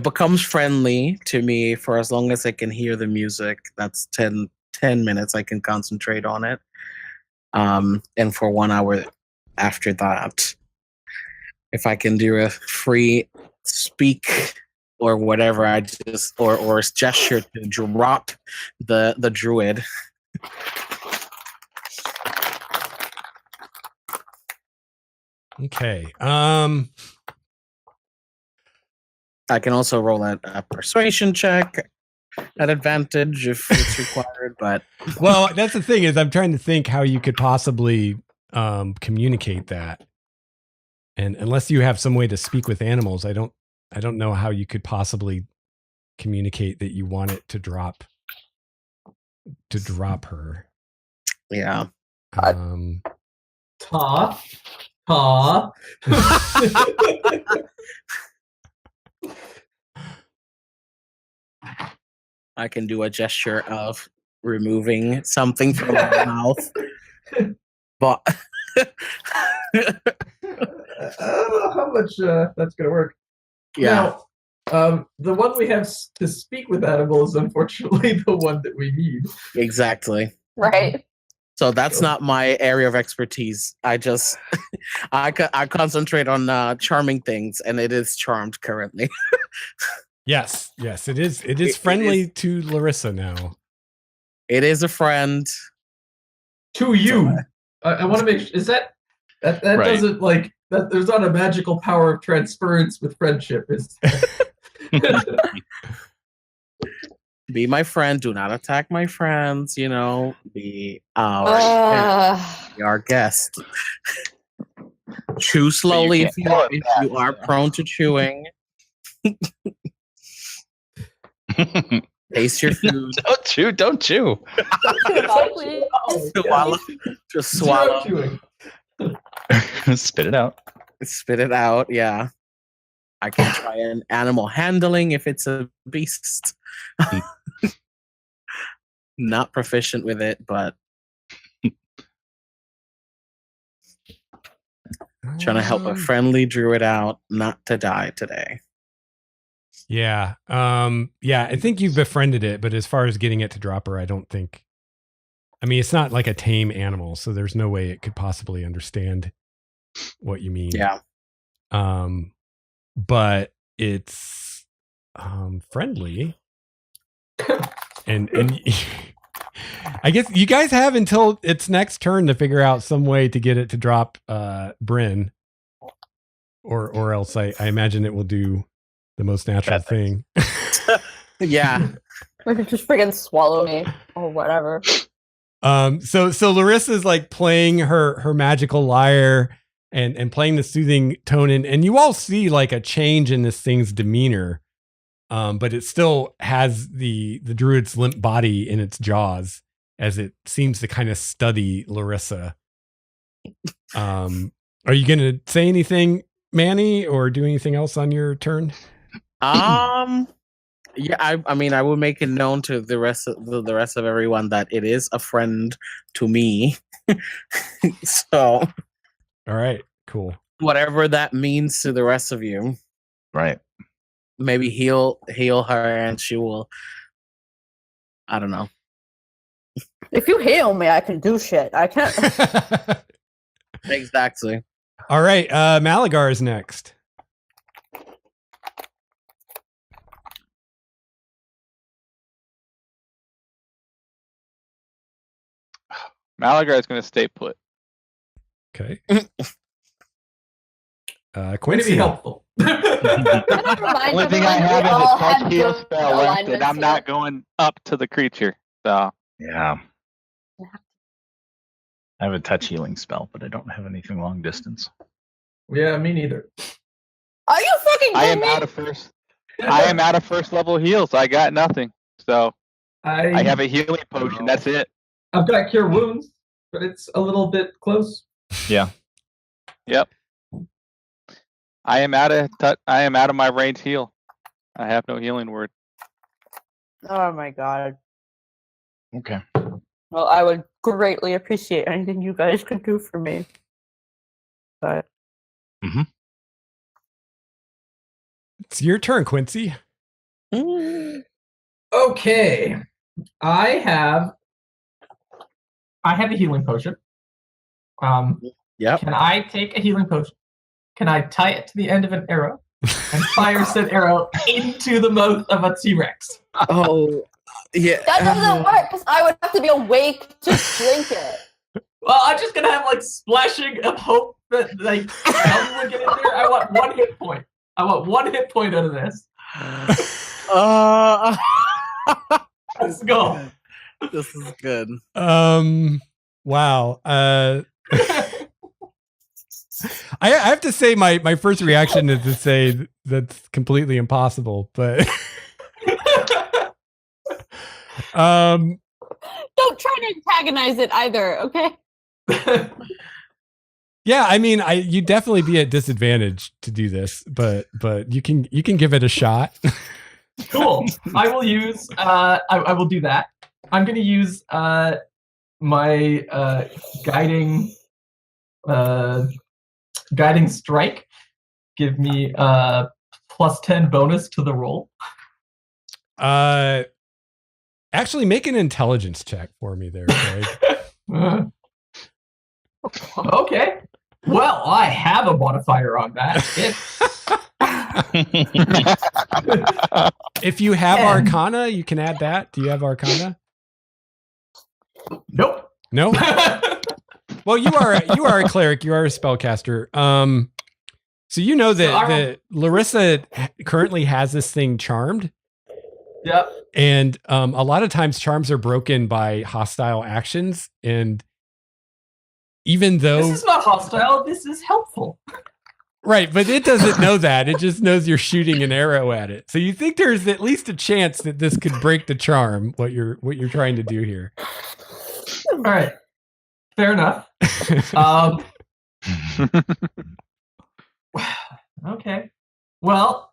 becomes friendly to me for as long as I can hear the music. That's 10 minutes I can concentrate on it. And for 1 hour after that, if I can do a free speak or whatever, I just or gesture to drop the druid. Okay. I can also roll a persuasion check at advantage if it's required, but well, that's the thing is I'm trying to think how you could possibly communicate that. And unless you have some way to speak with animals, I don't know how you could possibly communicate that you want it to drop her. Yeah. Ta. I can do a gesture of removing something from my mouth. But I don't know how much that's going to work. yeah. Now, the one we have to speak with animals is unfortunately the one that we need. Exactly. Right. So that's not my area of expertise. I just I concentrate on charming things, and it is charmed currently. Yes, it is. It is friendly to Larissa now. It is a friend To you. I want to make sure, is that right. Doesn't like that? There's not a magical power of transference with friendship. Is be my friend. Do not attack my friends. Be our guest. Chew slowly if you are prone to chewing. Taste your food. Don't chew. Just swallow. Spit it out. Spit it out. Yeah. I can try an animal handling if it's a beast. Not proficient with it, but trying to help a friendly druid out not to die today. Yeah. I think you've befriended it, but as far as getting it to drop her, I don't think. I mean, it's not like a tame animal, so there's no way it could possibly understand what you mean. Yeah. But it's friendly. and I guess you guys have until its next turn to figure out some way to get it to drop Bryn. Or else I imagine it will do the most natural thing. Yeah. Maybe just friggin' swallow me or whatever. So Larissa's like playing her magical lyre and playing the soothing tone, and you all see like a change in this thing's demeanor. But it still has the druid's limp body in its jaws as it seems to kind of study Larissa. Are you gonna say anything, Manny, or do anything else on your turn? Yeah, I mean, I will make it known to the rest of everyone that it is a friend to me. So, all right, cool. Whatever that means to the rest of you, right? Maybe heal her, and she will. I don't know. If you heal me, I can do shit. I can't. Exactly. All right, Malagar is next. Malagar is going to stay put. Okay. Way to Quincy. be helpful. Only thing I have is a touch heal spell left, and I'm not going up to the creature. So Yeah. I have a touch healing spell, but I don't have anything long distance. Yeah, me neither. Are you fucking I kidding am me? out of first. I am out of first level heal, so I got nothing. So I have a healing potion. That's it. I've got cure wounds, but it's a little bit close. Yeah. Yep. I am out of my range heal. I have no healing word. Oh my god. Okay. Well, I would greatly appreciate anything you guys could do for me. But It's your turn, Quincy. Okay. I have a healing potion. Yep. Can I take a healing potion? Can I tie it to the end of an arrow and fire said arrow into the mouth of a T-Rex? Oh, yeah. that doesn't work because I would have to be awake to drink it. Well, I'm just gonna have like splashing of hope that like Ellie would get in there. I want 1 hit point. I want 1 hit point out of this. Let's go. This is good. Wow. I have to say my first reaction is to say that's completely impossible, but Don't try to antagonize it either, okay? yeah, I mean, you'd definitely be at disadvantage to do this, but you can give it a shot. Cool. I will use I will do that. I'm gonna use my guiding strike. Give me plus 10 bonus to the roll. Actually make an intelligence check for me there, Craig. Okay. Well, I have a modifier on that. If you have Arcana, you can add that. Do you have Arcana? Nope. No? Well, you are a cleric. You are a spellcaster. So you know that Larissa currently has this thing charmed. Yep. And a lot of times charms are broken by hostile actions. And even though this is not hostile, this is helpful. Right, but it doesn't know that. It just knows you're shooting an arrow at it. So you think there's at least a chance that this could break the charm, what you're trying to do here. All right. Fair enough. Okay. Well,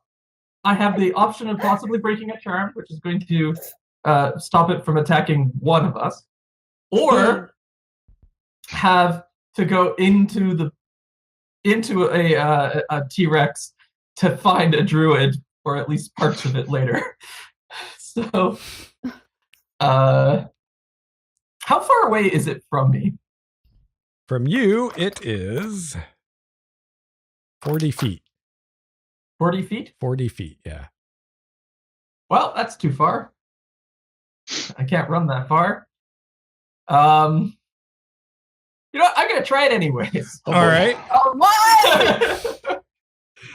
I have the option of possibly breaking a charm, which is going to stop it from attacking one of us, or have to go into a T-Rex to find a druid, or at least parts of it later. So, how far away is it from me? From you, it is 40 feet. 40 feet? 40 feet, yeah. Well, that's too far. I can't run that far. You know what? I'm going to try it anyways. All right. Oh, what?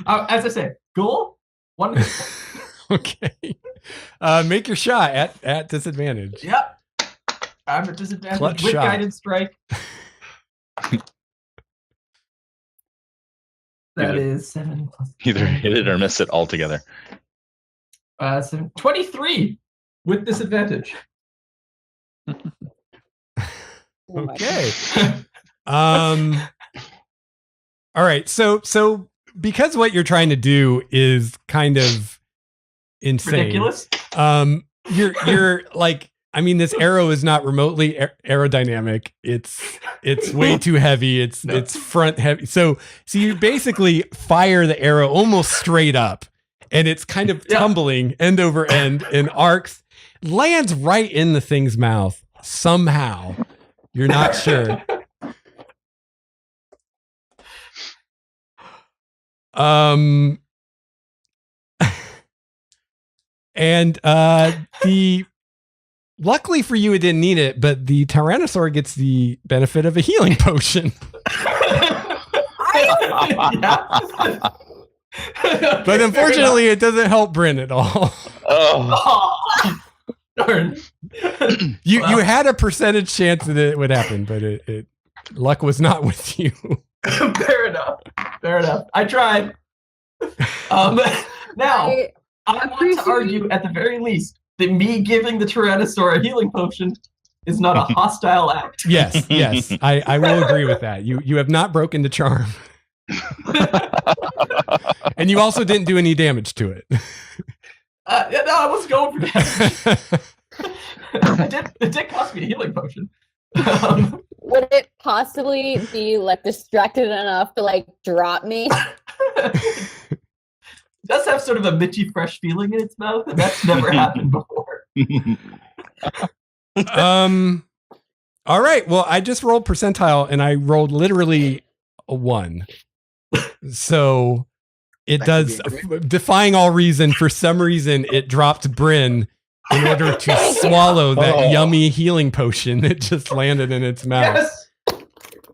As I said, goal, 1 hit. Okay. Make your shot at disadvantage. Yep. I'm at disadvantage Clutch with shot. guided strike. That is 7 plus. Either hit it or miss it altogether. 23 with disadvantage. Okay. All right. So because what you're trying to do is kind of insane. Ridiculous. You're like, I mean, this arrow is not remotely aerodynamic. It's way too heavy. It's front heavy. So you basically fire the arrow almost straight up, and it's kind of tumbling end over end and arcs, lands right in the thing's mouth somehow. You're not sure. And luckily for you, it didn't need it, but the Tyrannosaur gets the benefit of a healing potion. But unfortunately, it doesn't help Bryn at all. Oh. Darn. You had a percentage chance that it would happen, but it luck was not with you. Fair enough. I tried. Now, I want to argue at the very least that me giving the Tyrannosaur a healing potion is not a hostile act. Yes, I will agree with that. You have not broken the charm. And you also didn't do any damage to it. Yeah, no, I wasn't going for that. It did cost me a healing potion. Would it possibly be like distracted enough to like drop me? It does have sort of a Mitchy fresh feeling in its mouth, and that's never happened before. All right. Well, I just rolled percentile and I rolled literally a 1. So it does, defying all reason, for some reason, it dropped Bryn in order to swallow that yummy healing potion that just landed in its mouth. Yes!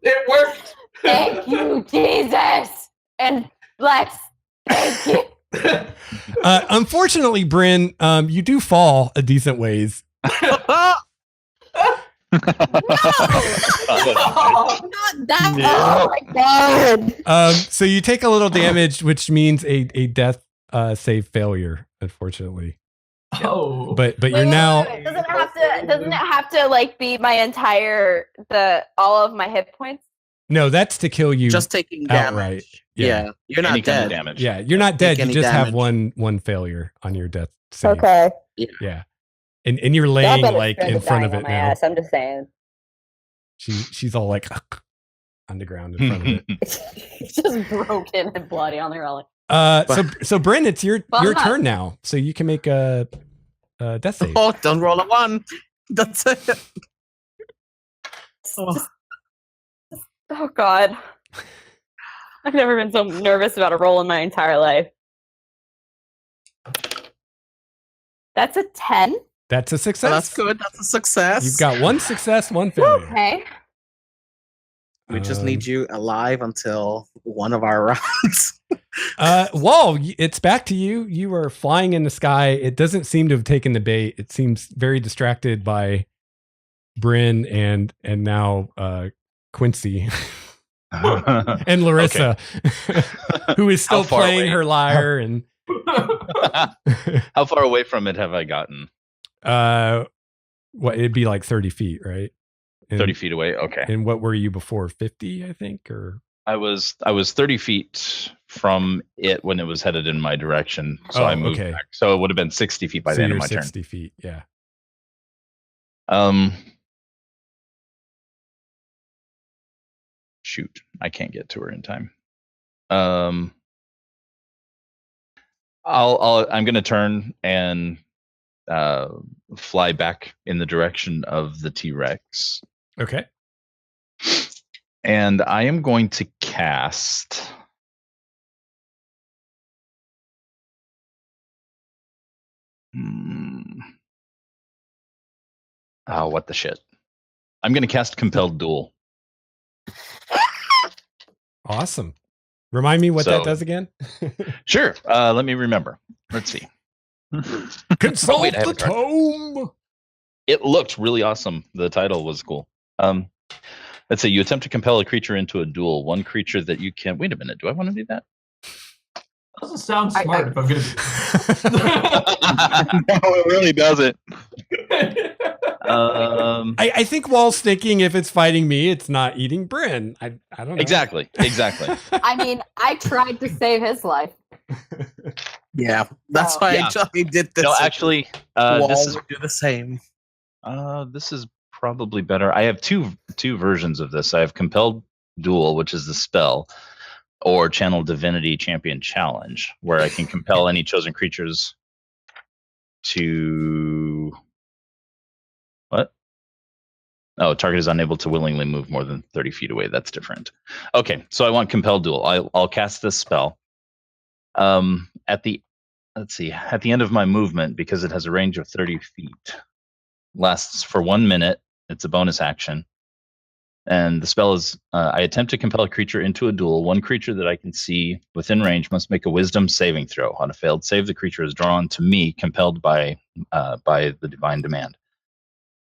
It worked! Thank you, Jesus! And Lex, thank you. Unfortunately, Bryn, you do fall a decent ways. Not that. Oh my god. So you take a little damage, which means a death save failure, unfortunately. Oh. But you're now. Doesn't it have to like be my entire all of my hit points? No, that's to kill you. Just taking damage. Outright. Yeah. You're not Any kind of dead. damage. Yeah, you're not dead. You any just have damage. one failure on your death save. Okay. Yeah. And you're laying like in front of it now. Ass, I'm just saying. She's all like on the ground in front of it. It's just broken and bloody on the ground. So Bryn, it's your Well, turn now. So you can make a death save. Oh, don't roll a 1. That's it. Oh. Oh god. I've never been so nervous about a roll in my entire life. That's a 10. That's a success. Well, that's good. That's a success. You've got 1 success, 1 failure. Okay. We just need you alive until one of our rounds. Wahl, it's back to you. You are flying in the sky. It doesn't seem to have taken the bait. It seems very distracted by Bryn and now Quincy and Larissa, who is still far playing away? her lyre. And How far away from it have I gotten? what it'd be like 30 feet, right? And, 30 feet away. Okay. And what were you before? 50, I think, or I was 30 feet from it when it was headed in my direction. So Oh, I moved okay. back. So it would have been 60 feet by so the end you're of my 60 feet. Yeah. turn. Shoot, I can't get to her in time. I'm going to turn and fly back in the direction of the T-Rex. Okay. And I am going to cast. Oh, what the shit. I'm going to cast Compelled Duel. Awesome. Remind me what that So- does again. Sure. Let me remember. Let's see. Consult wait, I have the a card. tome. It looked really awesome. The title was cool. Let's say you attempt to compel a creature into a duel. One creature that you can. Wait a minute. Do I want to do that? Doesn't sound smart if I'm gonna No, it really doesn't. I think Wahl's thinking if it's fighting me, it's not eating Bryn. I don't know. Exactly. I mean, I tried to save his life. Yeah, that's why Yeah. I actually did this. No, actually, Wall this is would do the same. this is probably better. I have two versions of this. I have Compelled Duel, which is the spell, or Channel Divinity Champion Challenge, where I can compel any chosen creatures to what? Oh, target is unable to willingly move more than 30 feet away. That's different. Okay, so I want Compelled Duel. I'll cast this spell. At the end of my movement, because it has a range of 30 feet, lasts for 1 minute. It's a bonus action. And the spell is, I attempt to compel a creature into a duel. One creature that I can see within range must make a wisdom saving throw. On a failed save, the creature is drawn to me, compelled by the divine demand.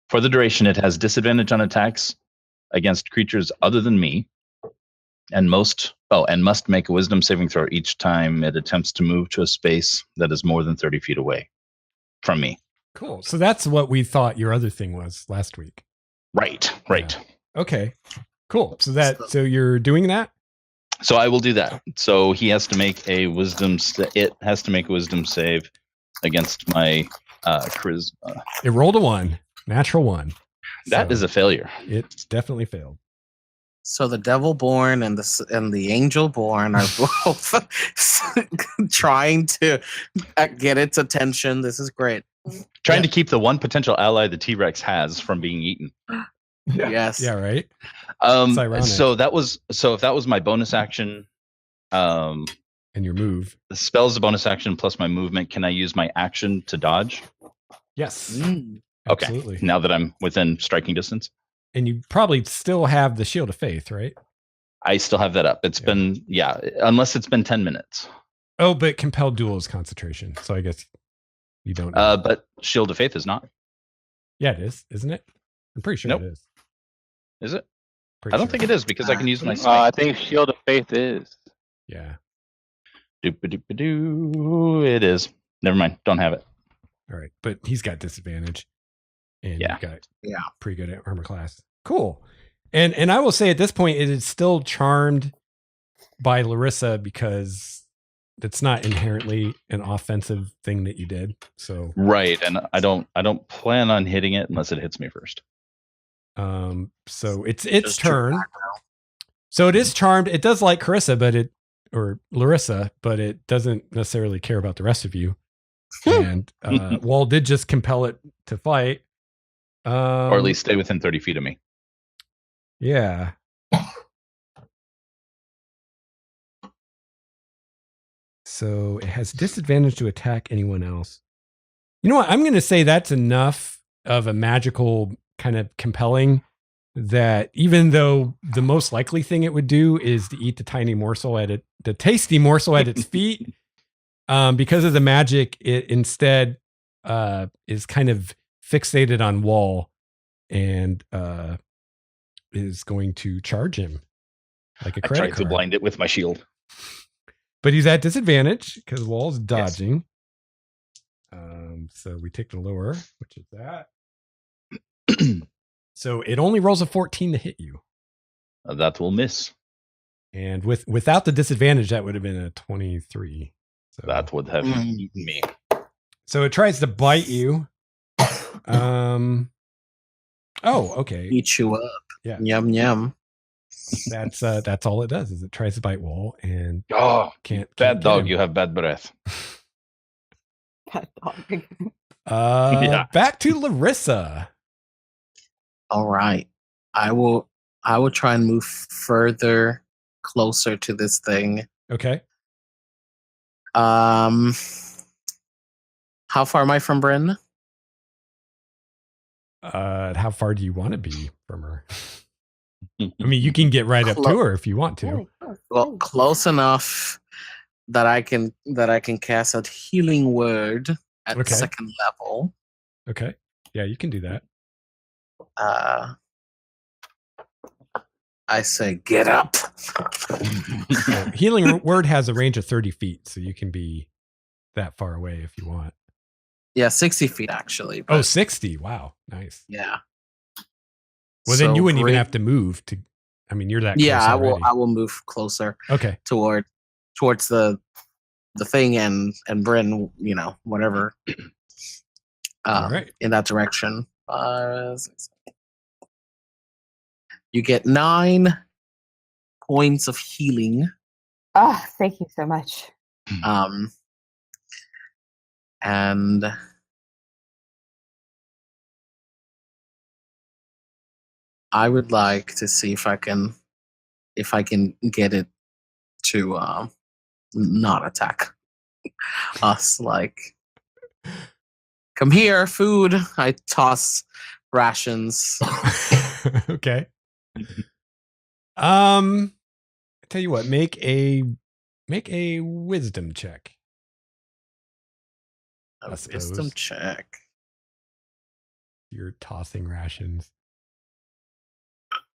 For the duration, it has disadvantage on attacks against creatures other than me, and must make a wisdom saving throw each time it attempts to move to a space that is more than 30 feet away from me. Cool. So that's what we thought your other thing was last week. Right. Yeah. Okay. Cool. So you're doing that? So I will do that. So he has to make a wisdom. It has to make a wisdom save against my charisma. It rolled a 1, natural 1. That is a failure. It definitely failed. So the devil born and the angel born are both trying to get its attention. This is great. Trying to keep the one potential ally the T-Rex has from being eaten. Yeah. Yes. Yeah. Right. Ironic. So if that was my bonus action, and your move. The spell is a bonus action plus my movement. Can I use my action to dodge? Yes. Okay. Absolutely. Now that I'm within striking distance. And you probably still have the Shield of Faith, right? I still have that up. It's been, unless it's been 10 minutes. Oh, but compelled duel is concentration. So I guess you don't. But Shield of Faith is not. Yeah, it is, isn't it? I'm pretty sure Nope. it is. Is it? Pretty I don't sure. think it is because I can use my I think Shield of Faith is. Yeah. Doop-a-doop-a-doo. It is. Never mind. Don't have it. All right. But he's got disadvantage. And Yeah. you've got pretty good armor class. Cool. And I will say at this point, it is still charmed by Larissa because that's not inherently an offensive thing that you did. So Right. And I don't plan on hitting it unless it hits me first. so it's turn. So it is charmed. It does like Larissa, but it doesn't necessarily care about the rest of you. And Wahl did just compel it to fight. Or at least stay within 30 feet of me. Yeah. So it has disadvantage to attack anyone else. You know what? I'm going to say that's enough of a magical kind of compelling that even though the most likely thing it would do is to eat the tasty morsel at its feet, because of the magic, it instead is kind of fixated on Wahl and is going to charge him like a I credit tried to card. blind it with my shield. But he's at disadvantage because Wahl's dodging. So we take the lower, which is that. So it only rolls a 14 to hit you. That will miss. And without the disadvantage, that would have been a 23. So That would have eaten me. So it tries to bite you. Oh, okay. Eat you up. Yeah. Yum yum. That's all it does is it tries to bite Wahl and Oh, can't bad get dog, him. you have bad breath. That dog. Back to Larissa. All right. I will try and move further closer to this thing. Okay. How far am I from Bryn? How far do you want to be from her? I mean, you can get right up to her if you want to. Well, close enough that I can cast a healing word at Okay. second level. Okay. Yeah, you can do that. I say, get up. So healing word has a range of 30 feet, so you can be that far away if you want. Yeah, 60 feet actually. Oh, but 60. Wow. Nice. yeah. Well, then So you wouldn't even Bryn- have to move to. I mean, you're that. Yeah, close I will. already. I will move closer Okay. towards the thing and Bryn. You know, whatever. All right. In that direction. You get 9 points of healing. Oh, thank you so much. And I would like to see if I can get it to not attack us. Like, Come here, food. I toss rations. Okay. I tell you what, make a wisdom check. A I wisdom suppose. check. You're tossing rations.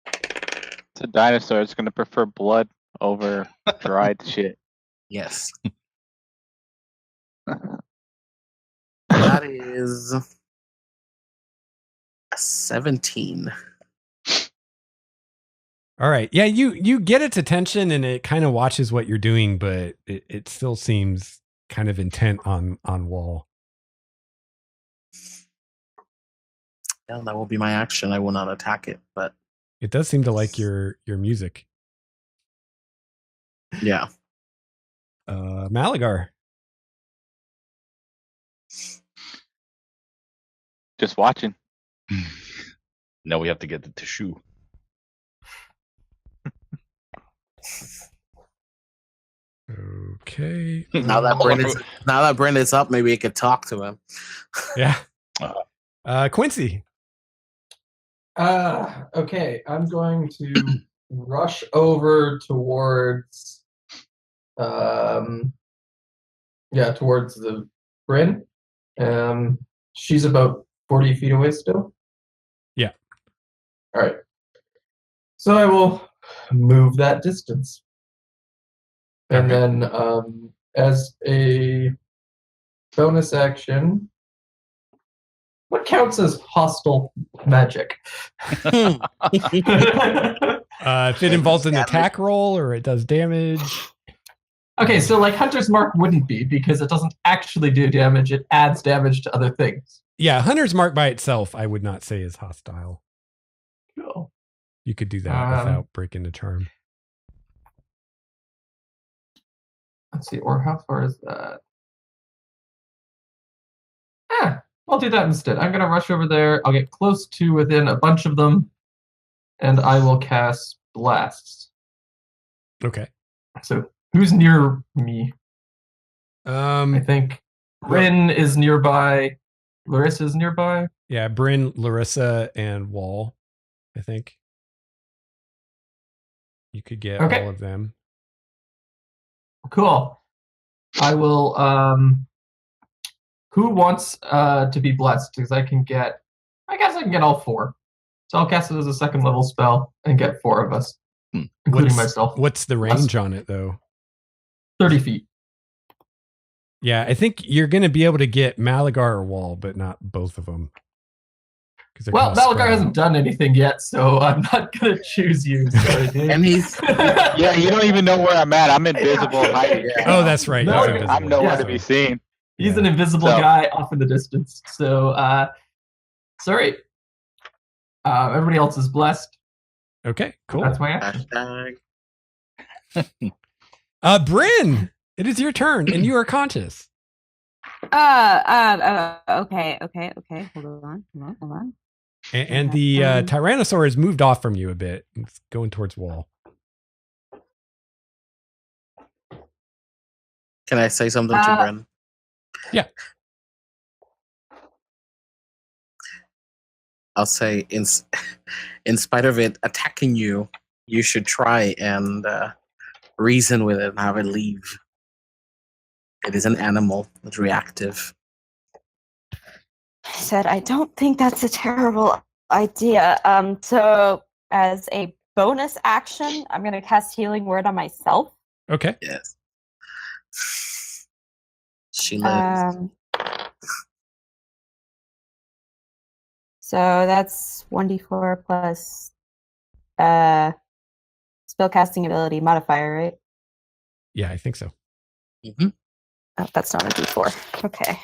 It's a dinosaur. It's going to prefer blood over dried shit. Yes. That is a 17. All right. Yeah, you get its attention and it kind of watches what you're doing, but it still seems kind of intent on Wahl. Yeah, that will be my action. I will not attack it, but It does seem to like your music. yeah. Malagar. Just watching. Now we have to get the tissue. Okay. Now that Brendan's up, maybe I could talk to him. Yeah. Quincy. Okay, I'm going to rush over towards towards the Bryn. She's about 40 feet away still. Yeah. All right. So I will move that distance. And Okay. then as a bonus action, what counts as hostile magic? If it involves an attack roll or it does damage. Okay, so like Hunter's Mark wouldn't be because it doesn't actually do damage, it adds damage to other things. Yeah, Hunter's Mark by itself, I would not say is hostile. Cool. You could do that without breaking the charm. Let's see, or how far is that? I'll do that instead. I'm going to rush over there. I'll get close to within a bunch of them, and I will cast blasts. Okay. So who's near me? I I think Bryn is nearby. Larissa's nearby. Yeah, Bryn, Larissa, and Wahl, I think. You could get all of them. Cool. I will who wants to be blessed? Because I guess I can get all 4. So I'll cast it as a 2nd level spell and get 4 of us, including myself. What's the range on it though? 30 feet. Yeah, I think you're going to be able to get Malagar or Wahl, but not both of them. Well, Malagar hasn't done anything yet, so I'm not going to choose you. Sorry, dude. And he's Yeah, you don't even know where I'm at. I'm invisible. hiding. Oh, that's right. No, He's I'm invisible. I'm nowhere Yeah. to be seen. He's an invisible guy off in the distance. So, sorry. Everybody else is blessed. Okay, cool. That's my action. hashtag. Bryn, it is your turn, and you are conscious. Okay. Hold on. And the Tyrannosaur has moved off from you a bit. It's going towards Wahl. Can I say something to Bren? Yeah. I'll say, in spite of it attacking you, you should try and reason with it and have it leave. It is an animal. It's reactive. I said, I don't think that's a terrible idea. So as a bonus action, I'm going to cast Healing Word on myself. Okay. Yes. She lives. So that's 1d4 plus spellcasting ability modifier, right? Yeah, I think so. Mm-hmm. Oh, that's not a d4. Okay.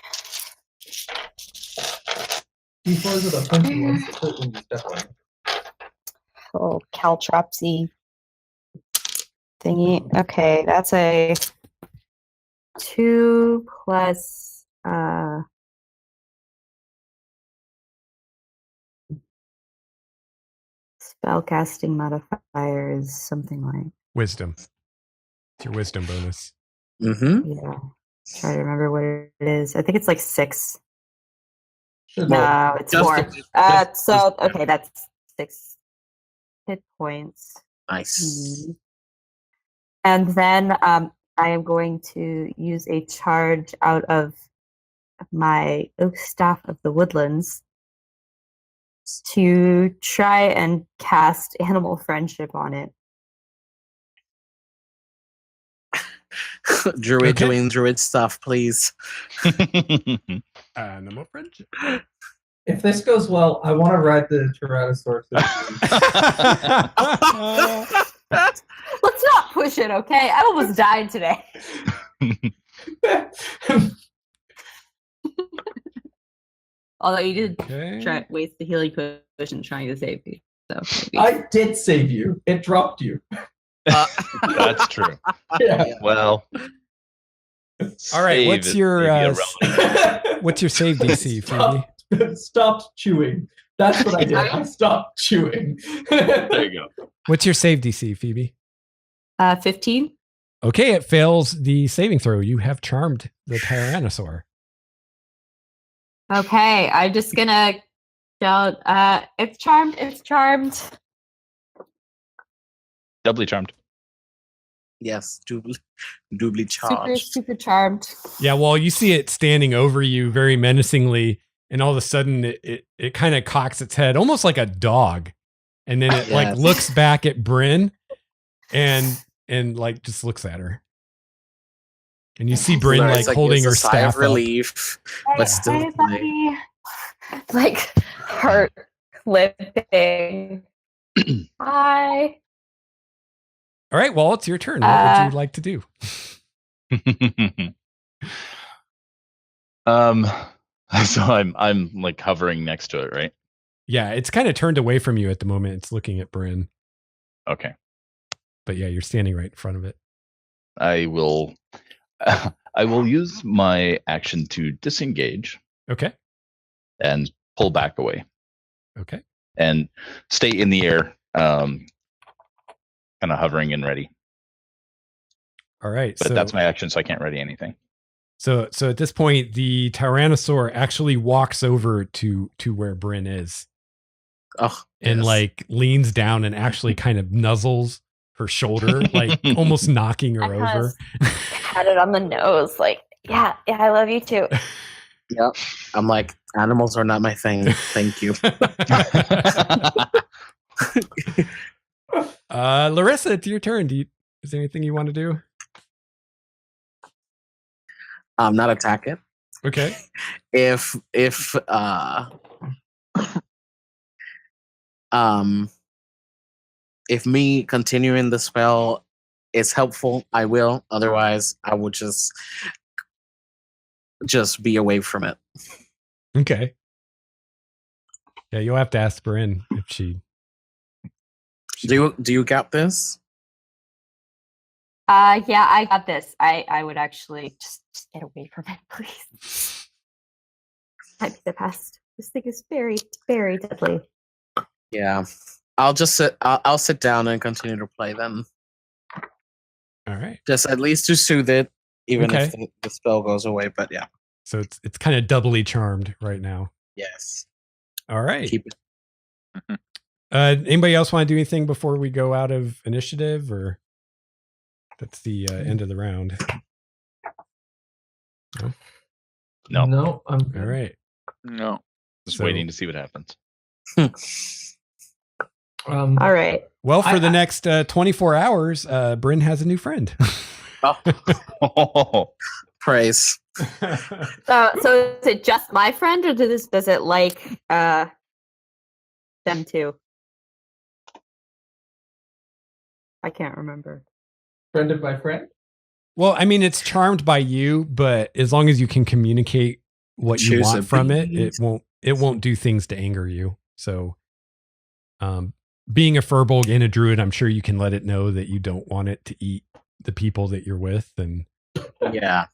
D4s are the funky ones that hurt when you step on them. Oh, caltropsy thingy. Okay, that's a 2 plus spellcasting modifier is something like Wisdom. It's your wisdom bonus. Mm-hmm. yeah. Try to remember what it is. I think it's like 6. No, it's just 4. Okay, that's 6 hit points. Nice. And then I am going to use a charge out of my Oak Staff of the Woodlands to try and cast Animal Friendship on it. Druid Okay. doing druid stuff, please. Animal friendship. If this goes well, I want to ride the Tyrannosaurus. Let's not push it, okay? I almost died today. Although you did Okay. waste the healing potion trying to save me. So maybe. I did save you. It dropped you. That's true. Yeah. Well. All right, save what's is your, maybe irrelevant. What's your save DC, Phoebe? Stopped chewing. That's what I did. I stopped chewing. There you go. What's your save DC, Phoebe? 15. Okay, it fails the saving throw. You have charmed the Tyrannosaur. Okay, I'm just gonna shout, it's charmed, it's charmed. Doubly charmed. Yes, doubly charged. Super charmed. Yeah, well, you see it standing over you very menacingly, and all of a sudden it kind of cocks its head, almost like a dog. And then it like Yes. looks back at Bryn and like just looks at her. And you see Bryn It's like holding it's a her sigh staff of up. relief, but still. Hey, buddy. Like, heart clipping. Hi. All right, well, it's your turn. What would you like to do? So I'm like hovering next to it, right? Yeah, it's kind of turned away from you at the moment. It's looking at Bryn. Okay. But yeah, you're standing right in front of it. I will use my action to disengage Okay. and pull back away Okay. and stay in the air, kind of hovering and ready. All right. But that's my action, so I can't ready anything. So at this point, the Tyrannosaur actually walks over to where Bryn is Oh, and yes. like leans down and actually kind of nuzzles her shoulder, like almost knocking her over. Pat it on the nose, like, yeah, I love you too. Yep. I'm like, animals are not my thing. Thank you. Larissa, it's your turn. Is there anything you want to do? Not attack it. Okay. If me continuing the spell is helpful, I will. Otherwise, I will just be away from it. Okay. Yeah, you'll have to ask Bryn if she. Do you got this? Yeah, I got this. I would actually just get away from it, please. Might be the best. This thing is very, very deadly. Yeah. I'll just sit. I'll sit down and continue to play then. All right. Just at least to soothe it, even Okay. if the spell goes away. But yeah. So it's kind of doubly charmed right now. Yes. All right. Keep it. Anybody else want to do anything before we go out of initiative, or that's the end of the round? No. No. I'm All right. No. Just So- waiting to see what happens. All right. Well, for the next 24 hours, Bryn has a new friend. Oh, praise. So is it just my friend, or does it like them too? I can't remember. friend of my friend. Well, I mean, it's charmed by you, but as long as you can communicate what you Choose want a from it, beast. it won't do things to anger you. So, being a furbolg and a druid, I'm sure you can let it know that you don't want it to eat the people that you're with, and Yeah.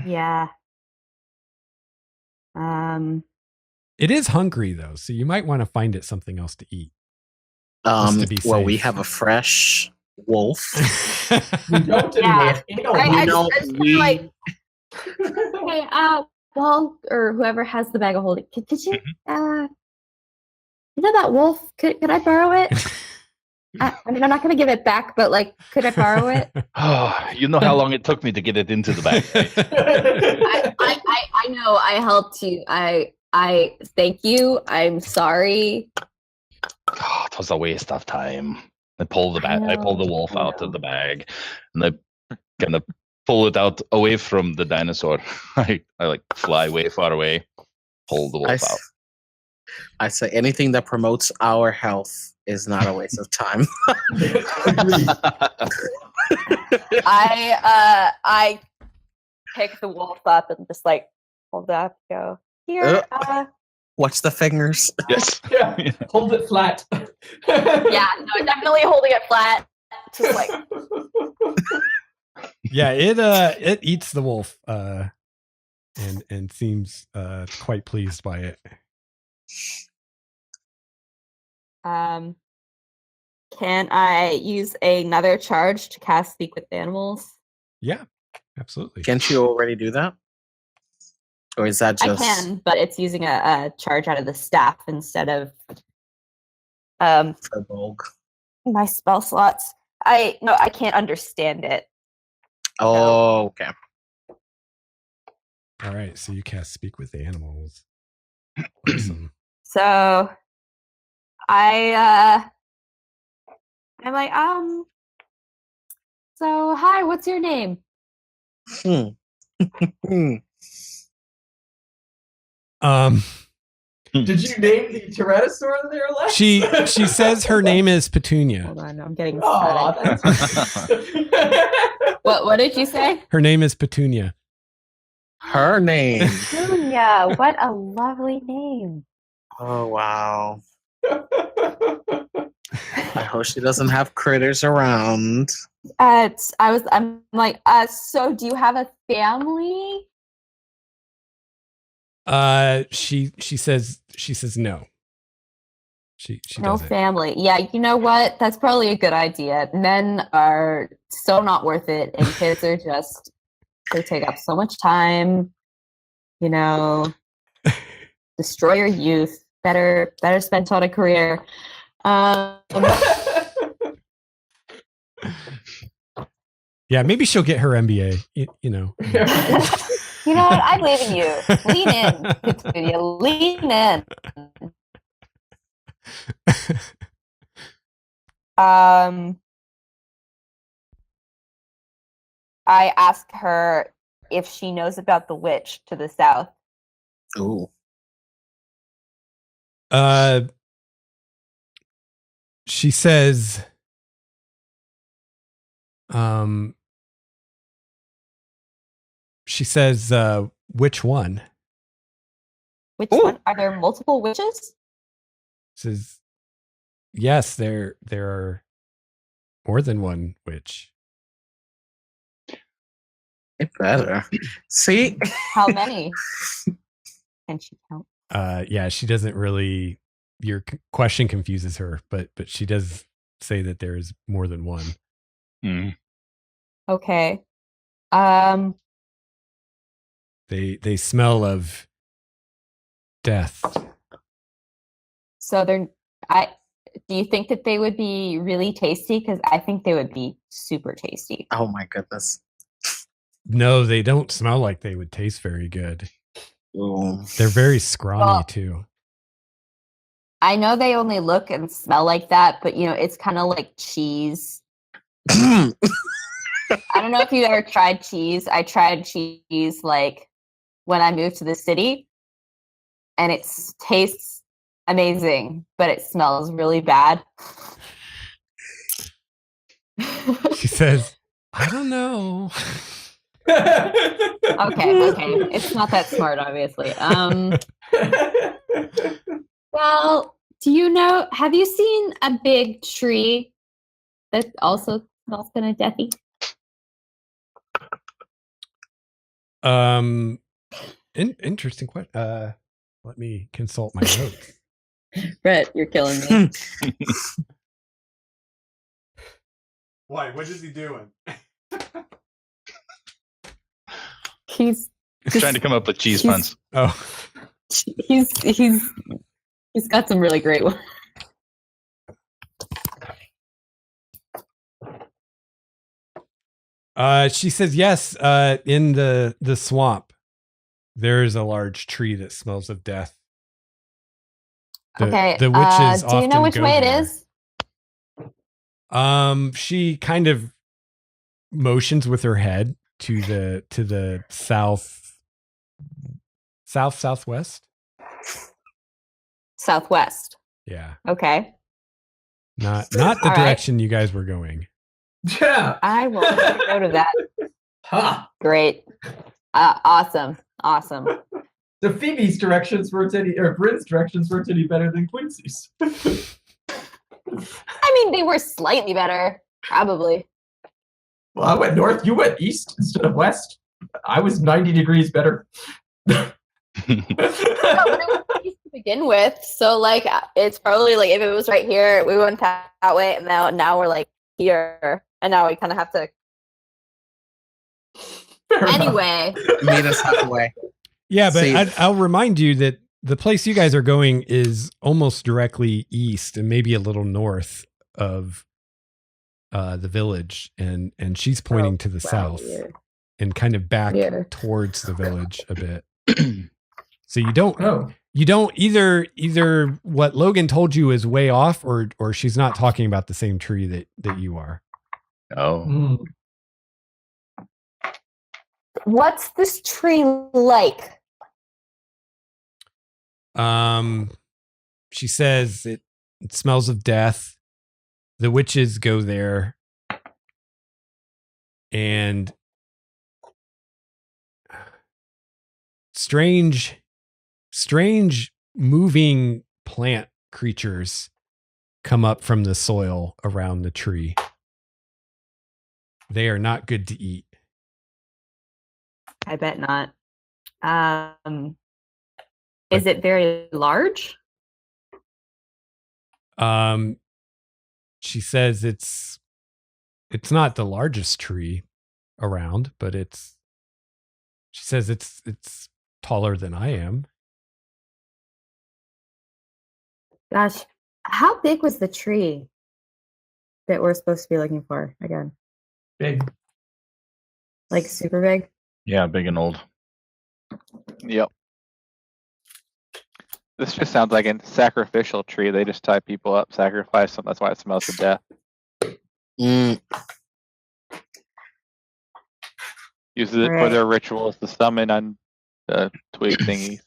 Yeah. it is hungry though, so you might want to find it something else to eat. Just to be Well, we safe. have a fresh wolf. We don't Yeah. anymore. We know I just we- like Hey, Wahl, or whoever has the bag of holding, could you, you know that wolf? Could I borrow it? I mean, I'm not going to give it back, but like, could I borrow it? You know how long it took me to get it into the bag, right? I know. I helped you. I thank you. I'm sorry. Oh, it was a waste of time. I pulled the wolf out of the bag, and I kind of pull it out away from the dinosaur. I like fly way far away, pull the wolf out. I say anything that promotes our health is not a waste of time. I pick the wolf up and just like hold it up. Go here. Watch the fingers. Yes. Yeah. Hold it flat. Yeah, no, definitely holding it flat. Just like Yeah, it eats the wolf and seems quite pleased by it. Can I use another charge to cast Speak with Animals? Yeah, absolutely. Can't you already do that? Or is that just... I can, but it's using a charge out of the staff instead of my spell slots. I can't understand it. Oh, okay. All right, so you cast Speak with Animals. Awesome. So I'm like, so hi, what's your name? Did you name the Tyrannosaur there, Lex? She says her name is Petunia. Hold on, I'm getting Aw, excited. What did you say? Her name is Petunia. Her name. Petunia, what a lovely name. Oh, wow. I hope she doesn't have critters around. I'm like, so do you have a family? She says no. She No doesn't. family. Yeah, you know what? That's probably a good idea. Men are so not worth it, and kids are just they take up so much time. You know, destroy your youth. Better spend on a career. Yeah, maybe she'll get her MBA. You know. You know what? I believe in you. Lean in, Petunia. Lean in. I ask her if she knows about the witch to the south. Ooh. She says, which one? Which one? Are there multiple witches? Says, yes, there are more than one witch. It better. See? How many? Can she count? Yeah, she doesn't really. Your question confuses her, but she does say that there is more than one. Mm. Okay. They smell of death. So do you think that they would be really tasty? Because I think they would be super tasty. Oh my goodness. No, they don't smell like they would taste very good. Ooh. They're very scrawny too. I know they only look and smell like that, but it's kind of like cheese. I don't know if you've ever tried cheese. I tried cheese like when I moved to the city, and it tastes amazing, but it smells really bad. She says, I don't know. Okay. It's not that smart, obviously. Well, have you seen a big tree that also smells kind of deathy? Interesting question. Let me consult my notes. Brett, you're killing me. Why? What is he doing? He's He's trying to come up with cheese He's- puns. Oh, He's got some really great ones. she says yes. In the swamp, there is a large tree that smells of death. Okay. The witches. Do you know often which go way there. it is? She kind of motions with her head to the southwest. Southwest. Yeah, Okay. not the All right. direction you guys were going. Yeah. I will make a note of that. Ha. Great. Awesome. So Phoebe's directions weren't any, or Bryn's directions weren't any better than Quincy's. I mean, they were slightly better, probably. Well, I went north, you went east instead of west. I was 90 degrees better. No, but it was east to begin with, so like it's probably like if it was right here, we went that way, and now we're like here, and now we kind of have to. Fair enough. Anyway, Meet us halfway. Yeah, but See- I'll remind you that the place you guys are going is almost directly east and maybe a little north of the village, and she's pointing to the south and kind of back Here. towards the village a bit. So you don't Oh, either what Logan told you is way off, or she's not talking about the same tree that you are. Oh, mm. what's this tree like? She says it smells of death. The witches go there, and strange moving plant creatures come up from the soil around the tree. They are not good to eat. I bet not. Is it very large? She says it's not the largest tree around, but she says it's taller than I am. Gosh, how big was the tree that we're supposed to be looking for again? Big. Like super big? yeah, big and old. Yep. This just sounds like a sacrificial tree. They just tie people up, sacrifice them. That's why it smells to death. Mm, Uses it for Right. their rituals to summon on twig thingies.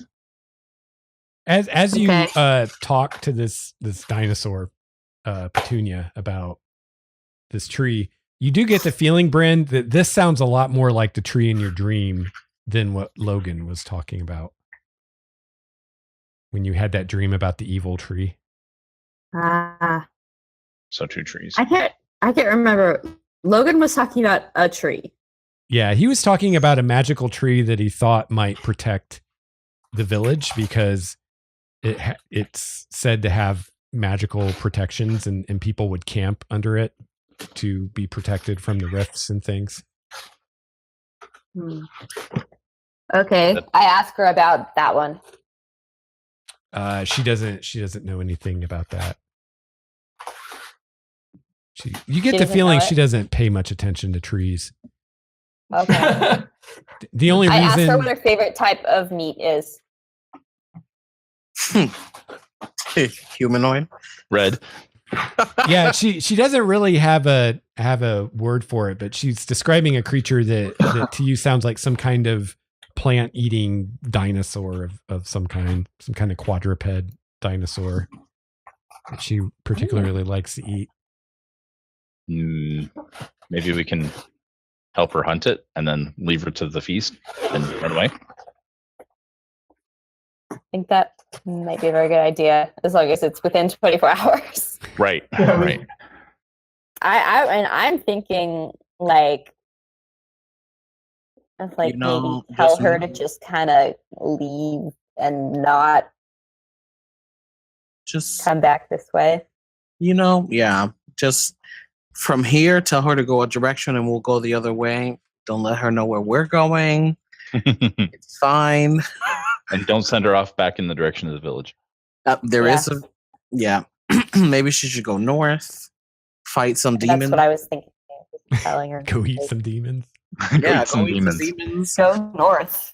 As you Okay. talk to this dinosaur, Petunia, about this tree, you do get the feeling, Bryn, that this sounds a lot more like the tree in your dream than what Logan was talking about when you had that dream about the evil tree. Ah, So two trees. I can't remember. Logan was talking about a tree. Yeah, he was talking about a magical tree that he thought might protect the village because it's said to have magical protections, and people would camp under it to be protected from the rifts and things. Hmm. Okay, I asked her about that one. She doesn't know anything about that. You get She the doesn't feeling know it? she doesn't pay much attention to trees. Okay. The only I asked her reason what her favorite type of meat is. humanoid. Red. yeah, she doesn't really have a word for it, but she's describing a creature that to you sounds like some kind of plant eating dinosaur of some kind of quadruped dinosaur that she particularly likes to eat. Maybe we can help her hunt it and then leave her to the feast and run away. I think that might be a very good idea, as long as it's within 24 hours. Right. Yeah, we- Right. I'm thinking like maybe tell just her to just kind of leave and not just come back this way. just from here, tell her to go a direction and we'll go the other way. Don't let her know where we're going. It's fine. And don't send her off back in the direction of the village. There is a, yeah. Maybe she should go north, fight some demons. That's what I was thinking. Just telling her. Go eat some demons. Yeah, Eat some go eat demons. some demons. Go north.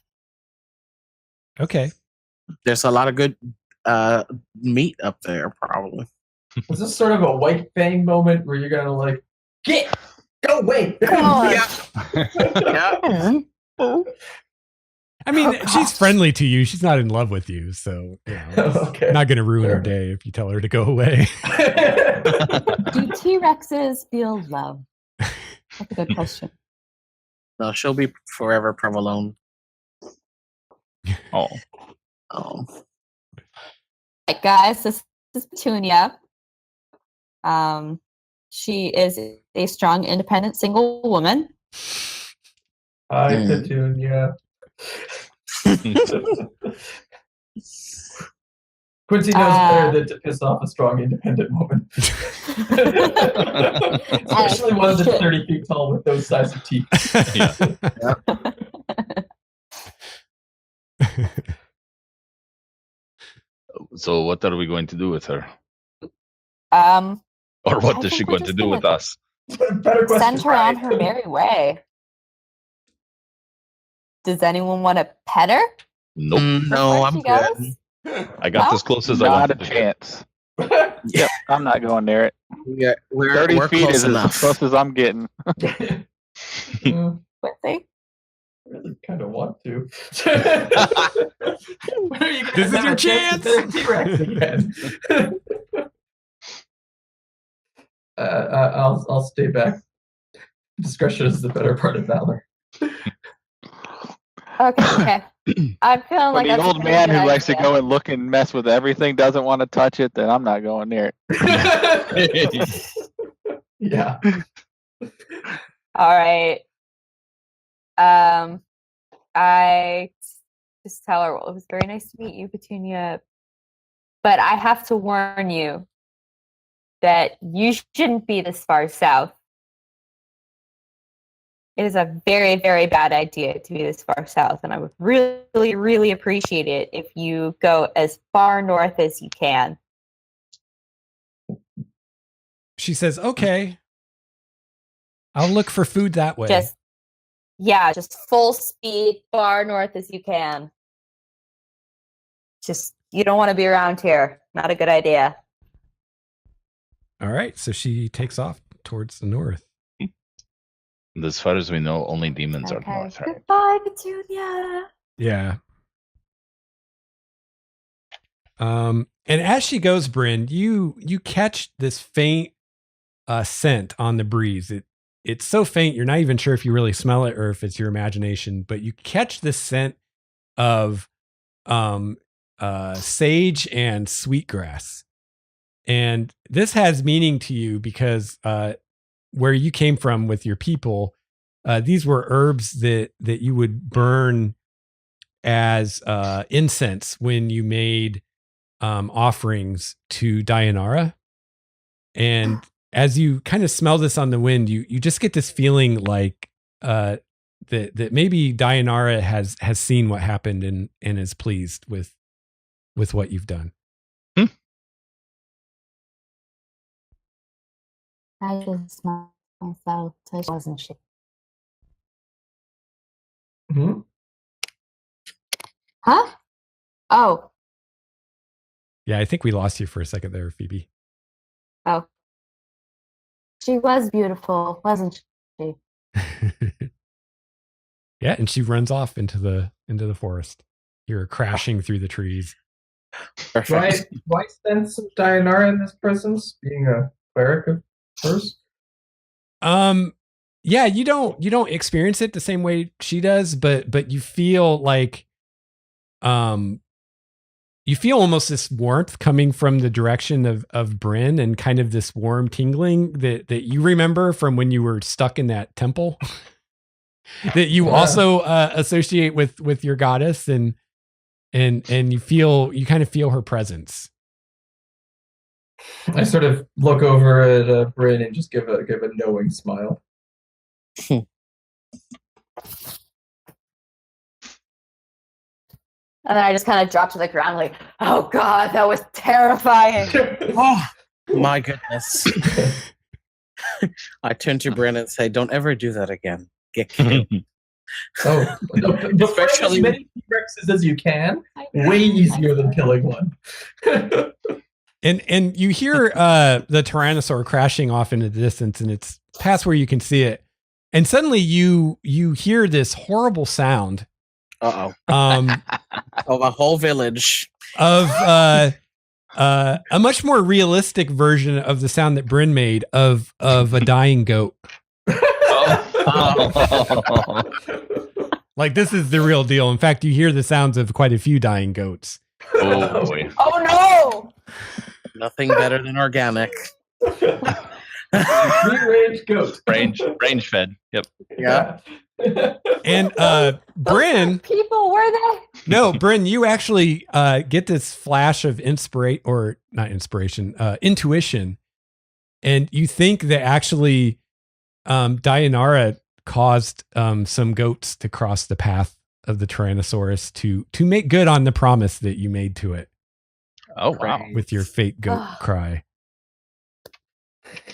Okay. There's a lot of good meat up there, probably. Is this sort of a White Fang moment where you're gonna like, go away? Come on. Yeah. I mean, she's friendly to you. She's not in love with you, so you know, it's Okay. not going to ruin her Fair. day if you tell her to go away. Do T-Rexes feel love? That's a good question. No, she'll be forever provolone. Oh, Oh. Right, guys, this is Petunia. She is a strong, independent, single woman. Hi, Petunia. Quincy knows better than to piss off a strong, independent woman. Especially one that's 30 feet tall with those size of teeth. so what are we going to do with her? Um, Or what I is she think we're going to just do gonna with us? Better question. send her on her merry way. Does anyone want to pet her? Nope. No, before I'm she good. goes? I got No? as close as I Not a wanted to get. chance. Yep, I'm not going near it. Yeah, we're 30 we're feet close is as enough. close as I'm getting. I Quincy? really kind of want to. When are you gonna This is have your a chance to chance. say T-Rex again? I'll stay back. Discretion is the better part of valor. Okay. I'm feeling When like the that's a old pretty man good who likes to idea. go and look and mess with everything doesn't want to touch it, then I'm not going near it. Yeah. All right. I just tell her, well, it was very nice to meet you, Petunia, but I have to warn you that you shouldn't be this far south. It is a very, very bad idea to be this far south, and I would really, really appreciate it if you go as far north as you can. She says, "Okay, I'll look for food that way." Just full speed, far north as you can. Just, you don't want to be around here. Not a good idea. All right, so she takes off towards the north. As far as we know, only demons are Okay. north, right? Goodbye, Petunia. Yeah. And as she goes, Bryn, you catch this faint scent on the breeze. It's so faint you're not even sure if you really smell it or if it's your imagination, but you catch this scent of sage and sweetgrass. And this has meaning to you because where you came from with your people, these were herbs that you would burn as incense when you made offerings to Dianara. And as you kind of smell this on the wind, you just get this feeling like that maybe Dianara has seen what happened and is pleased with what you've done. I just smell myself. So I wasn't shit. Hmm? Huh? Oh. Yeah, I think we lost you for a second there, Phoebe. Oh. She was beautiful, wasn't she? Yeah, and she runs off into the forest. You're crashing through the trees. Perfect. Do I sense some Dianara in this presence, being a cleric of hers? Yeah, you don't experience it the same way she does, but you feel like you feel almost this warmth coming from the direction of Bryn, and kind of this warm tingling that you remember from when you were stuck in that temple that you also associate with your goddess, and you kind of feel her presence. I sort of look over at Bryn and just give a knowing smile. And then I just kind of drop to the ground like, oh God, that was terrifying. Oh, my goodness. I turn to Bryn and say, don't ever do that again. Get killed. Oh, befriend as many T-Rexes as you can. Way easier than killing one. And you hear the Tyrannosaur crashing off into the distance, and it's past where you can see it. And suddenly you hear this horrible sound. Uh-oh. Of a whole village. Of a much more realistic version of the sound that Bryn made of a dying goat. Like, this is the real deal. In fact, you hear the sounds of quite a few dying goats. Oh boy. Oh no! Nothing better than organic. Free-range goat. Range fed. Yep. Yeah. And Bryn, People were they? no, Bryn, you actually get this flash of intuition, and you think that actually Dianara caused some goats to cross the path of the Tyrannosaurus to make good on the promise that you made to it Oh wow. with your fake goat cry.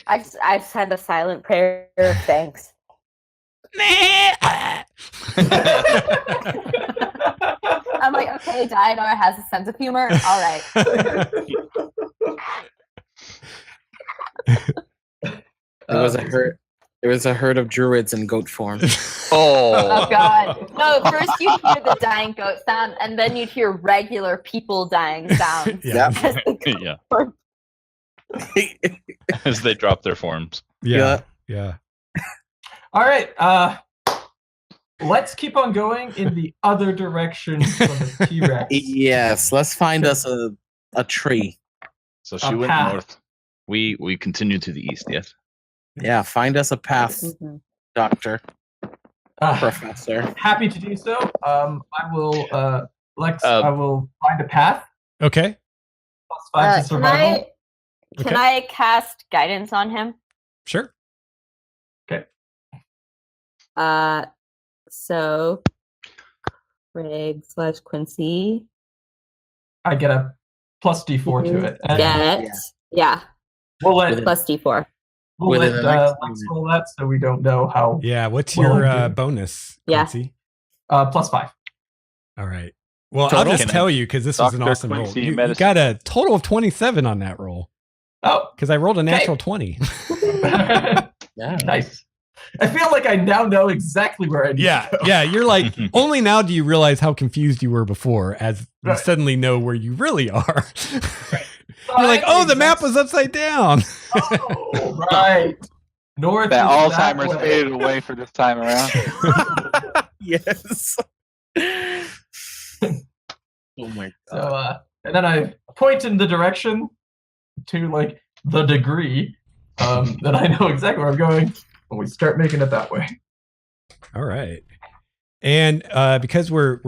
I said a silent prayer of thanks. I'm like, okay, Dianara has a sense of humor. All right. There was a herd of druids in goat form. Oh God! No, first you hear the dying goat sound, and then you'd hear regular people dying sounds. Yeah. Yeah. As they drop their forms. Yeah. All right. Let's keep on going in the other direction from the T-Rex. Yes, let's find us a tree. So she went path. north. We continue to the east, yes? Yeah, find us a path, Doctor, Professor. Happy to do so. I will, Lex. I will find a path. Okay. +5 to survival. Can I cast guidance on him? Sure. Okay. So Craig / Quincy. I get a +D4 to it. And Yeah. We'll let +D4. We'll let Lex roll that, so we don't know how. Yeah. What's well your I'm doing. bonus, Yeah. Quincy? +5. All right. Well, Total? I'll just tell you because this was an Dr. awesome Quincy roll. You medicine. got a total of 27 on that roll Oh, because I rolled a natural 20. Yeah. nice. I feel like I now know exactly where I need to go. Yeah. You're like, only now do you realize how confused you were before as you Right. suddenly know where you really are. You're like, oh, the map was upside down. Oh, right. North. That is Alzheimer's way. faded away for this time around. Yes. Oh my god. So, and then I point in the direction to like the degree that I know exactly where I'm going, and we start making it that way. All right. And because we're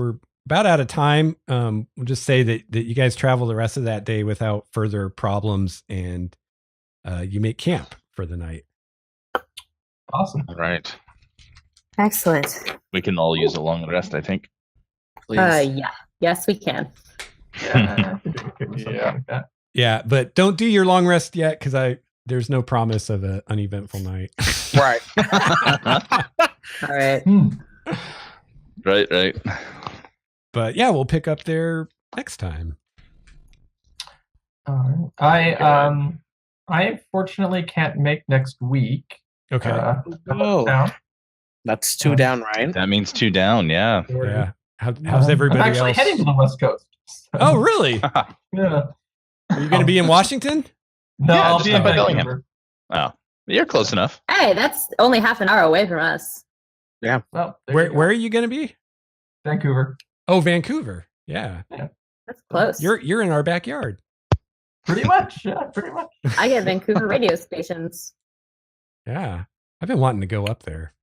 about out of time, we'll just say that you guys travel the rest of that day without further problems, and you make camp for the night. Awesome. All right. Excellent. We can all use a long rest, I think. Please. Yeah. Yes, we can. Yeah. Something like that. Yeah, but don't do your long rest yet because there's no promise of an uneventful night. Right. All right. Right. But yeah, we'll pick up there next time. All right. I unfortunately can't make next week. Okay. Oh. Down. That's 2 down, right? That means 2 down, yeah. Yeah. How's everybody I'm actually else? heading to the West Coast. So, Oh, really? yeah. Are you going to be in Washington? No, Yeah, I'll just be in up by Bellingham. Vancouver. Oh, you're close enough. Hey, that's only half an hour away from us. Well, there Where you go. are you going to be? Vancouver. Oh, Vancouver. Yeah. That's close. You're in our backyard. Pretty much. Yeah, pretty much. I get Vancouver radio stations. Yeah. I've been wanting to go up there.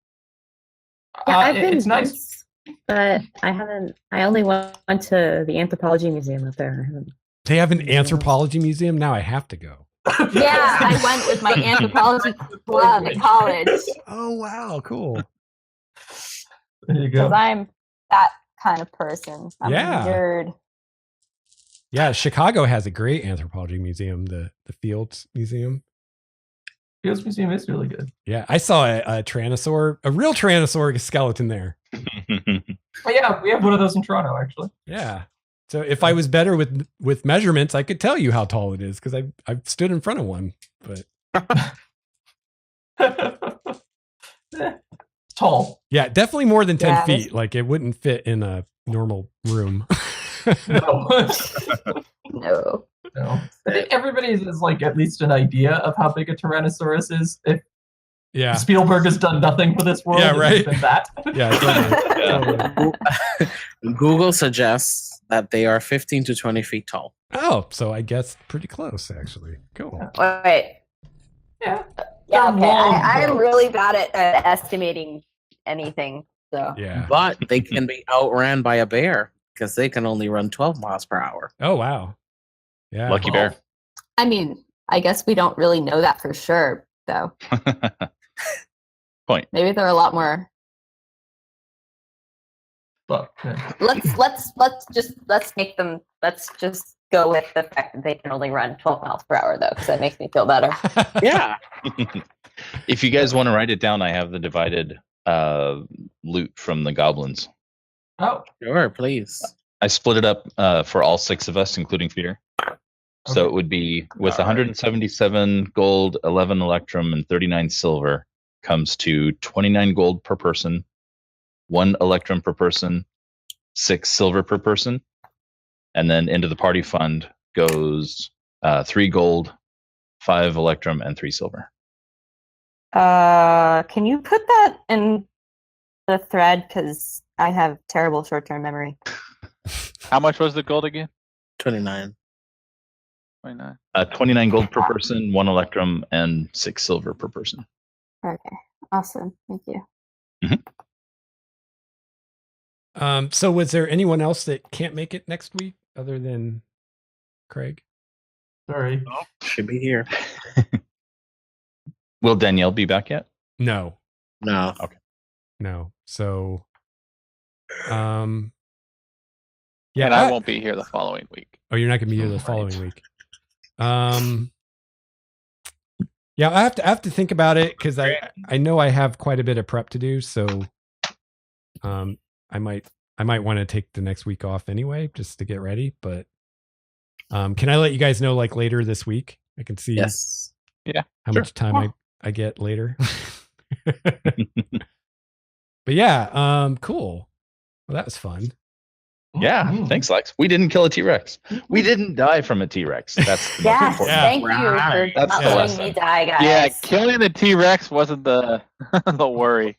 Yeah, I've been It's nice. once, but I haven't. I only went to the anthropology museum up there. I haven't- They have an anthropology museum. Now I have to go. Yeah, I went with my anthropology club at college Oh, wow. Cool. There you because go. I'm that kind of person. I'm Yeah. a nerd. Yeah, Chicago has a great anthropology museum, the Fields Museum. Fields Museum is really good. Yeah, I saw a Tyrannosaur, a real Tyrannosaur skeleton there. Oh, yeah, we have one of those in Toronto, actually. Yeah. So if I was better with measurements, I could tell you how tall it is because I've stood in front of one. But Tall. yeah, definitely more than 10 Yeah, feet. Like it wouldn't fit in a normal room. No. No. No. I think everybody has like at least an idea of how big a Tyrannosaurus is. If Yeah. Spielberg has done nothing for this world, Yeah, right. it's been that. Yeah. Totally. Google suggests that they are 15 to 20 feet tall. Oh, so I guess pretty close actually. Cool. Wait. Yeah. Yeah, They're okay. long, I am though. really bad at estimating anything. So Yeah. But they can be outran by a bear because they can only run 12 miles per hour. Oh wow. Yeah. Lucky bear. I mean, I guess we don't really know that for sure, though. Point. Maybe there are a lot more. But, yeah. Let's just go with the fact that they can only run 12 miles per hour, though, because that makes me feel better. Yeah. If you guys want to write it down, I have the divided loot from the goblins. Oh, Sure, please. I split it up for all 6 of us, including Fear. So Okay. it would be with All right. 177 gold, 11 electrum, and 39 silver comes to 29 gold per person, 1 electrum per person, 6 silver per person, and then into the party fund goes 3 gold, 5 electrum, and 3 silver. Can you put that in the thread? Because I have terrible short-term memory. How much was the gold again? 29. 29. 29 gold per person, 1 electrum, and 6 silver per person. Okay, awesome. Thank you. So was there anyone else that can't make it next week other than Craig? sorry. Should be here. Will Danielle be back yet? No. No. No. So yeah. And I won't be here the following week. Oh, you're not gonna be here the following week. Yeah, I have to think about it because I know I have quite a bit of prep to do, so I might want to take the next week off anyway just to get ready. But can I let you guys know like later this week? I can see Yes. how Sure. much time I get later. But yeah, cool. Well, that was fun. Yeah, Mhm. thanks, Lex. We didn't kill a T-Rex. We didn't die from a T-Rex. That's the most Yes, important. Yeah. thank you Right. for That's not the letting me lesson. die, guys. Yeah, killing the T-Rex wasn't the the worry.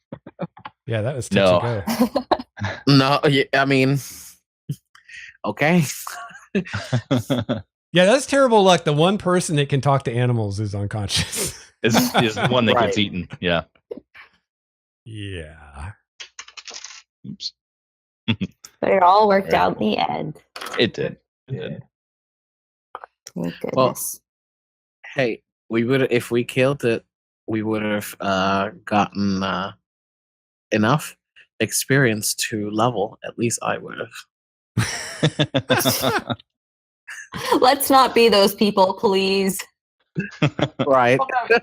Yeah, that was touch No. and go. No, I mean, okay. Yeah, that's terrible luck. The one person that can talk to animals is unconscious. is the one that gets Right. eaten. Yeah. Yeah. Oops. But it all worked out in the end. It did. Yeah. Thank Well, goodness. Hey, we would if we killed it, we would have gotten enough experience to level. At least I would have. Let's not be those people, please. Right. Well, no,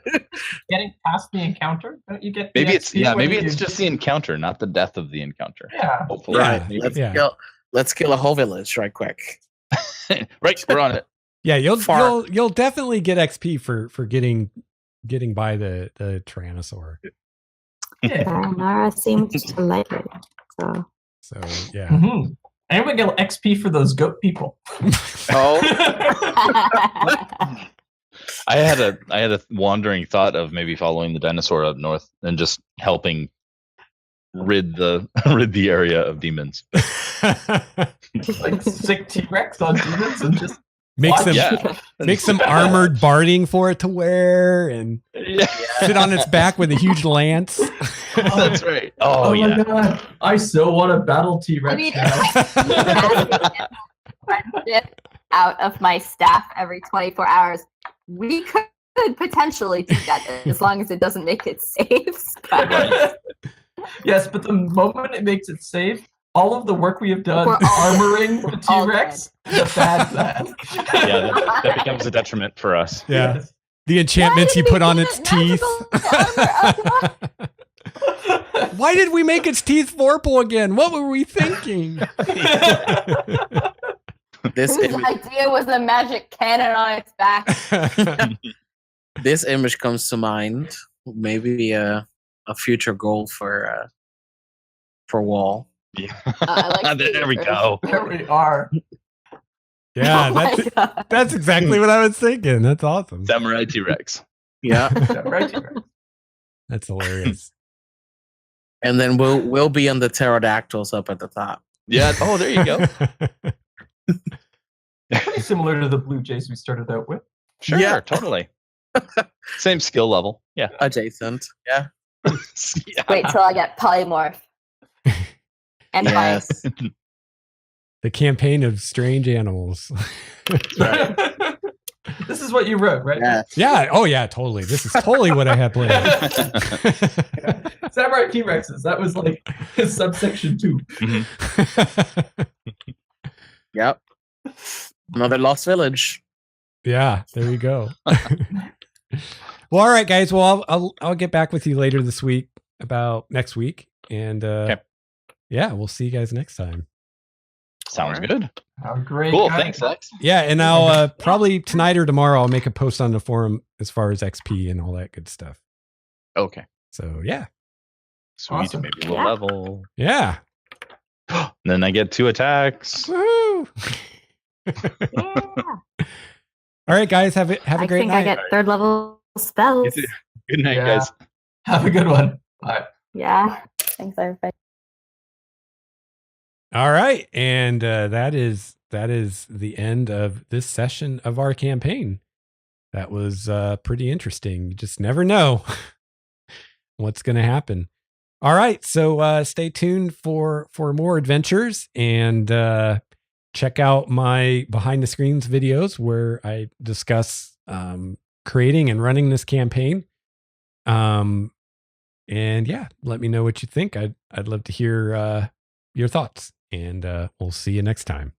getting past the encounter, don't you get? the Maybe it's XP when maybe you it's just the encounter, not the death of the encounter. Yeah. Hopefully. Right. Yeah. Let's kill a whole village right quick. Right, we're on it. Yeah, Far. you'll definitely get XP for getting by the Tyrannosaur. Yeah. Dianara seemed to like it. So So yeah. Mm-hmm. And we get XP for those goat people. Oh, I had a wandering thought of maybe following the dinosaur up north and just helping rid the area of demons. Like sick T-Rex on demons and just Make watch. some Yeah. make some armored barding for it to wear and Yeah. sit on its back with a huge lance. That's right. Oh, my yeah. god. I so want to battle T-Rex I mean, now. out of my staff every 24 hours. We could potentially do that as long as it doesn't make it safe. But Yes, but the moment it makes it safe, all of the work we have done We're all armoring the all T-Rex is a bad plan. Yeah, that becomes a detriment for us. Yeah. Yes. The enchantments Why you did put we on give its it teeth. magical Why did we make its teeth vorpal again? What were we thinking? This Whose image, idea was the magic cannon on its back? this image comes to mind. Maybe a future goal for Wahl. Yeah. I like there we go. There we are. Yeah, Oh my that's God. that's exactly what I was thinking. That's awesome. Samurai T-Rex. Yeah, Yeah, right here. That's hilarious. and then we'll be on the pterodactyls up at the top. Yeah. Oh, there you go. Pretty similar to the Blue Jays we started out with. Sure. Yeah. Totally. Same skill level. Yeah. Adjacent. Yeah. Yeah. Wait till I get polymorph. And Yes. The campaign of strange animals. This is what you wrote, right? Yes. Yeah. Oh, yeah. Totally. This is totally what I had planned. Samurai T-Rexes. That was like his subsection 2. Yep. Another lost village. Yeah. There you go. Well, all right, guys. Well, I'll get back with you later this week about next week, and yeah, we'll see you guys next time. Sounds good. How great. Cool. guys. Thanks, Lex. Yeah, and I'll probably tonight or tomorrow I'll make a post on the forum as far as XP and all that good stuff. Okay. So yeah, Sweet. Awesome. Maybe we'll Yeah. level. yeah. And then I get 2 attacks. Woo! All right, guys. Have a I great think night. I get third level spells. Good night, Yeah. guys. Have a good one. Bye. Yeah. Thanks, everybody. All right, and that is the end of this session of our campaign. That was pretty interesting. You just never know what's going to happen. All right, so stay tuned for more adventures, and check out my behind the screens videos where I discuss creating and running this campaign. And yeah, let me know what you think. I'd love to hear your thoughts. And we'll see you next time.